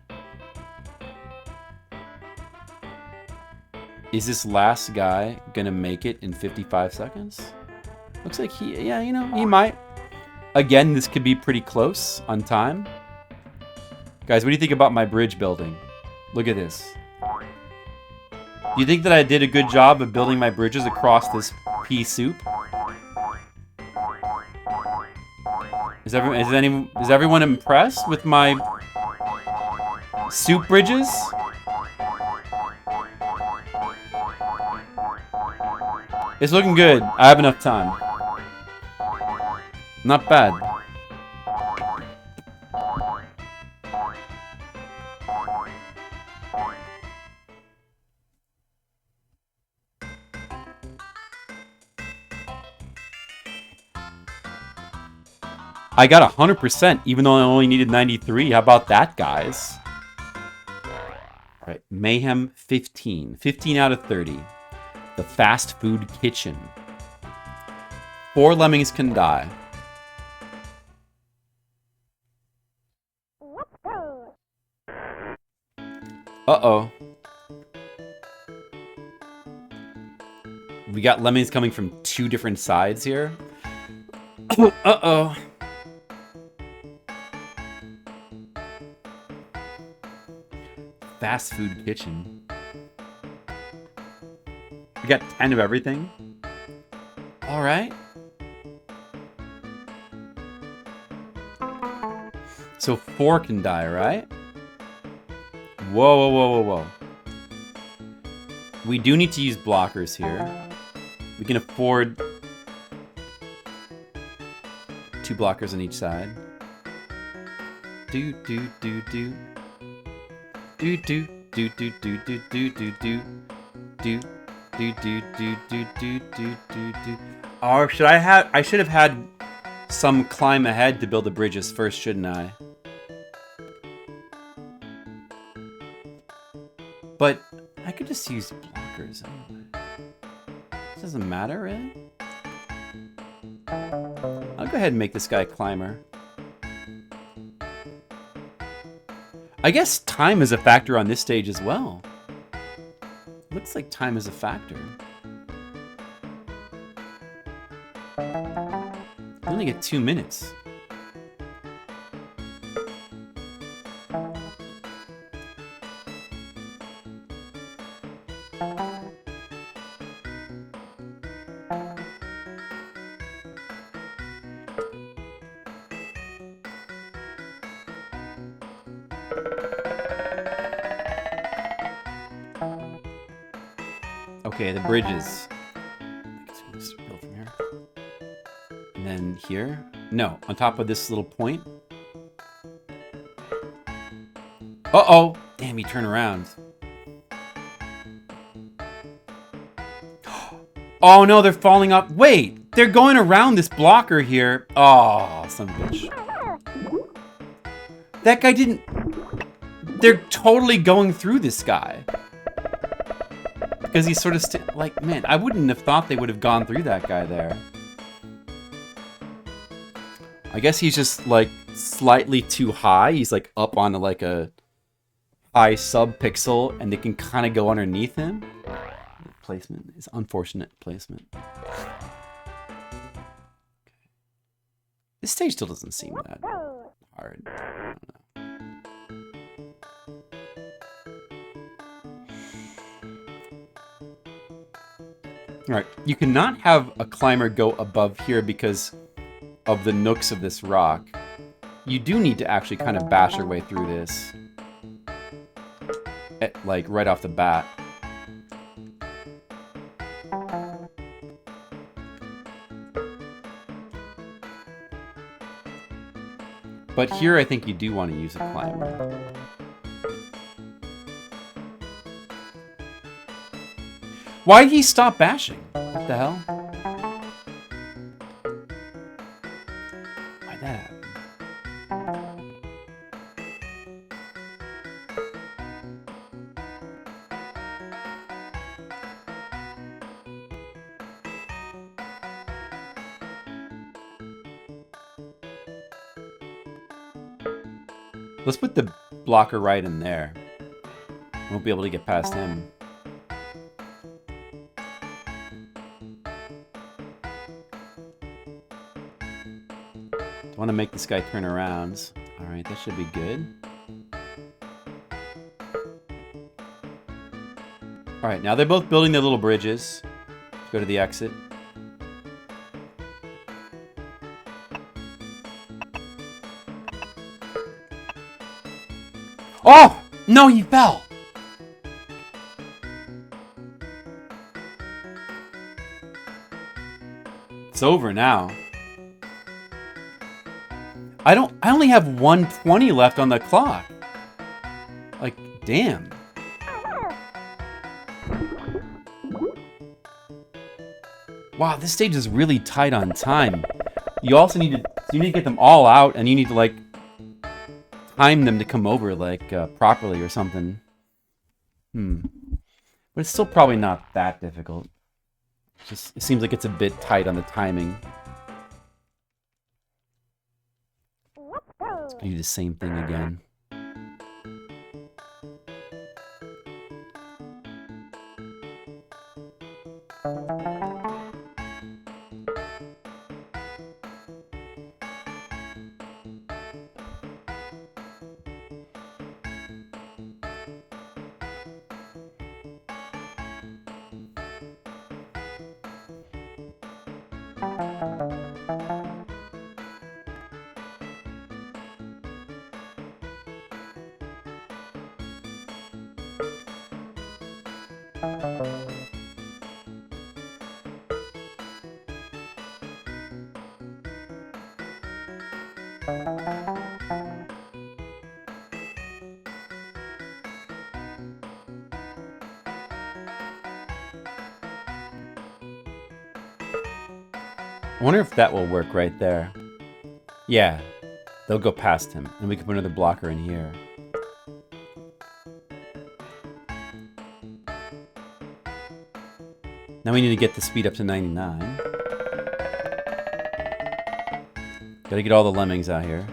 Is this last guy gonna make it in 55 seconds? Looks like yeah, you know, he might. Again, this could be pretty close on time. Guys, what do you think about my bridge building? Look at this. Do you think that I did a good job of building my bridges across this pea soup? Is everyone impressed with my soup bridges? It's looking good. I have enough time. Not bad. I got 100% even though I only needed 93. How about that, guys? All right, Mayhem 15. 15 out of 30. The fast food kitchen. 4 lemmings can die. Uh-oh. We got lemmings coming from 2 different sides here. Uh-oh. Fast food kitchen. We got 10 of everything. All right. So 4 can die, right? Whoa, whoa, whoa, whoa, whoa. We do need to use blockers here. We can afford 2 blockers on each side. Do, do, do, do. Do, do, do, do, do, do, do, do, do. Do, do, do, do, do, do, do, do, do. Or should I should have had some climb ahead to build the bridges first, shouldn't I? But I could just use blockers anyway. This doesn't matter, really. I'll go ahead and make this guy a climber. I guess time is a factor on this stage as well. Looks like time is a factor. You only get 2 minutes. Okay, the bridges. I guess we'll just build from here. And then here. No, on top of this little point. Uh-oh. Damn, he turned around. Oh, no, they're falling up. Wait, they're going around this blocker here. Oh, son of a bitch. That guy didn't... They're totally going through this guy. Because he's sort of... like, man, I wouldn't have thought they would have gone through that guy there. I guess he's just, like, slightly too high. He's, like, up on, like, a high sub-pixel, and they can kind of go underneath him. Placement is unfortunate placement. This stage still doesn't seem that hard. I don't know. Alright, you cannot have a climber go above here because of the nooks of this rock. You do need to actually kind of bash your way through this. Like, right off the bat. But here, I think you do want to use a climber. Why did he stop bashing? What the hell? Why'd that happen? Let's put the blocker right in there. Won't be able to get past him. Don't want to make this guy turn around. Alright, that should be good. Alright, now they're both building their little bridges. Let's go to the exit. Oh! No, he fell! It's over now. I only have 120 left on the clock. Like, damn. Wow, this stage is really tight on time. You also need to get them all out, and you need to, like, time them to come over, like, properly or something. But it's still probably not that difficult. Just, it seems like it's a bit tight on the timing. It's gonna do the same thing again. I wonder if that will work right there. Yeah, they'll go past him, and we can put another blocker in here. Now we need to get the speed up to 99. Gotta get all the lemmings out here.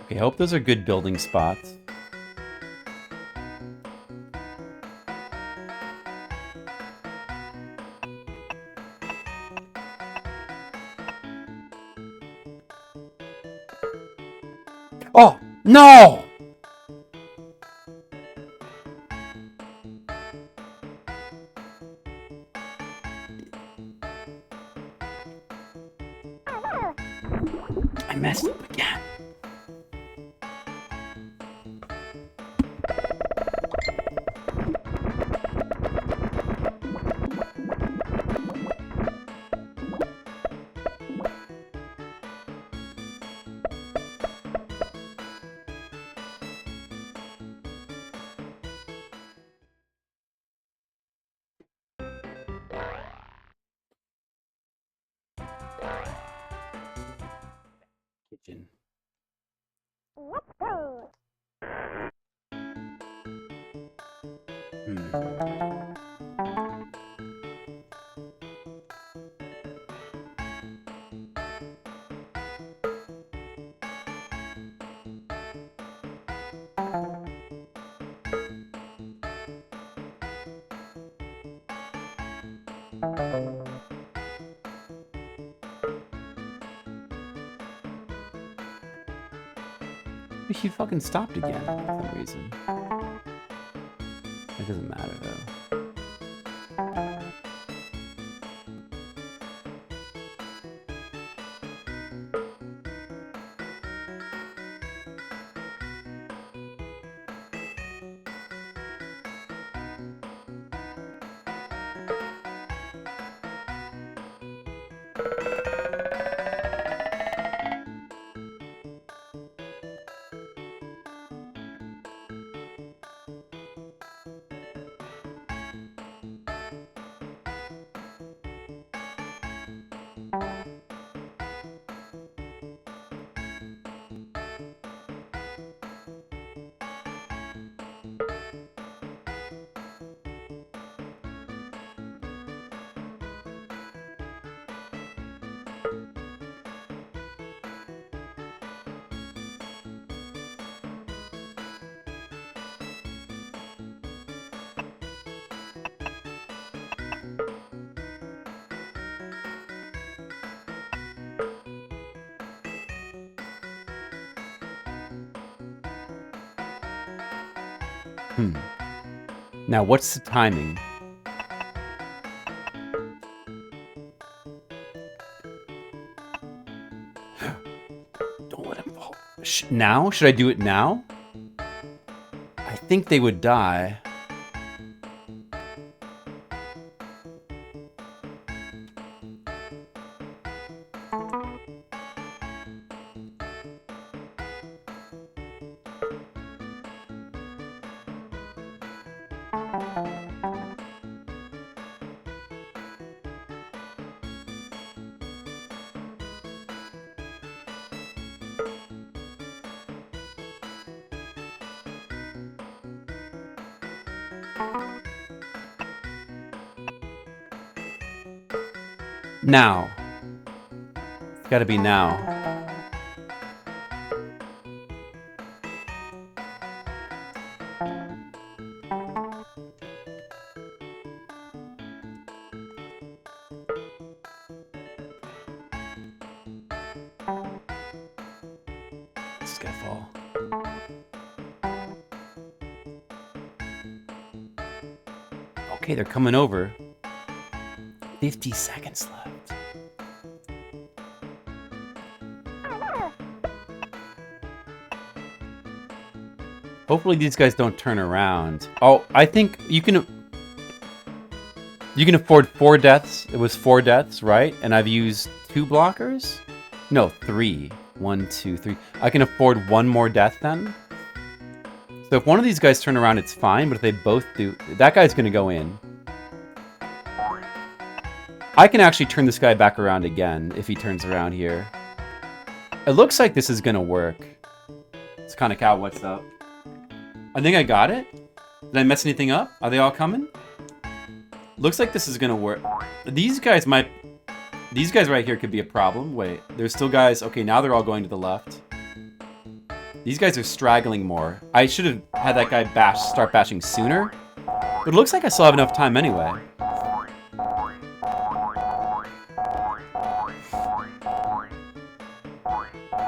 Okay, I hope those are good building spots. Oh, no! I messed up again. Kitchen. He fucking stopped again for some reason. It doesn't matter though. Now, what's the timing? Don't let him fall. Now? Should I do it now? I think they would die. Now. It's gotta be now. This guy fall. Okay, they're coming over. 50 seconds left. Hopefully these guys don't turn around. Oh, I think you can afford 4 deaths. It was 4 deaths, right? And I've used 2 blockers? No, 3. 1, 2, 3. I can afford 1 more death then. So if one of these guys turn around, it's fine. But if they both do, that guy's going to go in. I can actually turn this guy back around again if he turns around here. It looks like this is going to work. It's kind of cow, what's up? I think I got it. Did I mess anything up? Are they all coming? Looks like this is going to work. These guys right here could be a problem. Wait, there's still guys. Okay, now they're all going to the left. These guys are straggling more. I should have had that guy start bashing sooner. But it looks like I still have enough time anyway.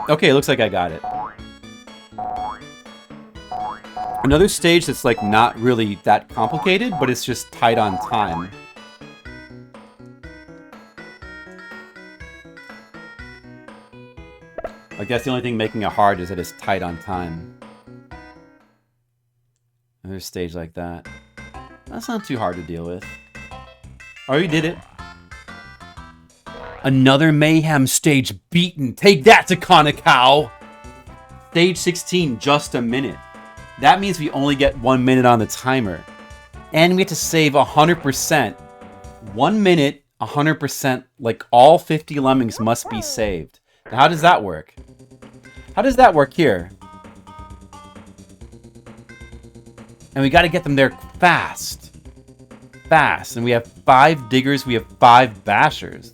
Okay, it looks like I got it. Another stage that's like not really that complicated, but it's just tight on time. Like, that's the only thing making it hard is that it's tight on time. Another stage like that. That's not too hard to deal with. Oh, you did it. Another Mayhem stage beaten. Take that, Takana Cow! Stage 16, just a minute. That means we only get 1 minute on the timer. And we have to save 100%. 1 minute, 100%. Like, all 50 lemmings must be saved. Now, how does that work? How does that work here? And we got to get them there fast. Fast. And we have 5 diggers. We have 5 bashers.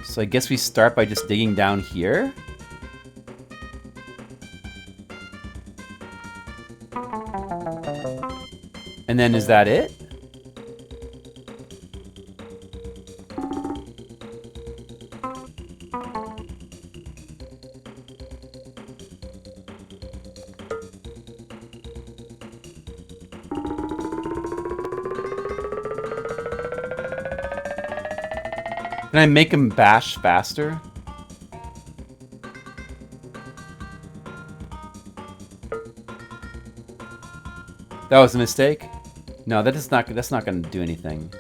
So I guess we start by just digging down here. And then is that it? Can I make him bash faster? That was a mistake? No, that's not gonna do anything.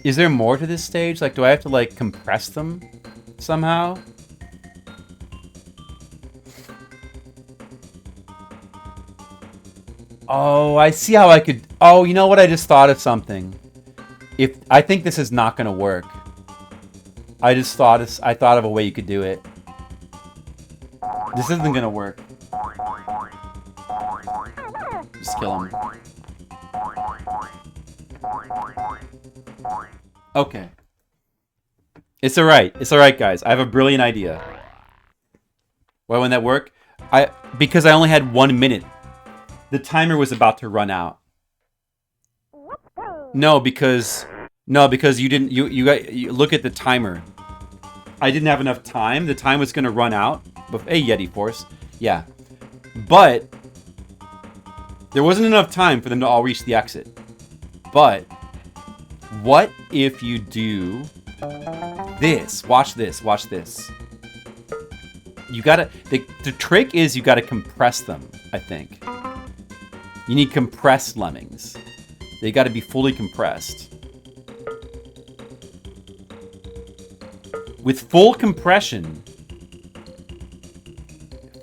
Is there more to this stage? Like, do I have to, like, compress them somehow? Oh, I see how I could... Oh, you know what? I just thought of something. I think this is not gonna work. I thought of a way you could do it. This isn't gonna work. Just kill him. Okay. It's alright. It's alright, guys. I have a brilliant idea. Why wouldn't that work? Because I only had 1 minute. The timer was about to run out. No, because you didn't. You look at the timer. I didn't have enough time. The time was gonna run out. Hey, Yeti Force. Yeah, but there wasn't enough time for them to all reach the exit. But what if you do this? Watch this. Watch this. You gotta. The trick is you gotta compress them. I think. You need compressed lemmings. They got to be fully compressed. With full compression,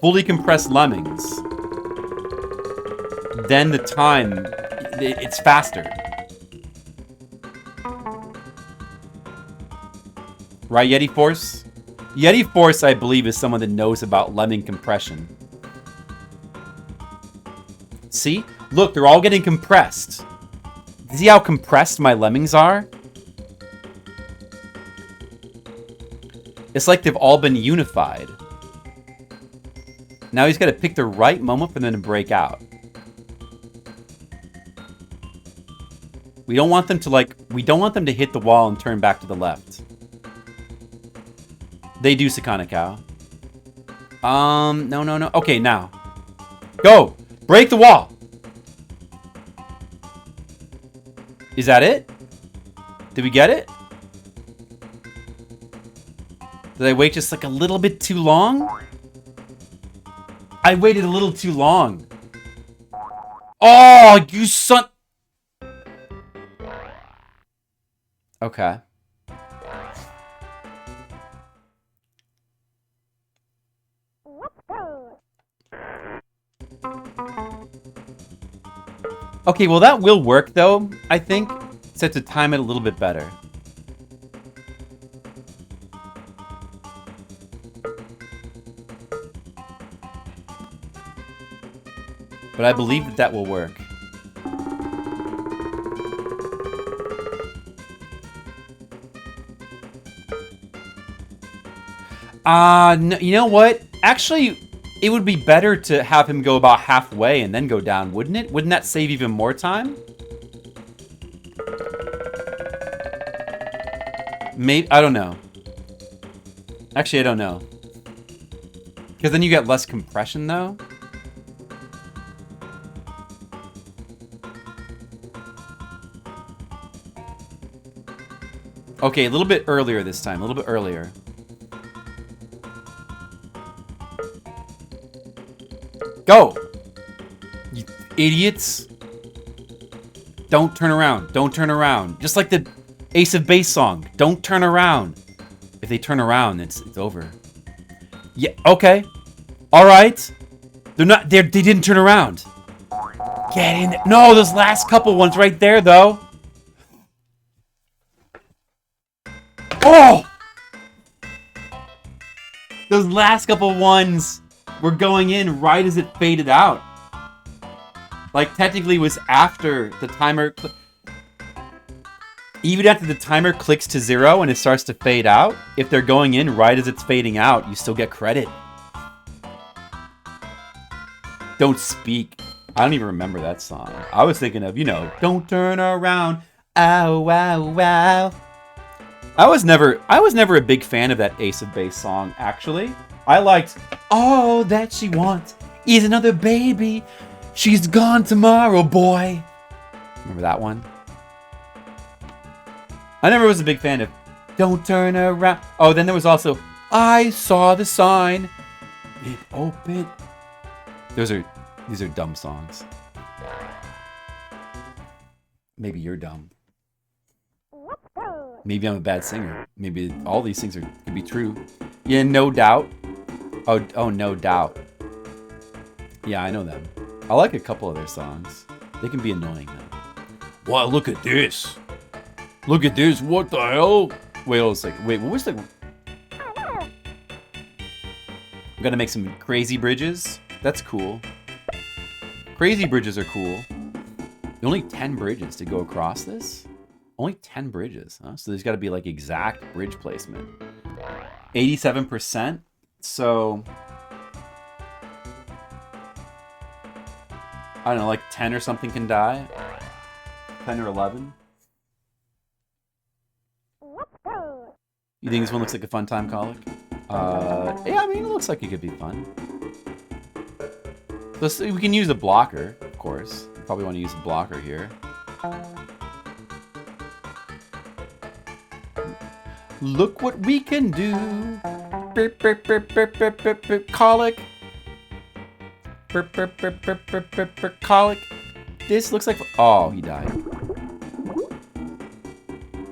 fully compressed lemmings, then the time, it's faster. Right, Yeti Force? Yeti Force, I believe, is someone that knows about lemming compression. See? Look, they're all getting compressed. See how compressed my lemmings are? It's like they've all been unified. Now he's got to pick the right moment for them to break out. We don't want them to hit the wall and turn back to the left. They do, Sakana Cow. No. Okay, now. Go! Break the wall! Is that it? Did we get it? Did I wait just like a little bit too long? I waited a little too long. Oh, you son... Okay. Okay, well that will work though, I think. Set to time it a little bit better. But I believe that will work. No, you know what? Actually, it would be better to have him go about halfway and then go down, wouldn't it? Wouldn't that save even more time? Maybe, I don't know. Actually, I don't know. Because then you get less compression, though. Okay, a little bit earlier this time. A little bit earlier. Go! You idiots. Don't turn around. Don't turn around. Just like the Ace of Base song. Don't turn around. If they turn around, it's over. Yeah, okay. Alright. They didn't turn around. Get in there. No, those last couple ones right there, though. Oh! Those last couple ones were going in right as it faded out. Like, technically, it was after the timer... Even after the timer clicks to 0 and it starts to fade out, if they're going in right as it's fading out, you still get credit. Don't speak. I don't even remember that song. I was thinking of, you know, don't turn around. Ow, wow, wow. I was never a big fan of that Ace of Base song, actually. I liked all that she wants is another baby. She's gone tomorrow, boy. Remember that one? I never was a big fan of don't turn around. Oh, then there was also I saw the sign. It opened. These are dumb songs. Maybe you're dumb. Maybe I'm a bad singer. Maybe all these things could be true. Yeah, no doubt. Oh, no doubt. Yeah, I know them. I like a couple of their songs. They can be annoying though. Wow, look at this. Look at this. What the hell? Wait, what was the? I'm gonna make some crazy bridges. That's cool. Crazy bridges are cool. Only 10 bridges to go across this? Only 10 bridges, huh? So there's got to be like exact bridge placement. 87%. So I don't know, like 10 or something can die. 10 or 11. You think this one looks like a fun time, Colic? Yeah, I mean, it looks like it could be fun. So we can use a blocker, of course. Probably want to use a blocker here. Look what we can do. Colic. Colic. This looks like... Oh, he died.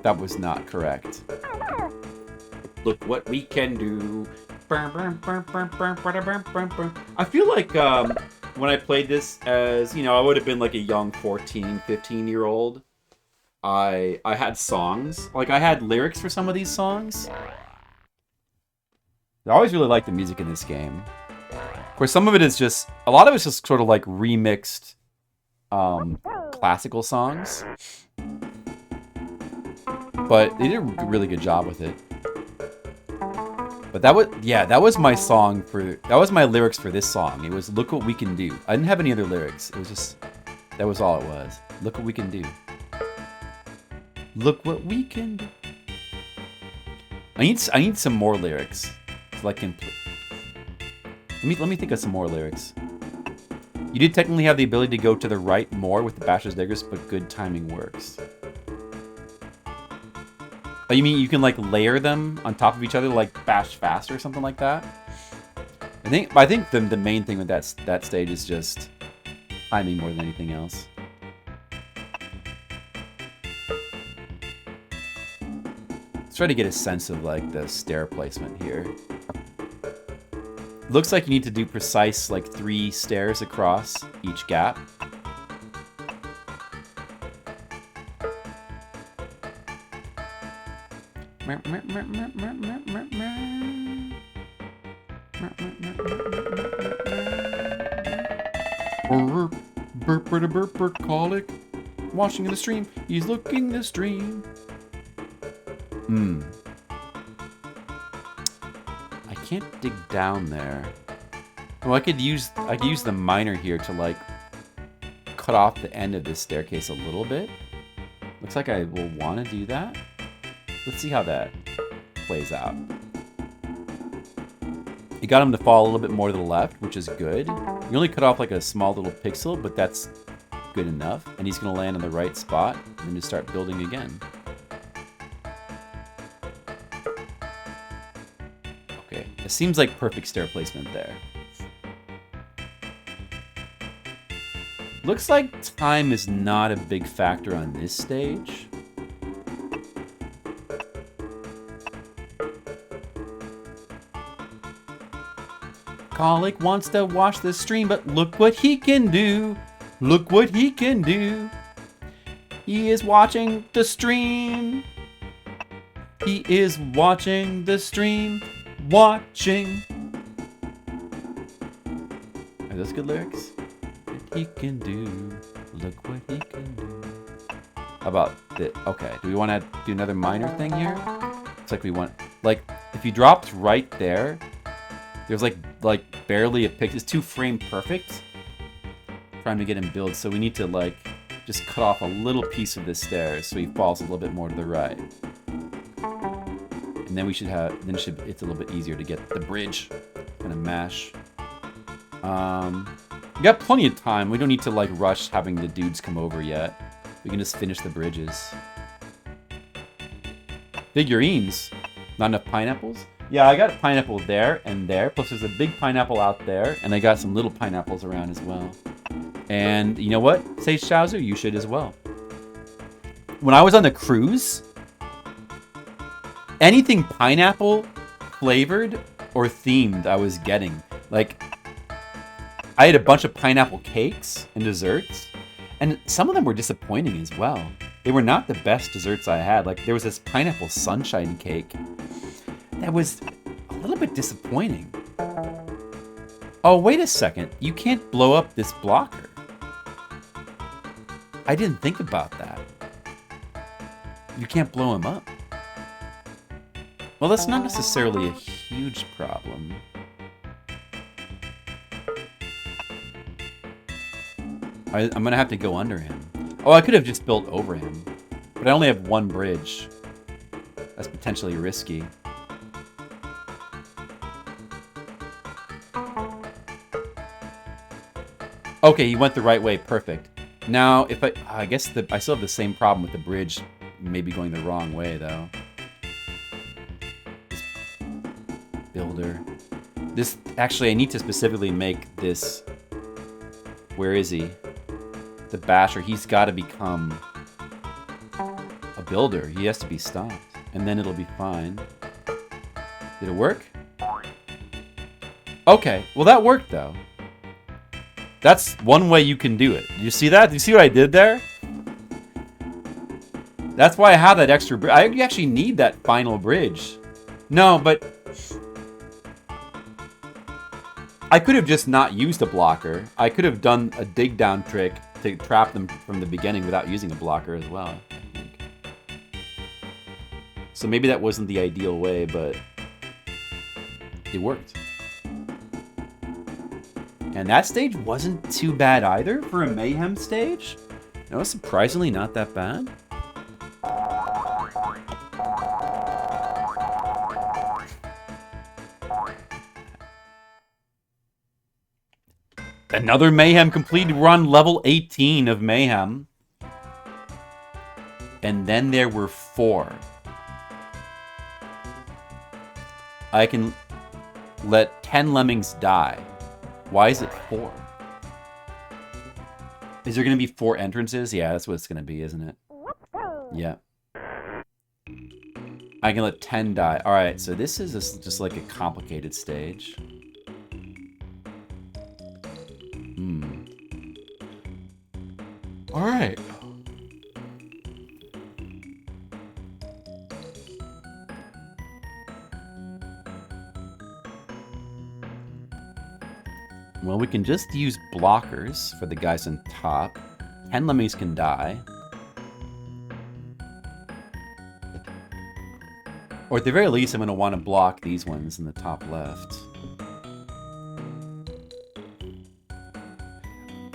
That was not correct. Look what we can do. I feel like when I played this as, you know, I would have been like a young 14, 15-year-old. I had songs. Like, I had lyrics for some of these songs. I always really liked the music in this game. Of course, some of it is just... A lot of it's just sort of like remixed classical songs. But they did a really good job with it. But that was my song for... That was my lyrics for this song. It was, look what we can do. I didn't have any other lyrics. It was just... That was all it was. Look what we can do. Look what we can do. I need some more lyrics. So I can... Let me think of some more lyrics. You did technically have the ability to go to the right more with the Basher's Daggers, but good timing works. Oh, you mean you can like layer them on top of each other, like bash faster or something like that? I think the main thing with that stage is just timing more than anything else. Let's try to get a sense of like the stair placement here. Looks like you need to do precise like 3 stairs across each gap. Colic, washing in the stream. He's looking the stream. I can't dig down there. Well, I could use the miner here to like cut off the end of this staircase a little bit. Looks like I will want to do that. Let's see how that plays out. You got him to fall a little bit more to the left, which is good. You only cut off like a small little pixel, but that's good enough. And he's going to land in the right spot and then just start building again. It seems like perfect stair placement there. Looks like time is not a big factor on this stage. Colic wants to watch the stream, but look what he can do. Look what he can do. He is watching the stream. He is watching the stream. Watching. Are those good lyrics? What he can do. Look what he can do. How about the... Okay, do we want to do another minor thing here? It's like we want... Like, if you dropped right there, there's like barely a pixel. It's 2 frame perfect. Trying to get him build, so we need to like just cut off a little piece of this stairs so he falls a little bit more to the right. And then we should have, it's a little bit easier to get the bridge kind of mash. We got plenty of time. We don't need to like rush having the dudes come over yet. We can just finish the bridges. Figurines. Not enough pineapples? Yeah, I got a pineapple there and there. Plus there's a big pineapple out there. And I got some little pineapples around as well. And you know what? Say Shauzer, you should as well. When I was on the cruise, anything pineapple flavored or themed I was getting. Like, I had a bunch of pineapple cakes and desserts. And some of them were disappointing as well. They were not the best desserts I had. Like, there was this pineapple sunshine cake that was a little bit disappointing. Oh, wait a second. You can't blow up this blocker. I didn't think about that. You can't blow him up. Well, that's not necessarily a huge problem. I'm gonna have to go under him. Oh, I could have just built over him. But I only have 1 bridge. That's potentially risky. Okay, he went the right way. Perfect. Now, if I guess I still have the same problem with the bridge maybe going the wrong way, though. This builder. This, actually, I need to specifically make this... Where is he? The basher. He's got to become a builder. He has to be stopped. And then it'll be fine. Did it work? Okay. Well, that worked, though. That's one way you can do it. You see that? Do you see what I did there? That's why I have that extra bridge. I actually need that final bridge. No, but... I could have just not used a blocker. I could have done a dig down trick to trap them from the beginning without using a blocker as well, I think. So maybe that wasn't the ideal way, but... it worked. And that stage wasn't too bad either for a Mayhem stage. No, surprisingly not that bad. Another Mayhem completed. We're on level 18 of Mayhem. And then there were 4. I can let 10 lemmings die. Why is it 4? Is there going to be 4 entrances? Yeah, that's what it's going to be, isn't it? Yeah. I can let 10 die. Alright, so this is just like a complicated stage. Alright. Well, we can just use blockers for the guys on top. 10 lemmings can die. Or at the very least, I'm going to want to block these ones in the top left.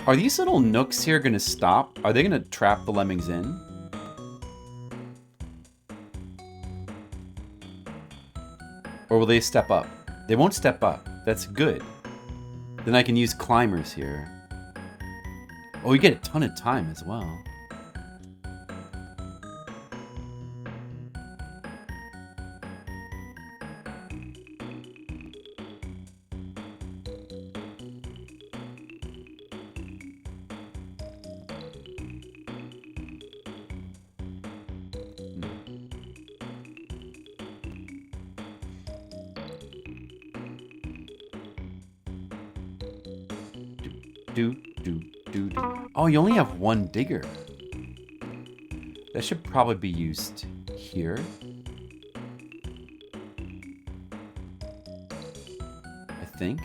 Are these little nooks here going to stop? Are they going to trap the lemmings in? Or will they step up? They won't step up. That's good. Then I can use climbers here. Oh, you get a ton of time as well. Do, do, do, do. Oh, you only have one digger. That should probably be used here. I think.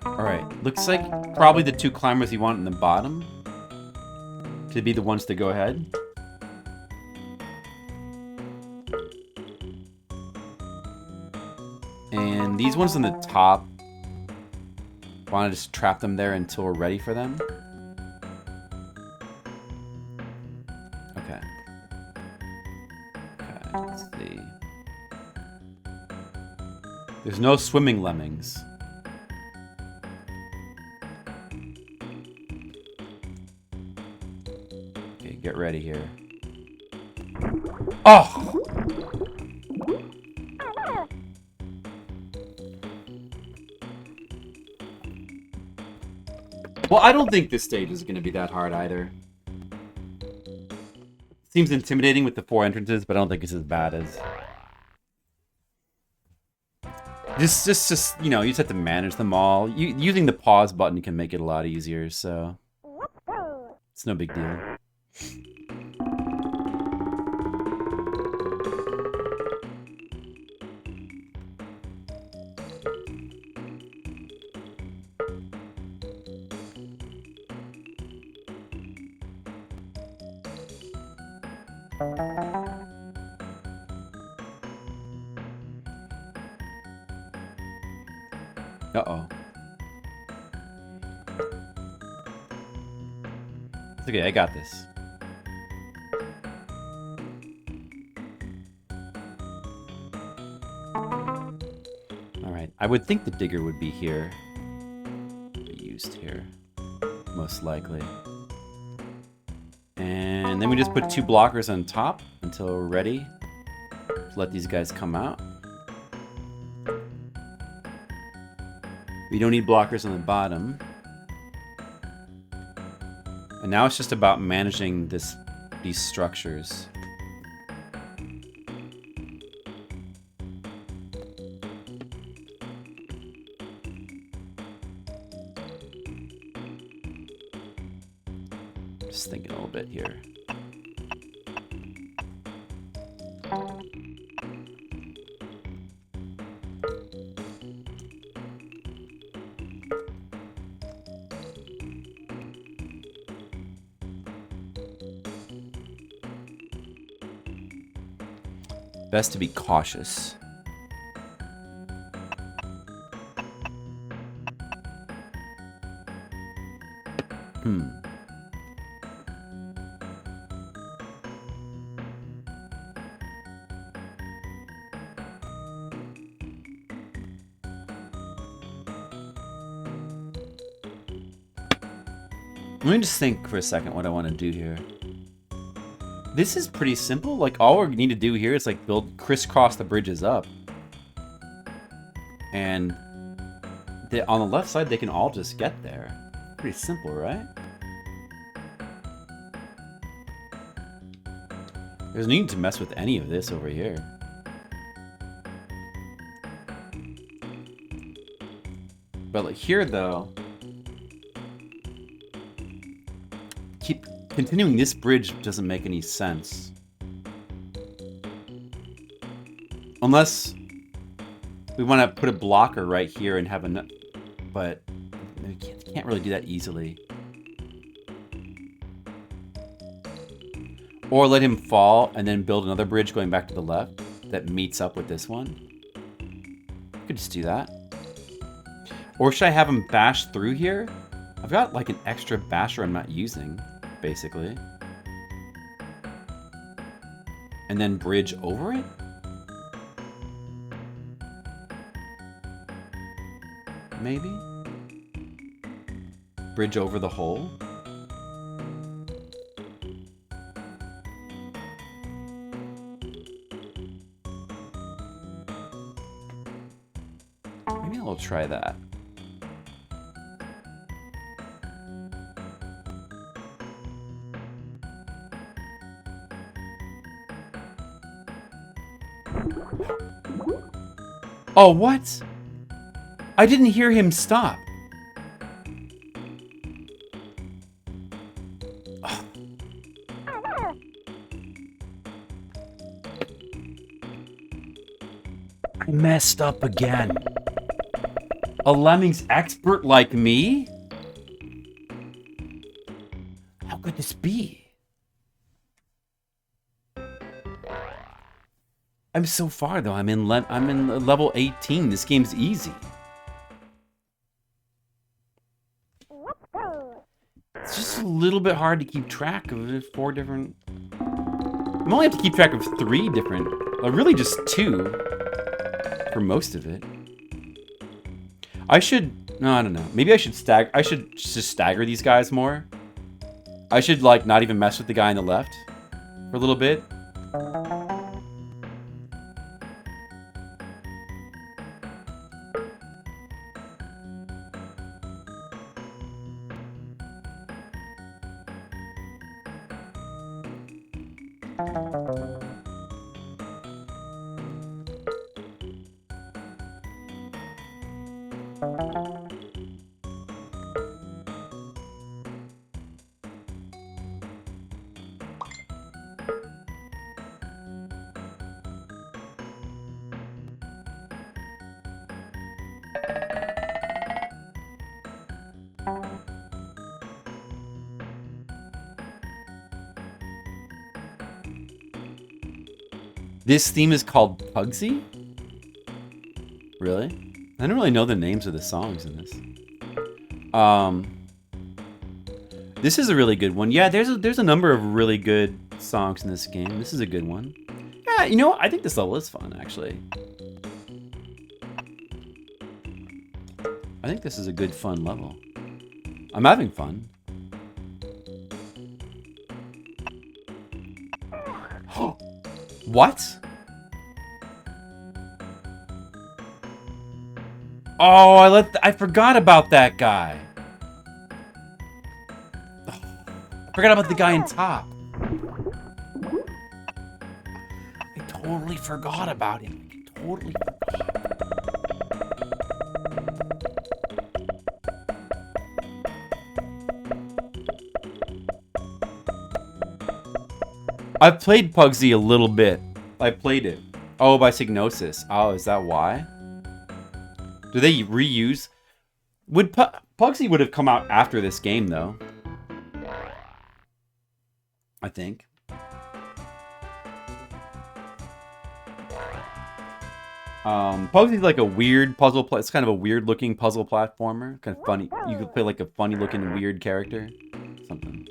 Alright, looks like probably the two climbers you want in the bottom to be the ones to go ahead. And these ones on the top, want to just trap them there until we're ready for them. Okay. Okay, let's see. There's no swimming lemmings. Okay, get ready here. Oh! Well, I don't think this stage is going to be that hard either. Seems intimidating with the 4 entrances, but I don't think it's as bad as... Just you know, you just have to manage them all. Using the pause button can make it a lot easier, so... It's no big deal. Uh-oh. It's okay, I got this. Alright, I would think the digger would be here. Be used here. Most likely. And then we just put 2 blockers on top until we're ready to let these guys come out. We don't need blockers on the bottom. And now it's just about managing these structures. Just thinking a little bit here. Best to be cautious. Let me just think for a second what I want to do here. This is pretty simple. Like, all we need to do here is, like, crisscross the bridges up. And on the left side, they can all just get there. Pretty simple, right? There's no need to mess with any of this over here. But, like, here, though... Continuing this bridge doesn't make any sense. Unless we want to put a blocker right here and have a... But we can't really do that easily. Or let him fall and then build another bridge going back to the left that meets up with this one. Could just do that. Or should I have him bash through here? I've got like an extra basher I'm not using, basically. And then bridge over it? Maybe? Bridge over the hole? Maybe I'll try that. Oh, what? I didn't hear him stop. Oh. I messed up again. A Lemmings expert like me? How could this be? I'm so far though. I'm in level 18. This game's easy. It's just a little bit hard to keep track of 4 different. I only have to keep track of 3 different. Really, just 2 for most of it. I should. No, I don't know. Maybe I should I should just stagger these guys more. I should like not even mess with the guy on the left for a little bit. This theme is called Pugsy? Really? I don't really know the names of the songs in this. This is a really good one. Yeah, there's a number of really good songs in this game. This is a good one. Yeah, you know what? I think this level is fun, actually. I think this is a good, fun level. I'm having fun. What? Oh, I forgot about that guy. I forgot about the guy in top. I totally forgot about him. I totally forgot. I've played Pugsy a little bit. I played it. Oh, by Psygnosis. Oh, is that why? Do they reuse? Pugsy would have come out after this game, though. I think. Pugsy's like a weird puzzle. It's kind of a weird-looking puzzle platformer. Kind of funny. You could play like a funny-looking weird character. Something.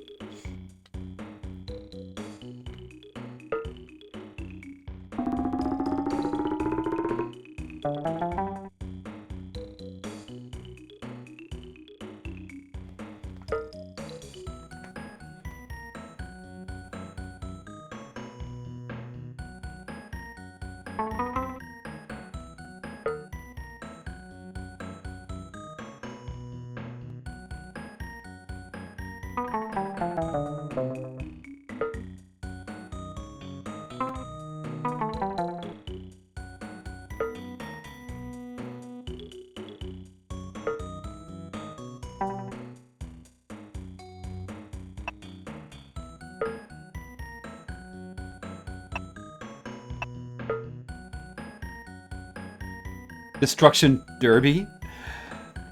Destruction Derby?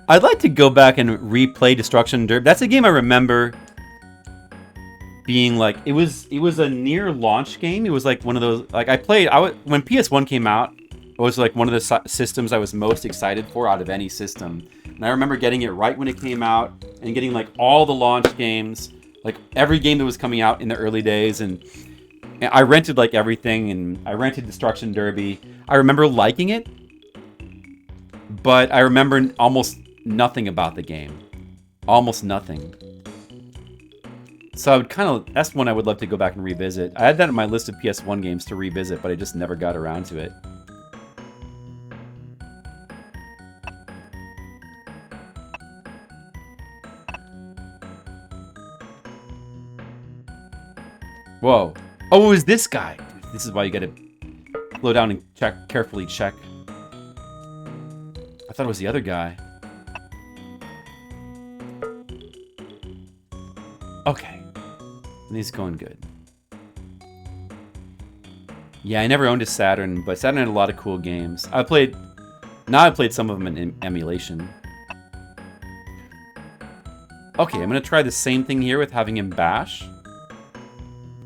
I'd like to go back and replay Destruction Derby. That's a game I remember being like, it was a near launch game. It was like one of those, like when PS1 came out, it was like one of the systems I was most excited for out of any system. And I remember getting it right when it came out and getting like all the launch games, like every game that was coming out in the early days. And I rented like everything, and I rented Destruction Derby. I remember liking it, but I remember almost nothing about the game. Almost nothing. So I would that's one I would love to go back and revisit. I had that on my list of PS1 games to revisit, but I just never got around to it. Whoa. Oh, it was this guy. This is why you gotta slow down and carefully check. I thought it was the other guy. Okay. And he's going good. Yeah, I never owned a Saturn, but Saturn had a lot of cool games. Now I played some of them in emulation. Okay, I'm gonna try the same thing here with having him bash.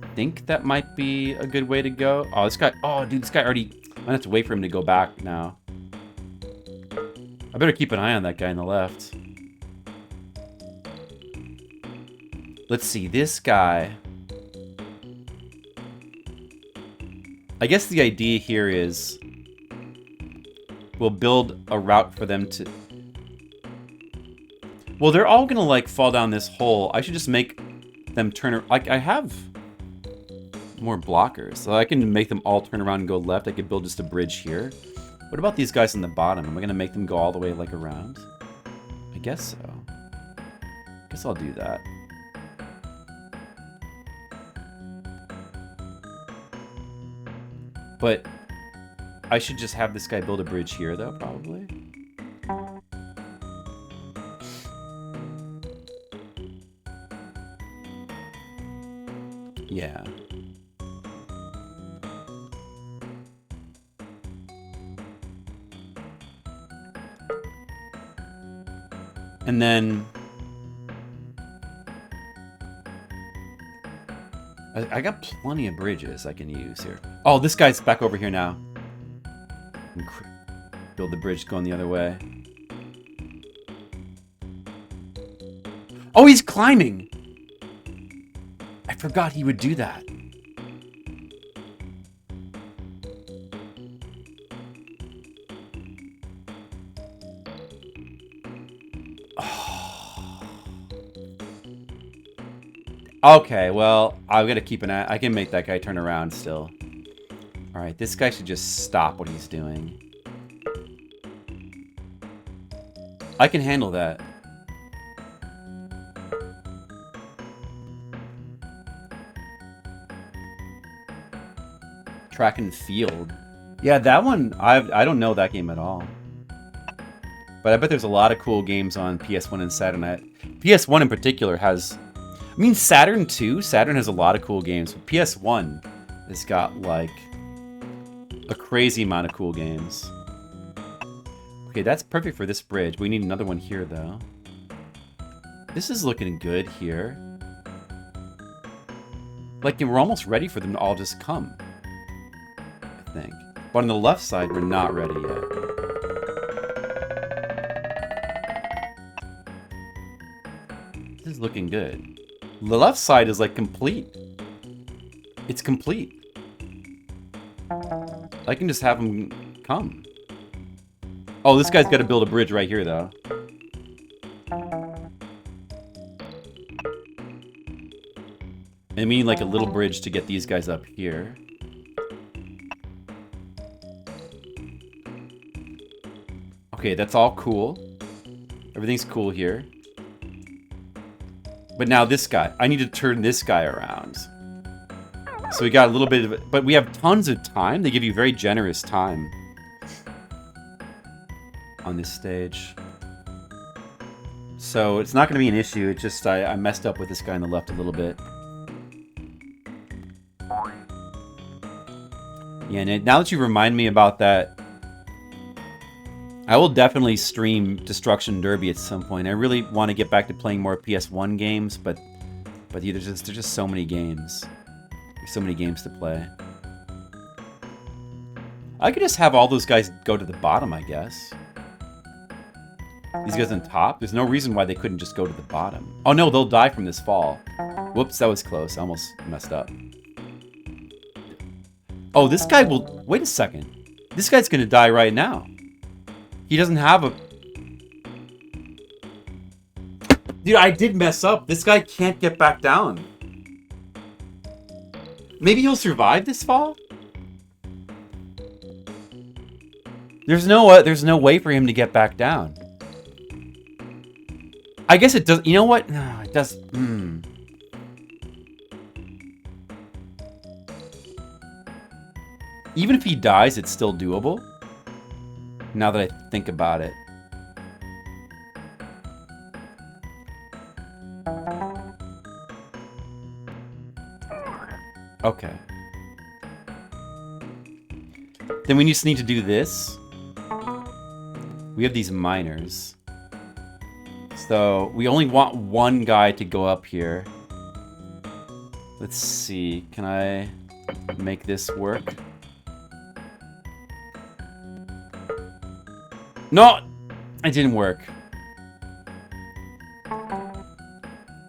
I think that might be a good way to go. Oh, this guy already, I'm gonna have to wait for him to go back now. I better keep an eye on that guy on the left. Let's see, this guy. I guess the idea here is we'll build a route for them to... Well, they're all gonna, like, fall down this hole. I should just make them turn... Like, I have more blockers, so I can make them all turn around and go left. I could build just a bridge here. What about these guys on the bottom? Am I gonna make them go all the way, like, around? I guess so. I guess I'll do that. But I should just have this guy build a bridge here, though, probably. Yeah. And then... I got plenty of bridges I can use here. Oh, this guy's back over here now. Build the bridge going the other way. Oh, he's climbing! I forgot he would do that. Okay, well, I've got to keep an eye. I can make that guy turn around still. Alright, this guy should just stop what he's doing. I can handle that. Track and field. Yeah, that one, I don't know that game at all. But I bet there's a lot of cool games on PS1 and Saturn. PS1 in particular has... I mean, Saturn too. Saturn has a lot of cool games. But PS1 has got, like, a crazy amount of cool games. Okay, that's perfect for this bridge. We need another one here, though. This is looking good here. Like, we're almost ready for them to all just come. I think. But on the left side, we're not ready yet. This is looking good. The left side is, like, complete. It's complete. I can just have them come. Oh, this guy's got to build a bridge right here, though. And we need, like, a little bridge to get these guys up here. Okay, that's all cool. Everything's cool here. But now this guy. I need to turn this guy around. So we got a little bit of it. But we have tons of time. They give you very generous time on this stage. So it's not going to be an issue. It's just I messed up with this guy on the left a little bit. Yeah, and now that you remind me about that, I will definitely stream Destruction Derby at some point. I really want to get back to playing more PS1 games, but there's just so many games. There's so many games to play. I could just have all those guys go to the bottom, I guess. These guys on top? There's no reason why they couldn't just go to the bottom. Oh no, they'll die from this fall. Whoops, that was close. I almost messed up. Oh, this guy will... Wait a second. This guy's gonna die right now. He doesn't have a... Dude, I did mess up. This guy can't get back down. Maybe he'll survive this fall? There's no way for him to get back down. I guess it does... You know what? No, it does... Even if he dies, it's still doable. Now that I think about it. Okay. Then we just need to do this. We have these miners. So we only want one guy to go up here. Let's see. Can I make this work? No! It didn't work.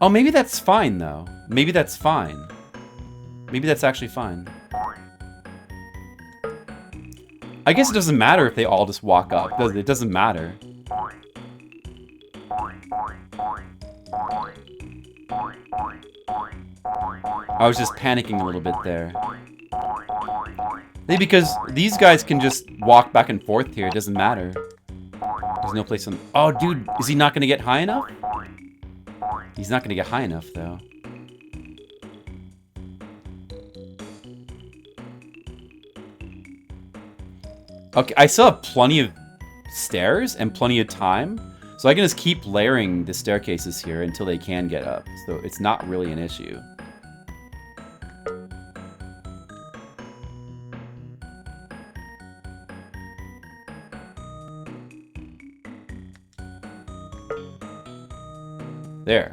Oh, maybe that's fine, though. Maybe that's fine. Maybe that's actually fine. I guess it doesn't matter if they all just walk up, does it? It doesn't matter. I was just panicking a little bit there. Maybe because these guys can just walk back and forth here. It doesn't matter. There's no place on... Oh, dude, is he not going to get high enough? He's not going to get high enough, though. Okay, I still have plenty of stairs and plenty of time. So I can just keep layering the staircases here until they can get up. So it's not really an issue. There.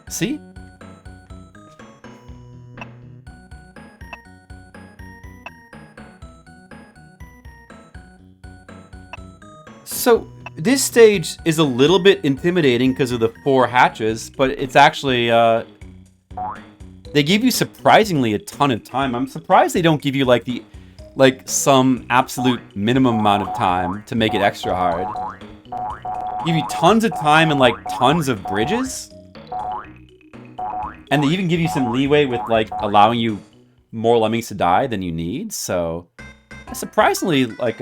See? So, this stage is a little bit intimidating because of the 4 hatches, but it's actually, they give you surprisingly a ton of time. I'm surprised they don't give you, like, some absolute minimum amount of time to make it extra hard. Give you tons of time and, like, tons of bridges. And they even give you some leeway with, like, allowing you more lemmings to die than you need. So, surprisingly, like,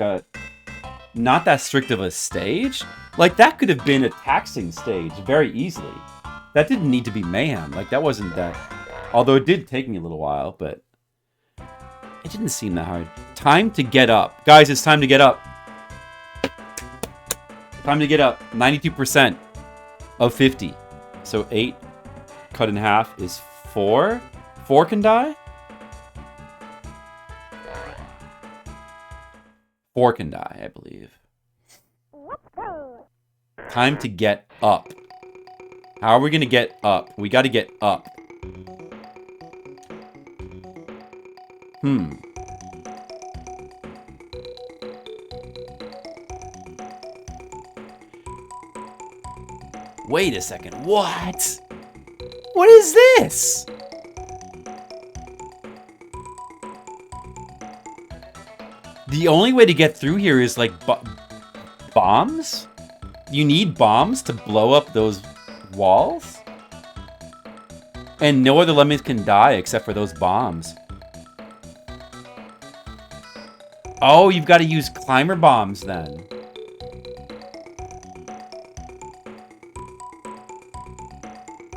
not that strict of a stage. Like, that could have been a taxing stage very easily. That didn't need to be Mayhem. Like, that wasn't that... Although it did take me a little while, but... It didn't seem that hard. Time to get up. Guys, it's time to get up. Time to get up. 92% of 50. So 8 cut in half is 4. 4 can die? 4 can die, I believe. Time to get up. How are we going to get up? We got to get up. Wait a second. What? What is this? The only way to get through here is like bombs? You need bombs to blow up those walls? And no other lemmings can die except for those bombs. Oh, you've got to use climber bombs then.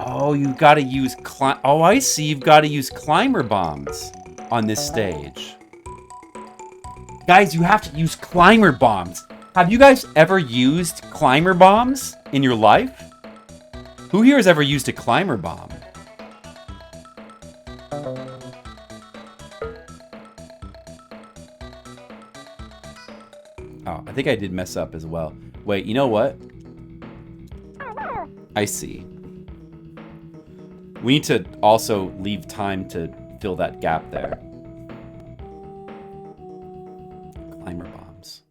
Oh, you've got to use Oh, I see. You've got to use climber bombs on this stage. Guys, you have to use climber bombs. Have you guys ever used climber bombs in your life? Who here has ever used a climber bomb? Oh, I think I did mess up as well. Wait, you know what? I see. We need to also leave time to fill that gap there. Climber bombs.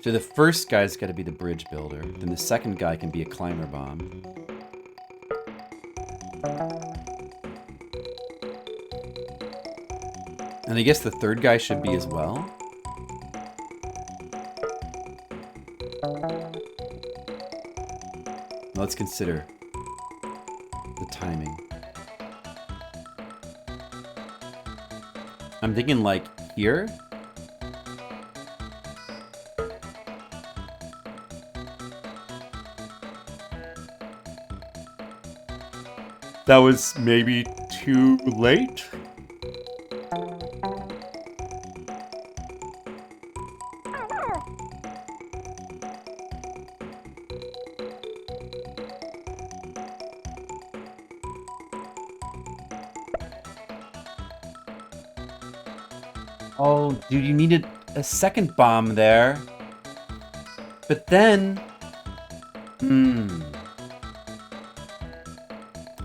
So the first guy's got to be the bridge builder. Then the second guy can be a climber bomb. And I guess the third guy should be as well. Let's consider the timing. I'm thinking like here. That was maybe too late. Oh, dude, you needed a second bomb there. But then...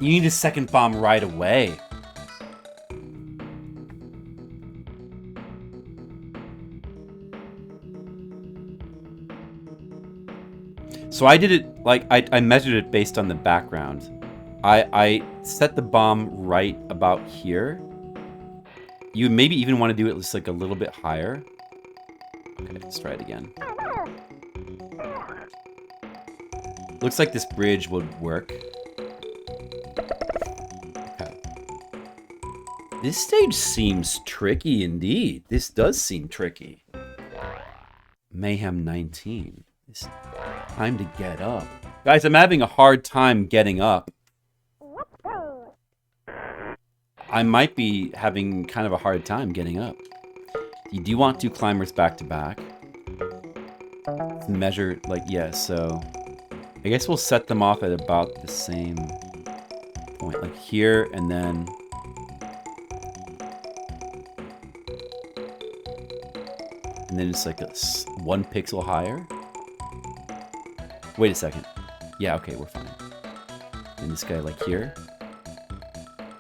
You need a second bomb right away. So I did it, like, I measured it based on the background. I set the bomb right about here. You maybe even want to do it just like a little bit higher. Okay, let's try it again. Looks like this bridge would work. Okay. This stage seems tricky indeed. This does seem tricky. Mayhem 19. It's time to get up. Guys, I'm having a hard time getting up. I might be having kind of a hard time getting up. You do want two climbers back to back. Measure, like, yeah, so... I guess we'll set them off at about the same point. Like here, and then... And then it's like a 1 pixel higher. Wait a second. Yeah, okay, we're fine. And this guy, like, here.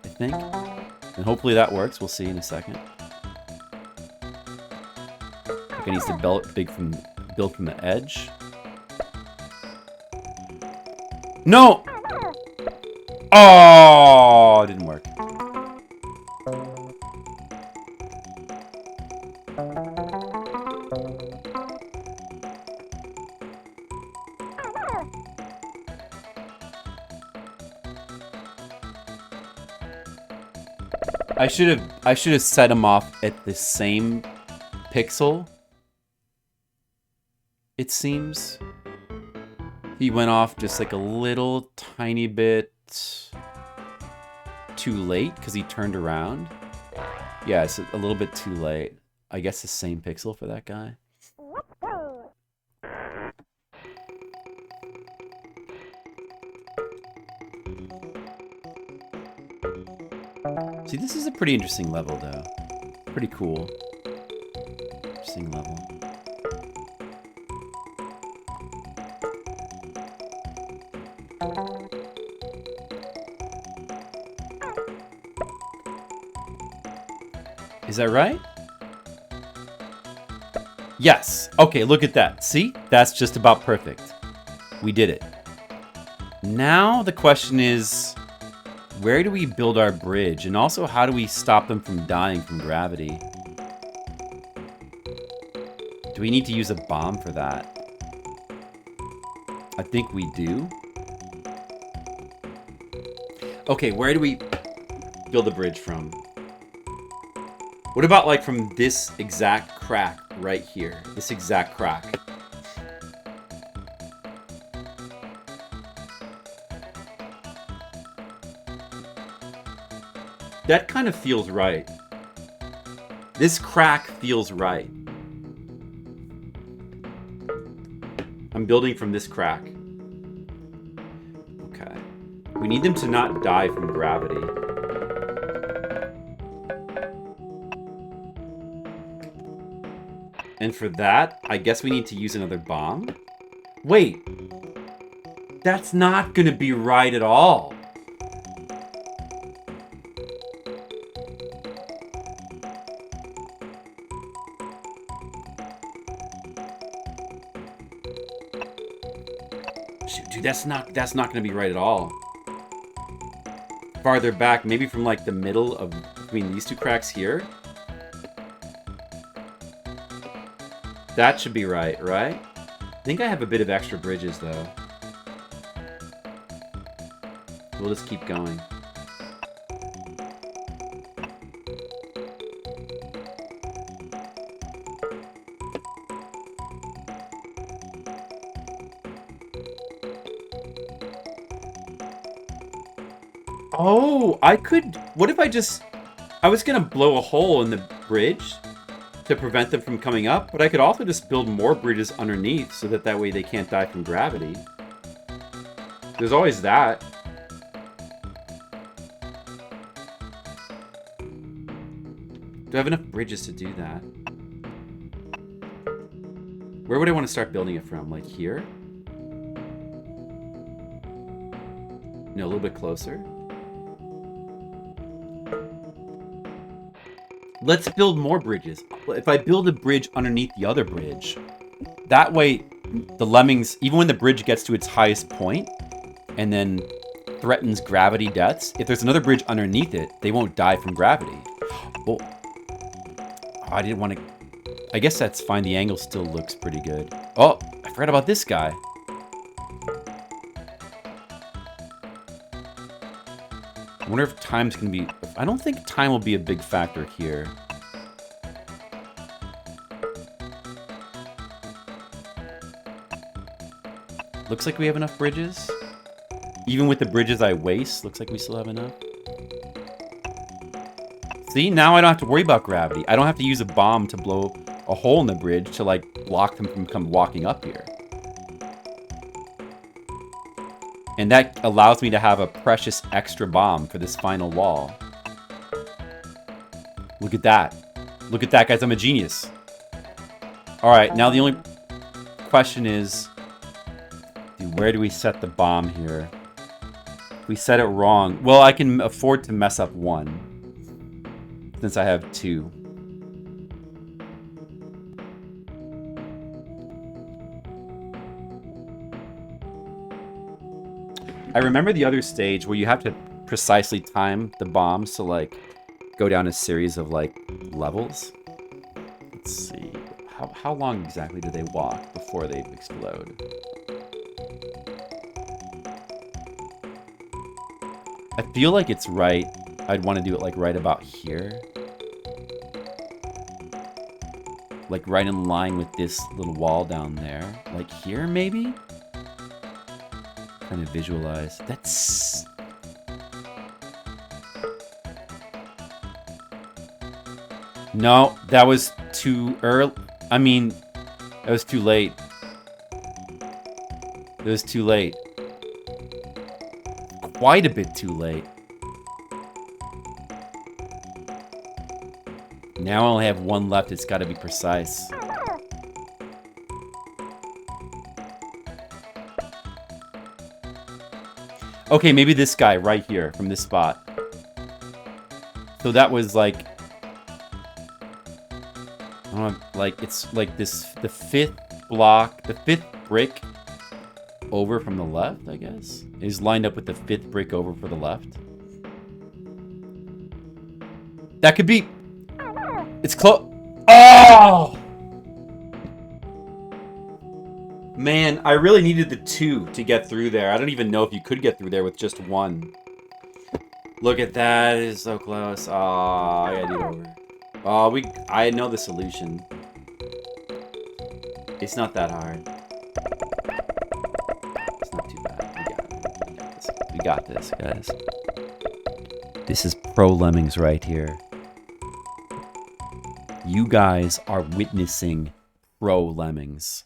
I think. And hopefully that works. We'll see in a second. Like, it needs to build from the edge. No! Oh, it didn't work. I should have set him off at the same pixel. It seems. He went off just like a little tiny bit too late because he turned around. Yeah, it's a little bit too late. I guess the same pixel for that guy. See, this is a pretty interesting level, though. Pretty cool. Interesting level. Is that right? Yes. Okay, look at that. See? That's just about perfect. We did it. Now the question is, where do we build our bridge? And also, how do we stop them from dying from gravity? Do we need to use a bomb for that? I think we do. Okay, where do we build the bridge from? What about, like, from this exact crack right here? This exact crack. That kind of feels right. This crack feels right. I'm building from this crack. Okay. We need them to not die from gravity. And for that, I guess we need to use another bomb? Wait. That's not gonna be right at all. Shoot, dude, that's not gonna be right at all. Farther back, maybe from like the middle of between these two cracks here. That should be right, right? I think I have a bit of extra bridges, though. We'll just keep going. Oh, I could... What if I just... I was going to blow a hole in the bridge to prevent them from coming up, but I could also just build more bridges underneath so that way they can't die from gravity. There's always that. Do I have enough bridges to do that? Where would I want to start building it from? Like here? No, a little bit closer. Let's build more bridges. If I build a bridge underneath the other bridge, that way the lemmings, even when the bridge gets to its highest point and then threatens gravity deaths, if there's another bridge underneath it, they won't die from gravity. Well, I didn't want to... I guess that's fine. The angle still looks pretty good. Oh, I forgot about this guy. I wonder if time's going to be... I don't think time will be a big factor here. Looks like we have enough bridges. Even with the bridges I waste, looks like we still have enough. See, now I don't have to worry about gravity. I don't have to use a bomb to blow a hole in the bridge to, like, block them from walking up here. And that allows me to have a precious extra bomb for this final wall. Look at that. Look at that, guys. I'm a genius. Alright, now the only question is... where do we set the bomb here? If we set it wrong... Well, I can afford to mess up one. Since I have two. I remember the other stage where you have to precisely time the bombs to, like, go down a series of, like, levels. Let's see. How long exactly do they walk before they explode? I feel like it's right. I'd want to do it, like, right about here. Like, right in line with this little wall down there. Like, here, maybe? Trying to visualize. That's... No, that was too early. I mean, that was too late. It was too late. Quite a bit too late. Now I only have one left. It's got to be precise. Okay, maybe this guy right here from this spot. So that was like... I don't know, like, it's like this, the fifth block, the fifth brick over from the left, I guess. Is lined up with the fifth brick over for the left. That could be... It's close. Oh! Man, I really needed the 2 to get through there. I don't even know if you could get through there with just 1. Look at that. It is so close. Oh, I gotta do it over. Oh, I know the solution. It's not that hard. It's not too bad. We got this, guys. This is pro Lemmings right here. You guys are witnessing pro Lemmings.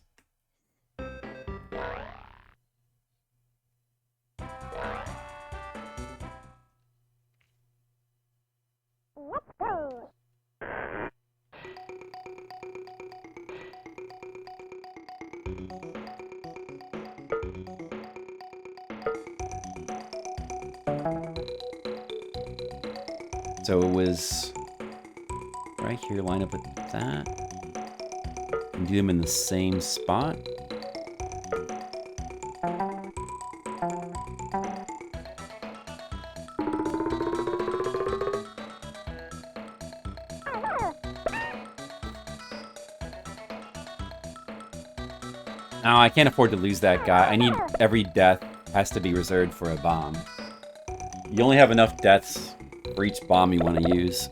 So it was right here, line up with that. And do them in the same spot. No, I can't afford to lose that guy. I need every death has to be reserved for a bomb. You only have enough deaths for each bomb you want to use.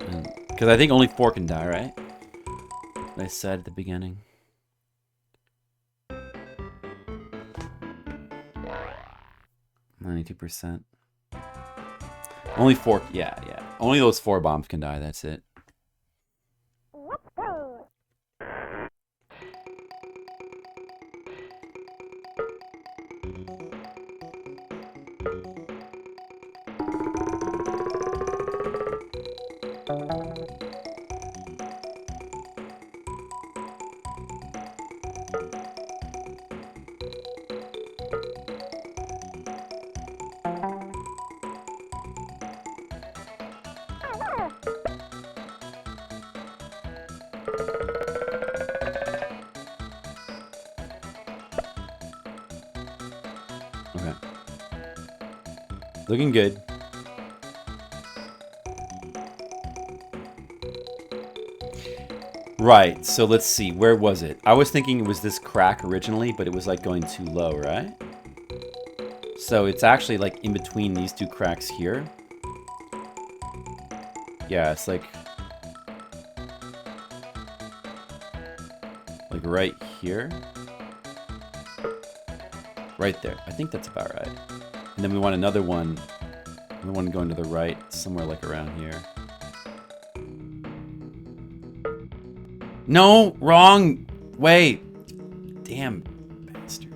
Because I think only 4 can die, right? I said at the beginning. %. Only 4, yeah. Only those 4 bombs can die, that's it. Okay. Looking good. Right, so let's see. Where was it? I was thinking it was this crack originally, but it was like going too low, right? So it's actually like in between these 2 cracks here. Yeah, it's like right here. Right there. I think that's about right. And then we want another one going to the right, somewhere like around here. No, wrong way. Damn bastard.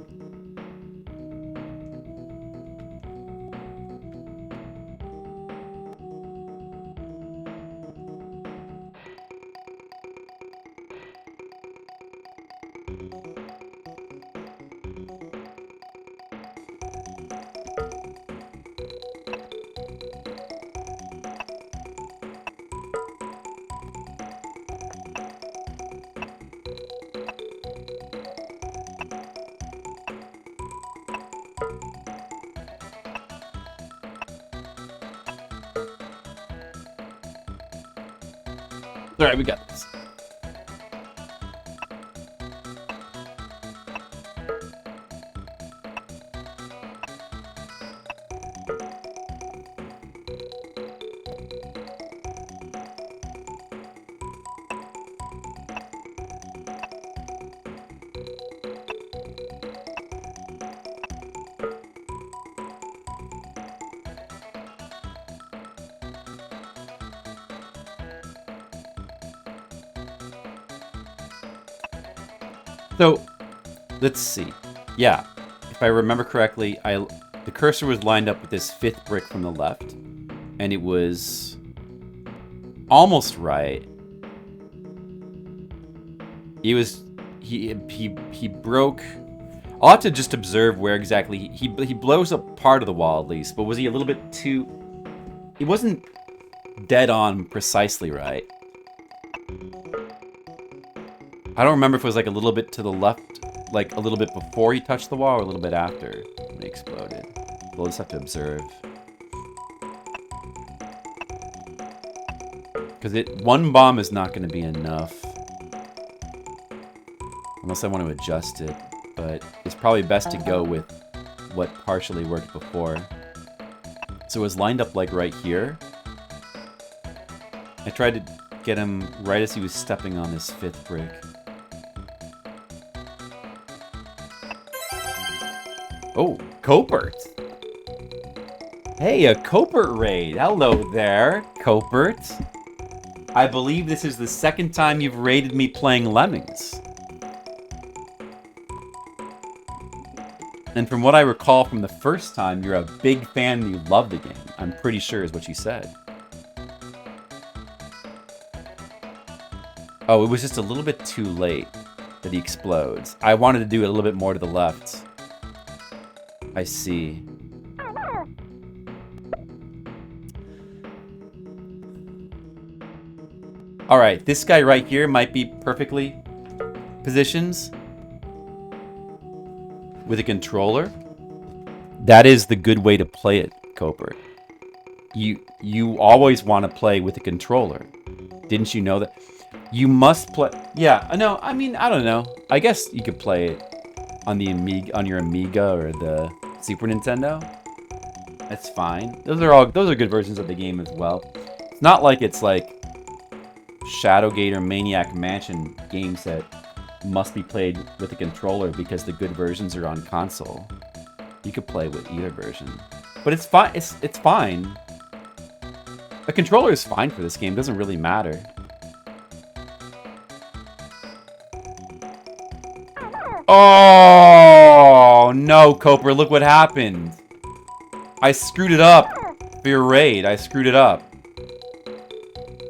All right, we got this. So, let's see. Yeah, if I remember correctly, the cursor was lined up with this 5th brick from the left, and it was almost right. He broke. I'll have to just observe where exactly he blows up part of the wall at least, but was he a little bit too? He wasn't dead on precisely right. I don't remember if it was like a little bit to the left, like a little bit before he touched the wall, or a little bit after when he exploded. We'll just have to observe. Because one bomb is not going to be enough. Unless I want to adjust it. But it's probably best to go with what partially worked before. So it was lined up like right here. I tried to get him right as he was stepping on this 5th brick. Oh, Copert. Hey, a Copert raid. Hello there, Copert. I believe this is the 2nd time you've raided me playing Lemmings. And from what I recall from the first time, you're a big fan and you love the game. I'm pretty sure is what you said. Oh, it was just a little bit too late that he explodes. I wanted to do it a little bit more to the left. I see. Alright, this guy right here might be perfectly positioned with a controller. That is the good way to play it, Cooper. You always want to play with a controller. Didn't you know that? You must play... Yeah, no, I mean, I don't know. I guess you could play it on the Amiga, on your Amiga or the Super Nintendo. That's fine. Those are good versions of the game as well. It's not like it's like Shadowgate or Maniac Mansion games that must be played with a controller because the good versions are on console. You could play with either version. But it's fine. It's fine. A controller is fine for this game. It doesn't really matter. Oh, no, Coper. Look what happened. I screwed it up for your raid. I screwed it up.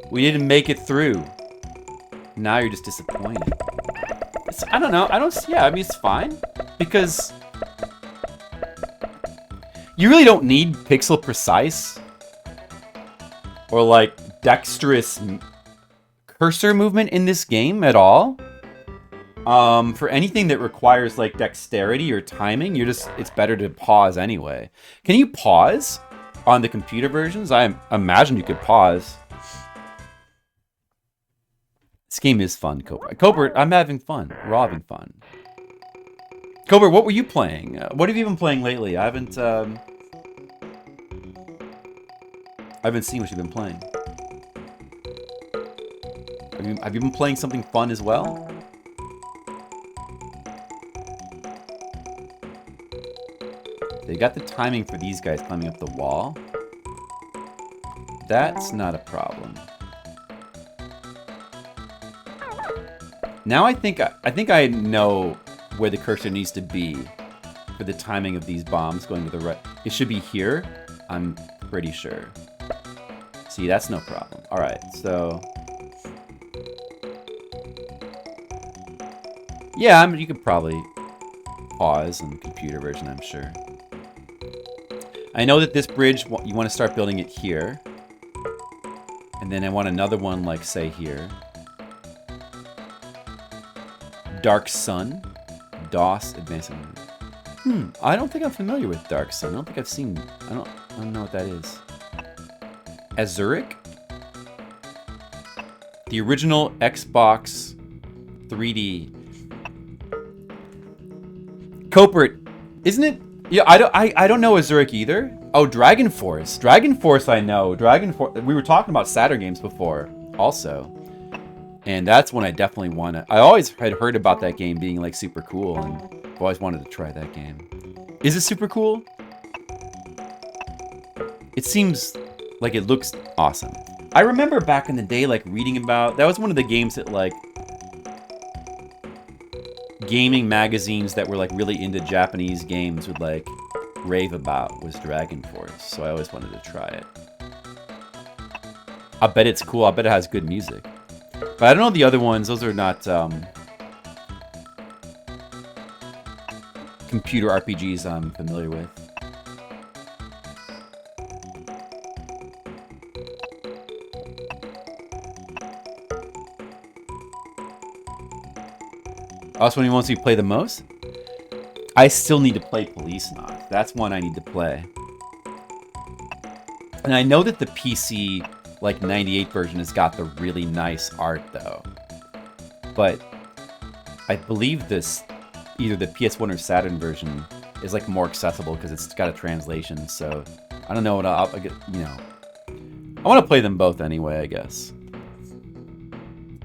We didn't make it through. Now you're just disappointed. I don't know. Yeah, I mean, it's fine. Because you really don't need pixel precise or like dexterous cursor movement in this game at all. For anything that requires like dexterity or timing, it's better to pause anyway. Can you pause on the computer versions? I imagine you could pause. This game is fun, Cobra. Cobra, I'm having fun. We're all having fun. Cobra, what were you playing? What have you been playing lately? I haven't seen what you've been playing. Have you been playing something fun as well? They got the timing for these guys climbing up the wall. That's not a problem. Now I think I know where the cursor needs to be for the timing of these bombs going to the right. It should be here. I'm pretty sure. See, that's no problem. All right, so yeah, I mean, you could probably pause on the computer version, I'm sure. I know that this bridge, you want to start building it here. And then I want another one, like, say, here. Dark Sun. DOS Advanced. I don't think I'm familiar with Dark Sun. I don't think I've seen... I don't know what that is. Azuric? The original Xbox 3D. Copert, isn't it? Yeah, I don't know Azuric either. Oh, Dragon Force. Dragon Force I know. Dragon Force. We were talking about Saturn games before, also. And that's one I definitely want to... I always had heard about that game being, like, super cool, and I've always wanted to try that game. Is it super cool? It seems like it looks awesome. I remember back in the day, like, reading about... That was one of the games that, like... gaming magazines that were, like, really into Japanese games would, like, rave about was Dragon Force. So I always wanted to try it. I bet it's cool. I bet it has good music. But I don't know the other ones. Those are not computer RPGs I'm familiar with. Also, when he wants me to play the most? I still need to play Police Knock. That's one I need to play. And I know that the PC... like 98 version has got the really nice art though. But I believe this, either the PS1 or Saturn version is like more accessible because it's got a translation. So I don't know what I'll get, you know. I want to play them both anyway, I guess.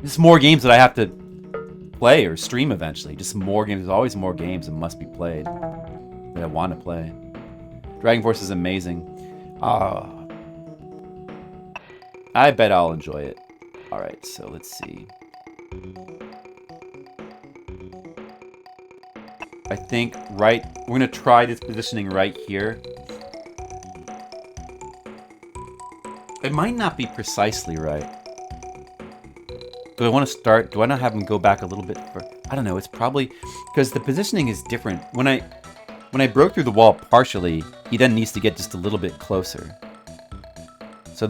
Just more games that I have to play or stream eventually. Just more games. There's always more games that must be played that I want to play. Dragon Force is amazing. I bet I'll enjoy it. Alright, so let's see. I think we're going to try this positioning right here. It might not be precisely right. Do I want to start? Do I not have him go back a little bit? I don't know. It's probably because the positioning is different. When I broke through the wall partially, he then needs to get just a little bit closer. So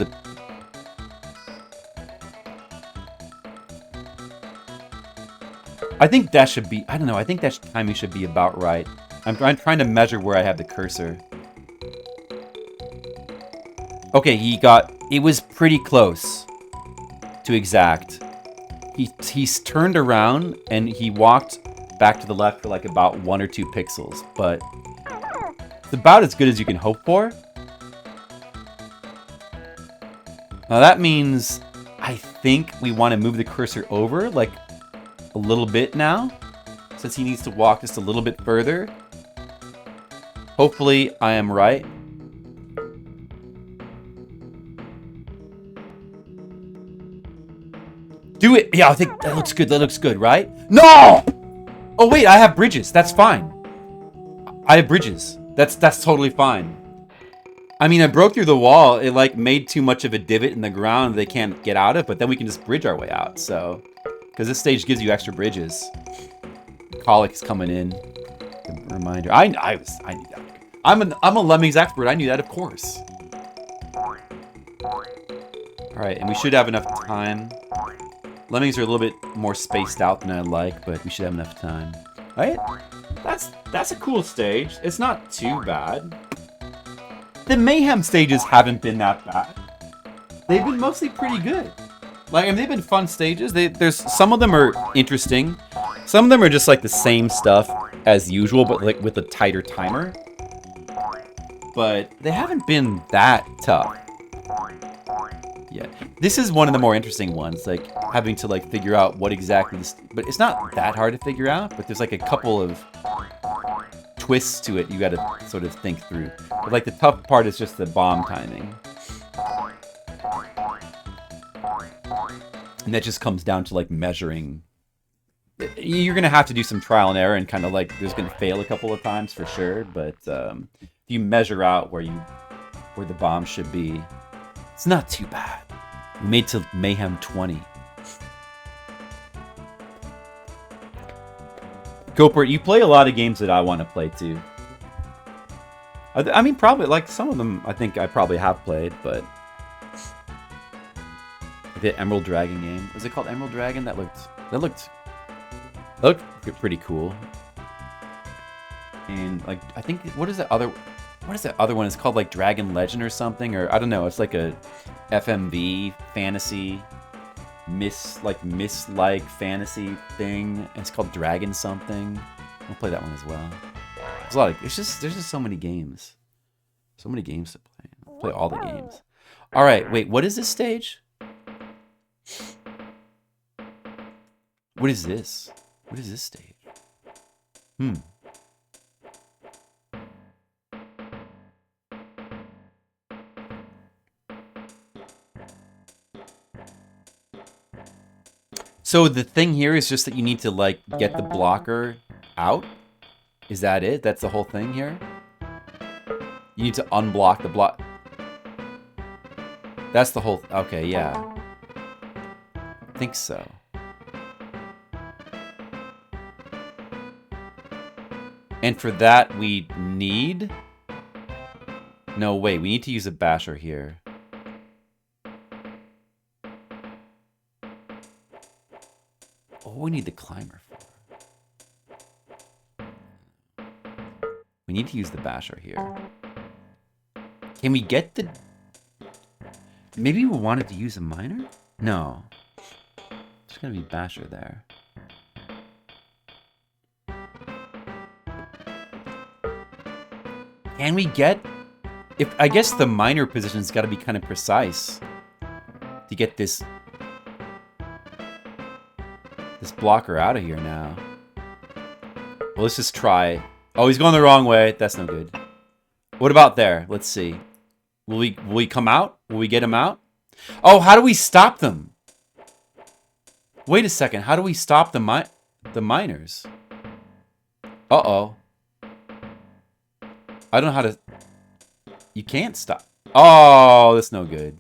I think that should be, I don't know, I think that timing should be about right. I'm trying to measure where I have the cursor. Okay, it was pretty close to exact. He's turned around and he walked back to the left for like about 1 or 2 pixels, but it's about as good as you can hope for. Now that means I think we want to move the cursor over like a little bit now, since he needs to walk just a little bit further. Hopefully I am right. Do it. Yeah, I think that looks good. That looks good, right? No! Oh wait, I have bridges. That's fine. I have bridges. That's totally fine. I mean, I broke through the wall. It like made too much of a divot in the ground they can't get out of, but then we can just bridge our way out. So, because this stage gives you extra bridges. Colic is coming in. Reminder. I knew that. I'm a Lemmings expert. I knew that, of course. All right, and we should have enough time. Lemmings are a little bit more spaced out than I like, but we should have enough time. All right, that's a cool stage. It's not too bad. The Mayhem stages haven't been that bad. They've been mostly pretty good. Like, I mean, they've been fun stages. There's some of them are interesting. Some of them are just like the same stuff as usual, but like with a tighter timer. But they haven't been that tough. Yeah, this is one of the more interesting ones, like having to like figure out what exactly this, but it's not that hard to figure out, but there's like a couple of twists to it you gotta sort of think through. But like the tough part is just the bomb timing. And that just comes down to like measuring. You're gonna have to do some trial and error and kind of like, there's gonna fail a couple of times for sure, but if you measure out where the bomb should be, it's not too bad. We made to Mayhem 20. Gopert, you play a lot of games that I want to play too. I mean, probably, like, some of them I think I probably have played, but... The Emerald Dragon game. Was it called Emerald Dragon? That looked pretty cool. And, like, I think, what is that other one? It's called, like, Dragon Legend or something, or I don't know. It's like a FMV fantasy, Miss-like fantasy thing. And it's called Dragon something. I'll play that one as well. There's just so many games. So many games to play. I'll play all the games. All right, wait, what is this stage? What is this? What is this stage? So the thing here is just that you need to, like, get the blocker out? Is that it? That's the whole thing here? You need to unblock the block. That's the whole... Okay, yeah. I think so. And for that, we need... No, wait. We need to use a basher here. What do we need the climber for? We need to use the basher here. Can we get the... Maybe we wanted to use a miner? No. There's gonna be basher there. Can we get... I guess the miner position's gotta be kind of precise to get this blocker out of here now. Well, let's just try. Oh, he's going the wrong way. That's no good. What about there? Let's see. Will we come out? Will we get him out? Oh, how do we stop them? Wait a second. How do we stop the miners? Uh-oh. I don't know how to... You can't stop. Oh, that's no good.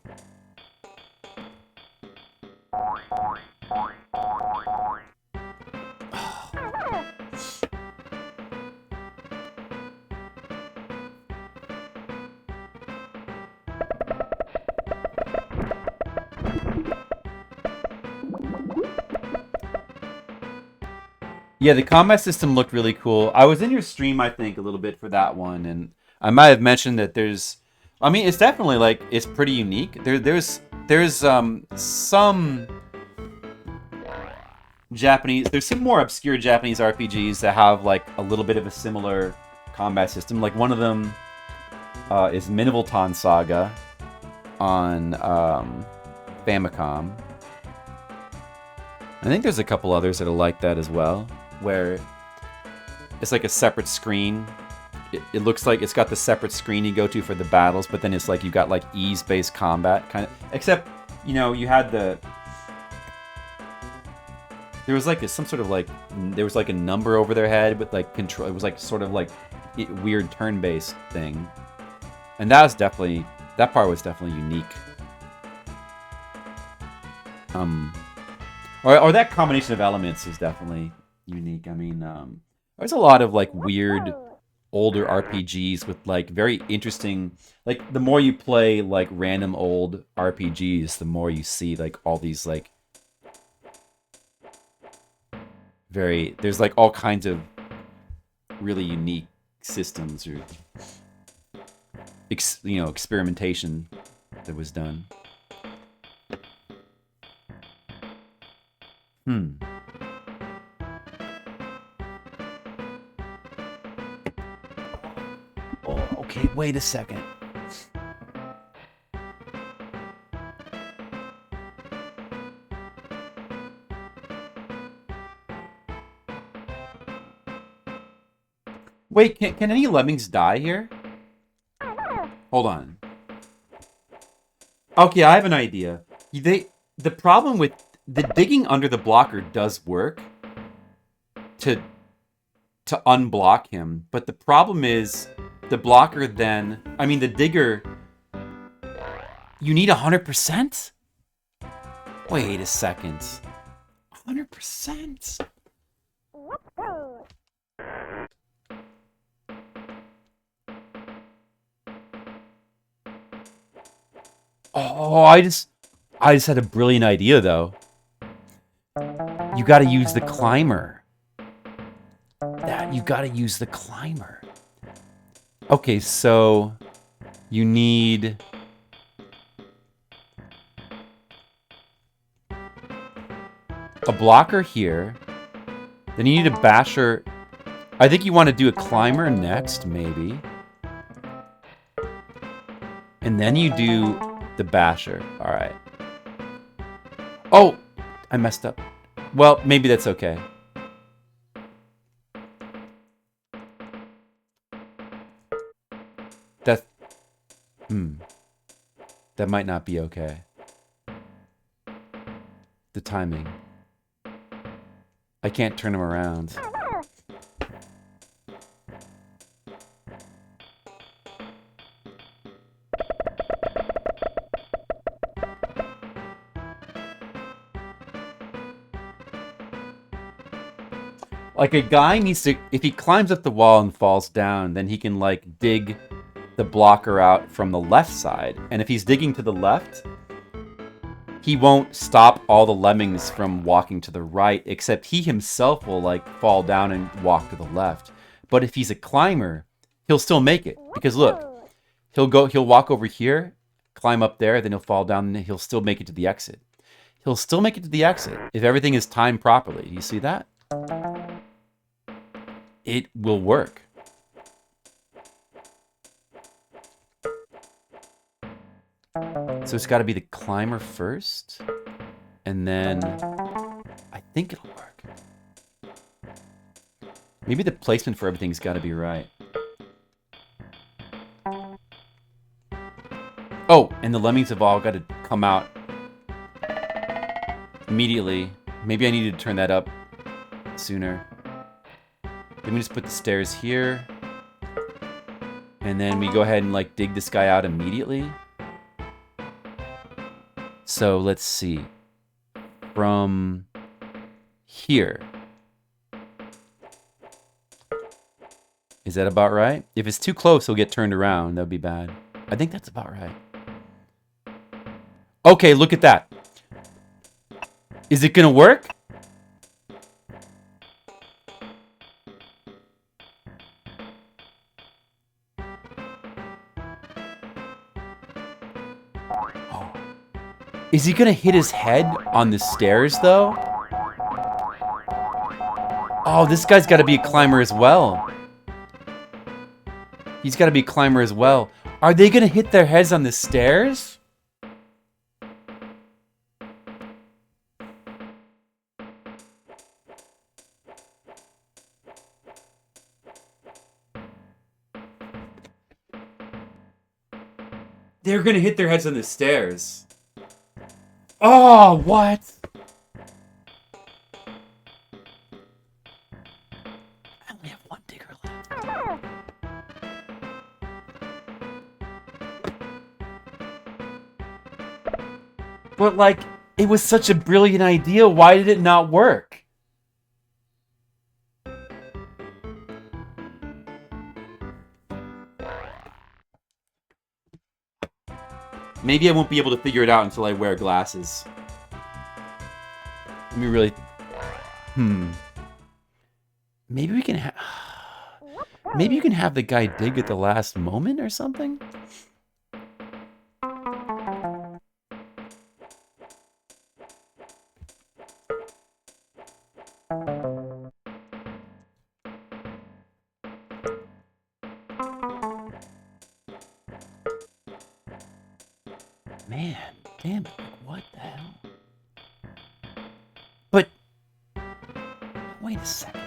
Yeah, the combat system looked really cool. I was in your stream, I think, a little bit for that one, and I might have mentioned that there's... I mean, it's definitely, like, it's pretty unique. There's some Japanese... There's some more obscure Japanese RPGs that have, like, a little bit of a similar combat system. Like, one of them is Minivolton Saga on Famicom. I think there's a couple others that are like that as well, where it's like a separate screen. It looks like it's got the separate screen you go to for the battles, but then it's like you got like ease-based combat kind of. Except, you know, you had the. There was like some sort of like there was like a number over their head with like control. It was like sort of like weird turn-based thing, and that part was definitely unique. Or that combination of elements is definitely unique. I mean, there's a lot of like weird older RPGs with like very interesting, like the more you play like random old RPGs, the more you see like all these like there's like all kinds of really unique systems or experimentation that was done. Oh, okay, wait a second. Wait, can any lemmings die here? Hold on. Okay, I have an idea. The problem with the digging under the blocker does work to unblock him, but the problem is the blocker then, I mean the digger, you need 100%? Wait a second. 100%? Oh, I just had a brilliant idea though. You gotta use the climber. You gotta use the climber. Okay, so you need a blocker here. Then you need a basher. I think you want to do a climber next, maybe. And then you do the basher. All right. Oh, I messed up. Well, maybe that's okay. That might not be okay. The timing. I can't turn him around. Like a guy needs to, if he climbs up the wall and falls down, then he can like dig the blocker out from the left side. And if he's digging to the left, he won't stop all the lemmings from walking to the right, except he himself will like fall down and walk to the left. But if he's a climber, he'll still make it. Because look, he'll walk over here, climb up there, then he'll fall down and he'll still make it to the exit. He'll still make it to the exit if everything is timed properly. You see that? It will work. So it's got to be the climber first, and then I think it'll work. Maybe the placement for everything's got to be right. Oh, and the lemmings have all got to come out immediately. Maybe I needed to turn that up sooner. Let me just put the stairs here. And then we go ahead and like dig this guy out immediately. So let's see. From here. Is that about right? If it's too close, he'll get turned around. That would be bad. I think that's about right. Okay, look at that. Is it gonna work? Is he gonna hit his head on the stairs, though? Oh, this guy's gotta be a climber as well. He's gotta be a climber as well. Are they gonna hit their heads on the stairs? They're gonna hit their heads on the stairs. Oh, what? I only have one digger left. But, like, it was such a brilliant idea. Why did it not work? Maybe I won't be able to figure it out until I wear glasses. Let me really... Maybe we can maybe you can have the guy dig at the last moment or something? Man, damn it. What the hell? But... Wait a second.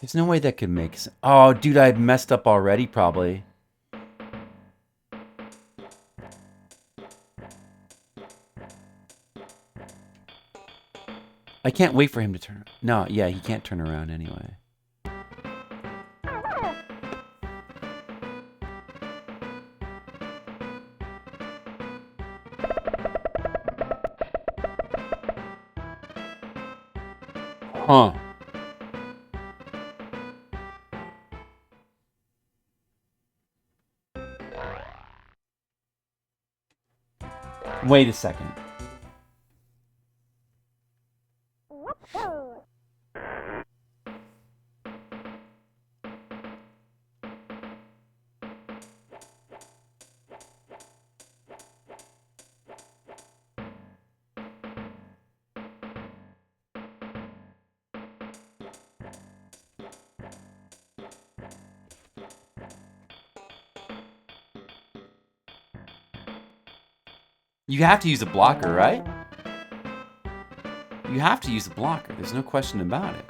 There's no way that could make sense. Oh, dude, I messed up already, probably. I can't wait for him to turn. No, yeah, he can't turn around anyway. Huh. Wait a second. You have to use a blocker, right? You have to use a blocker. There's no question about it.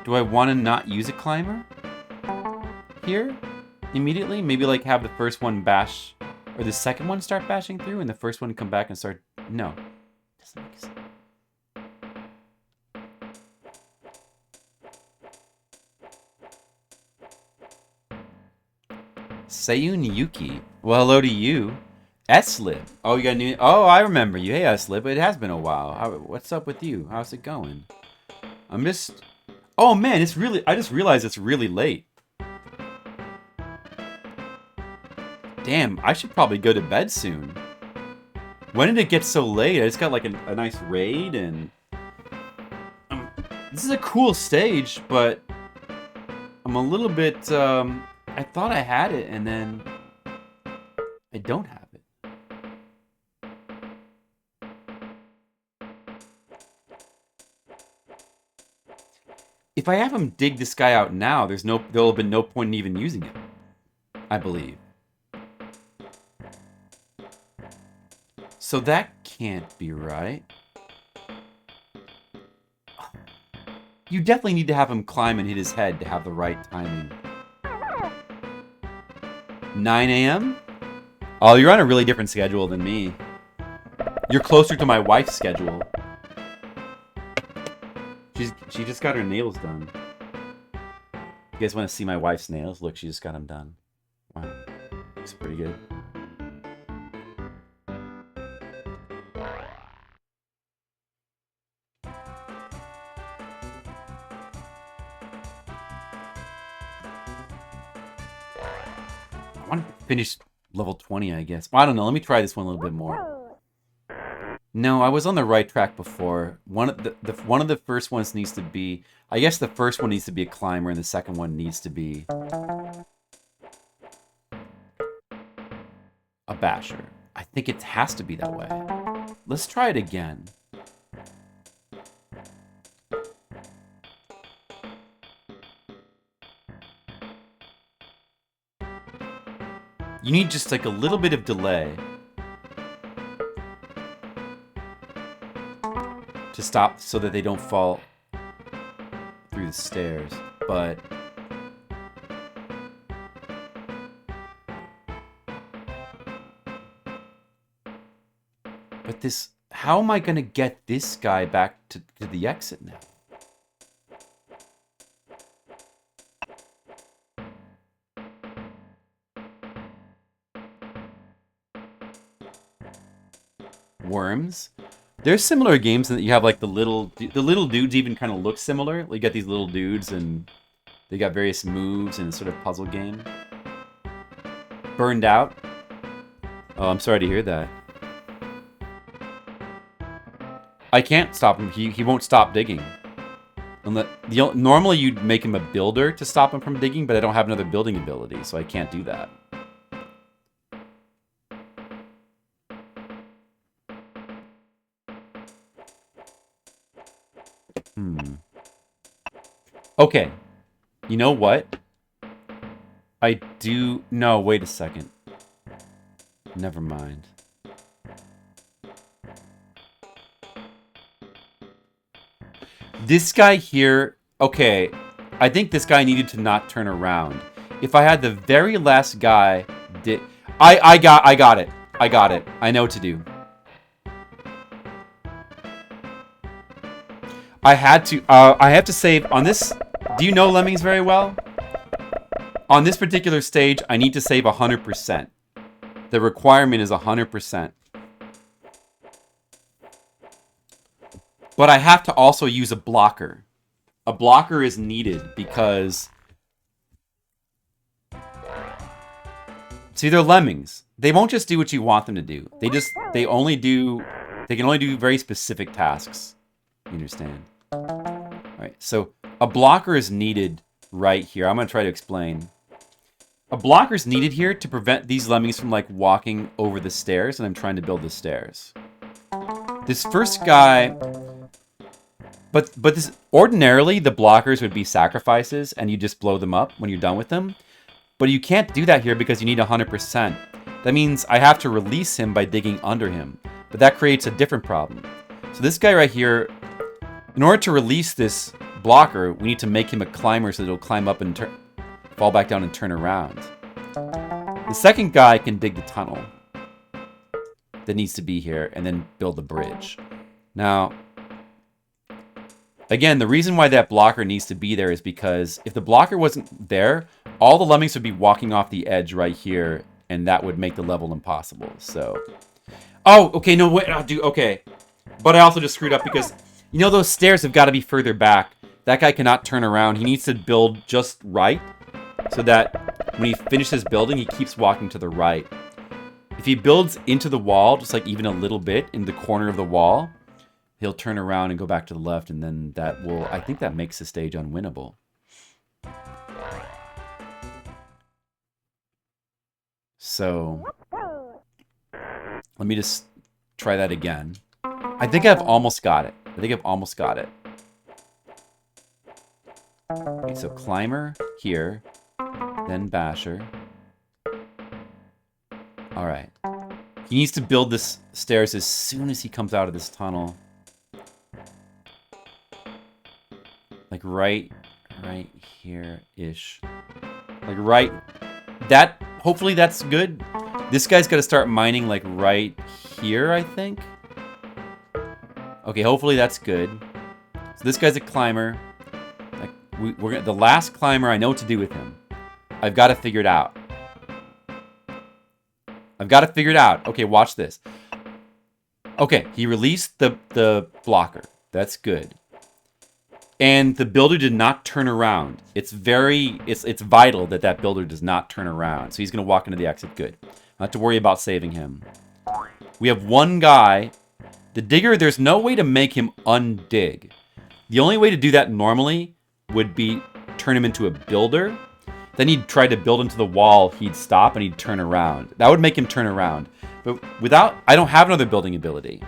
Do I want to not use a climber? Here? Immediately? Maybe like have the first one bash, or the second one start bashing through, and the first one come back and start... No. Doesn't make sense. Sayun Yuki. Well, hello to you. S-Lib. Oh, you got a new... Oh, I remember you. Hey, S-Lib. It has been a while. What's up with you? How's it going? I'm just... Oh, man, it's really... I just realized it's really late. Damn, I should probably go to bed soon. When did it get so late? I just got, like, a nice raid, and... this is a cool stage, but... I'm a little bit, I thought I had it, and then... I don't have it. If I have him dig this guy out now, there'll have been no point in even using it. I believe. So that can't be right. You definitely need to have him climb and hit his head to have the right timing. 9 a.m.? Oh, you're on a really different schedule than me. You're closer to my wife's schedule. She just got her nails done. You guys want to see my wife's nails? Look, she just got them done. Wow. Looks pretty good. I want to finish level 20, I guess. Well, I don't know. Let me try this one a little bit more. No, I was on the right track before. One of the first ones needs to be... I guess the first one needs to be a climber, and the second one needs to be... a basher. I think it has to be that way. Let's try it again. You need just like a little bit of delay to stop so that they don't fall through the stairs, but this, how am I gonna get this guy back to the exit now? Worms. There's similar games that you have like the little dudes even kind of look similar. Like you got these little dudes and they got various moves and sort of puzzle game. Burned Out. Oh, I'm sorry to hear that. I can't stop him. He won't stop digging. Normally you'd make him a builder to stop him from digging, but I don't have another building ability, so I can't do that. Okay. You know what? No, wait a second. Never mind. This guy here, okay, I think this guy needed to not turn around. If I had the very last guy I got it. I know what to do. I have to save on this. Do you know Lemmings very well? On this particular stage, I need to save 100%. The requirement is 100%. But I have to also use a blocker. A blocker is needed because... See, they're Lemmings. They won't just do what you want them to do. They can only do very specific tasks. You understand? Alright, so a blocker is needed right here. I'm going to try to explain. A blocker is needed here to prevent these Lemmings from, like, walking over the stairs, and I'm trying to build the stairs. This first guy... But this ordinarily, the blockers would be sacrifices, and you just blow them up when you're done with them. But you can't do that here because you need 100%. That means I have to release him by digging under him. But that creates a different problem. So this guy right here, in order to release this blocker, we need to make him a climber so that he'll climb up and fall back down and turn around. The second guy can dig the tunnel that needs to be here and then build the bridge. Now, again, the reason why that blocker needs to be there is because if the blocker wasn't there, all the Lemmings would be walking off the edge right here, and that would make the level impossible. So, oh, okay, no, wait, okay. But I also just screwed up because, you know, those stairs have got to be further back. That guy cannot turn around. He needs to build just right so that when he finishes building, he keeps walking to the right. If he builds into the wall, just like even a little bit in the corner of the wall, he'll turn around and go back to the left, and then that will, I think that makes the stage unwinnable. So, let me just try that again. I think I've almost got it. Okay, so climber here, then basher. Alright. He needs to build this stairs as soon as he comes out of this tunnel. Like right here-ish. Like right... That... Hopefully that's good. This guy's got to start mining like right here, I think. Okay, hopefully that's good. So this guy's a climber. Like we're gonna, the last climber, I know what to do with him. I've got to figure it out. Okay, watch this. Okay, he released the blocker. That's good. And the builder did not turn around. It's vital that that builder does not turn around. So he's going to walk into the exit. Good. Not to worry about saving him. We have one guy. The digger, there's no way to make him undig. The only way to do that normally would be turn him into a builder. Then he'd try to build into the wall. He'd stop and he'd turn around. That would make him turn around. But without, I don't have another building ability.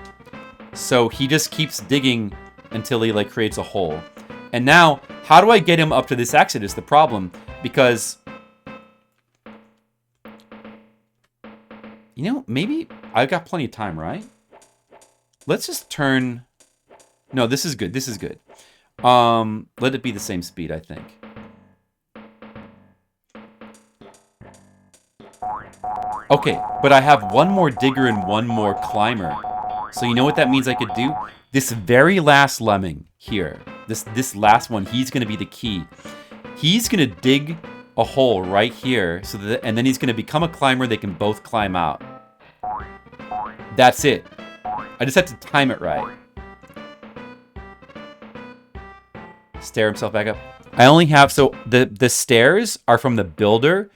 So he just keeps digging until he like creates a hole. And now, how do I get him up to this exit is the problem. Because, you know, maybe I've got plenty of time, right? Let's just turn... No, this is good. This is good. Let it be the same speed, I think. Okay, but I have one more digger and one more climber. So you know what that means I could do? This very last lemming here, this last one, he's going to be the key. He's going to dig a hole right here, so that, and then he's going to become a climber. They can both climb out. That's it. I just have to time it right. Stair himself back up. I only have, so the stairs are from the builder.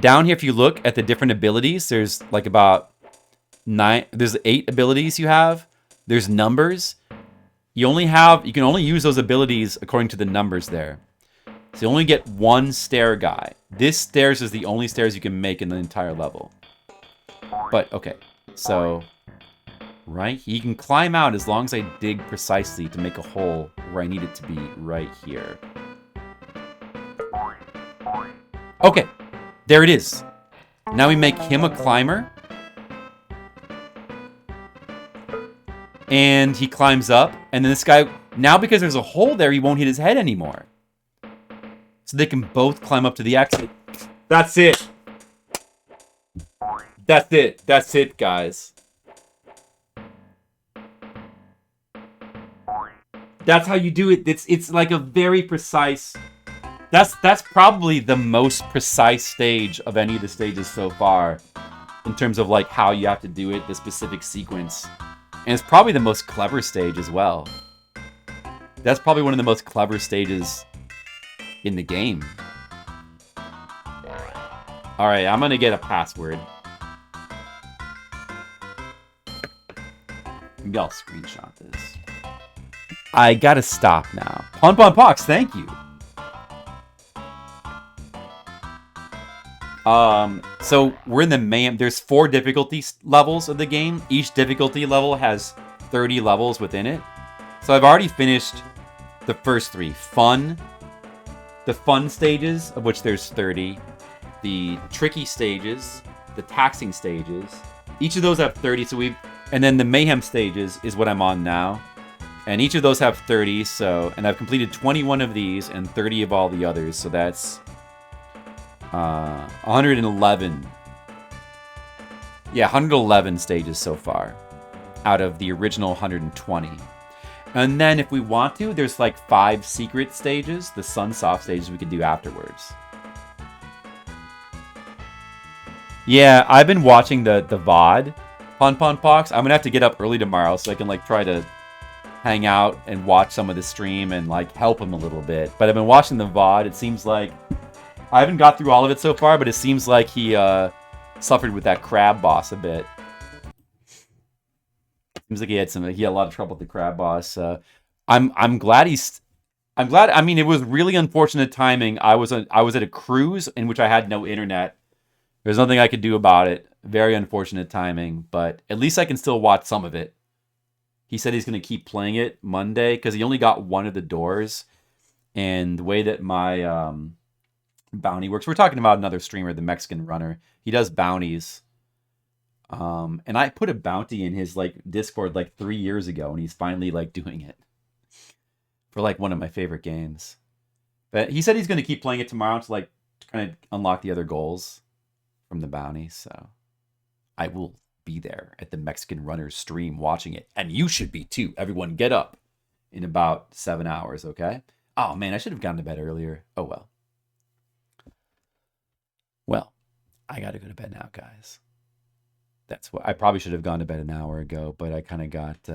Down here, if you look at the different abilities, there's like about 9, there's 8 abilities you have. There's numbers. You can only use those abilities according to the numbers there. So you only get one stair guy. This stairs is the only stairs you can make in the entire level. But, okay. So, right? You can climb out as long as I dig precisely to make a hole where I need it to be right here. Okay. There it is. Now we make him a climber. And he climbs up. And then this guy, now because there's a hole there, he won't hit his head anymore. So they can both climb up to the exit. That's it. That's it. That's it, guys. That's how you do it. It's like a very precise... That's probably the most precise stage of any of the stages so far. In terms of like how you have to do it, the specific sequence. And it's probably the most clever stage as well. That's probably one of the most clever stages in the game. Alright, I'm gonna get a password. Maybe I'll screenshot this. I gotta stop now. Pon Pon Pox, thank you. So we're in the Mayhem. There's 4 difficulty levels of the game. Each difficulty level has 30 levels within it. So I've already finished the first 3. The fun stages, of which there's 30. The tricky stages, the taxing stages. Each of those have 30, and then the Mayhem stages is what I'm on now. And each of those have 30, and I've completed 21 of these and 30 of all the others, so that's 111. Yeah, 111 stages so far out of the original 120. And then if we want to, there's like 5 secret stages, the Sunsoft stages we could do afterwards. Yeah, I've been watching the VOD, Pon Pon Pox. I'm gonna have to get up early tomorrow so I can like try to hang out and watch some of the stream and like help him a little bit. But I've been watching the VOD. It seems like I haven't got through all of it so far, but it seems like he suffered with that crab boss a bit. Seems like he had a lot of trouble with the crab boss. I'm glad I mean, it was really unfortunate timing. I was at a cruise in which I had no internet. There's nothing I could do about it. Very unfortunate timing, but at least I can still watch some of it. He said he's going to keep playing it Monday because he only got one of the doors. And the way that my bounty works, we're talking about another streamer, the Mexican Runner. He does bounties. And I put a bounty in his like Discord like 3 years ago, and he's finally like doing it for like one of my favorite games. But he said he's going to keep playing it tomorrow to like kind of unlock the other goals from the bounty. So I will be there at the Mexican Runner's stream watching it, and you should be too. Everyone get up in about 7 hours, okay? Oh man, I should have gone to bed earlier. Oh well. Well, I gotta go to bed now, guys. That's what I probably should have gone to bed an hour ago, but I kind of got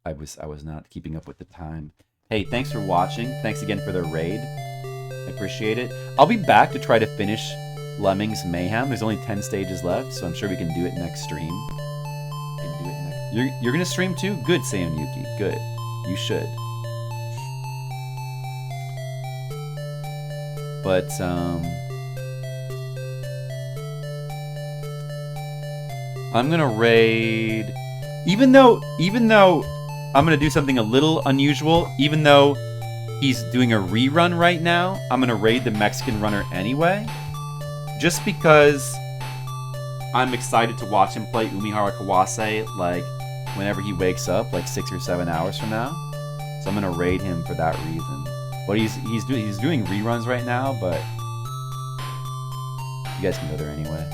I was not keeping up with the time. Hey, thanks for watching. Thanks again for the raid. I appreciate it. I'll be back to try to finish Lemmings Mayhem. There's only 10 stages left, so I'm sure we can do it next stream. You're gonna stream too? Good, Sayonyuki. Good. You should. But I'm gonna raid. Even though I'm gonna do something a little unusual, even though he's doing a rerun right now, I'm gonna raid the Mexican runner anyway. Just because I'm excited to watch him play Umihara Kawase, like, whenever he wakes up, like 6 or 7 hours from now. So I'm gonna raid him for that reason. But he's doing reruns right now, but you guys can go there anyway.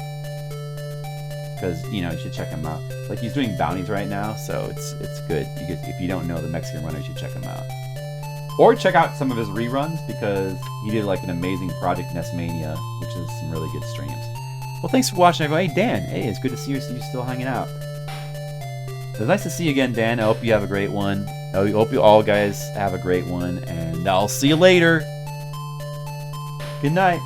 Because, you know, you should check him out. Like, he's doing bounties right now, so it's good. If you don't know the Mexican runner, you should check him out. Or check out some of his reruns, because he did, like, an amazing Project Nesmania, which is some really good streams. Well, thanks for watching, everybody. Hey, Dan. Hey, it's good to see you still hanging out. It was nice to see you again, Dan. I hope you have a great one. I hope you all guys have a great one, and I'll see you later. Good night.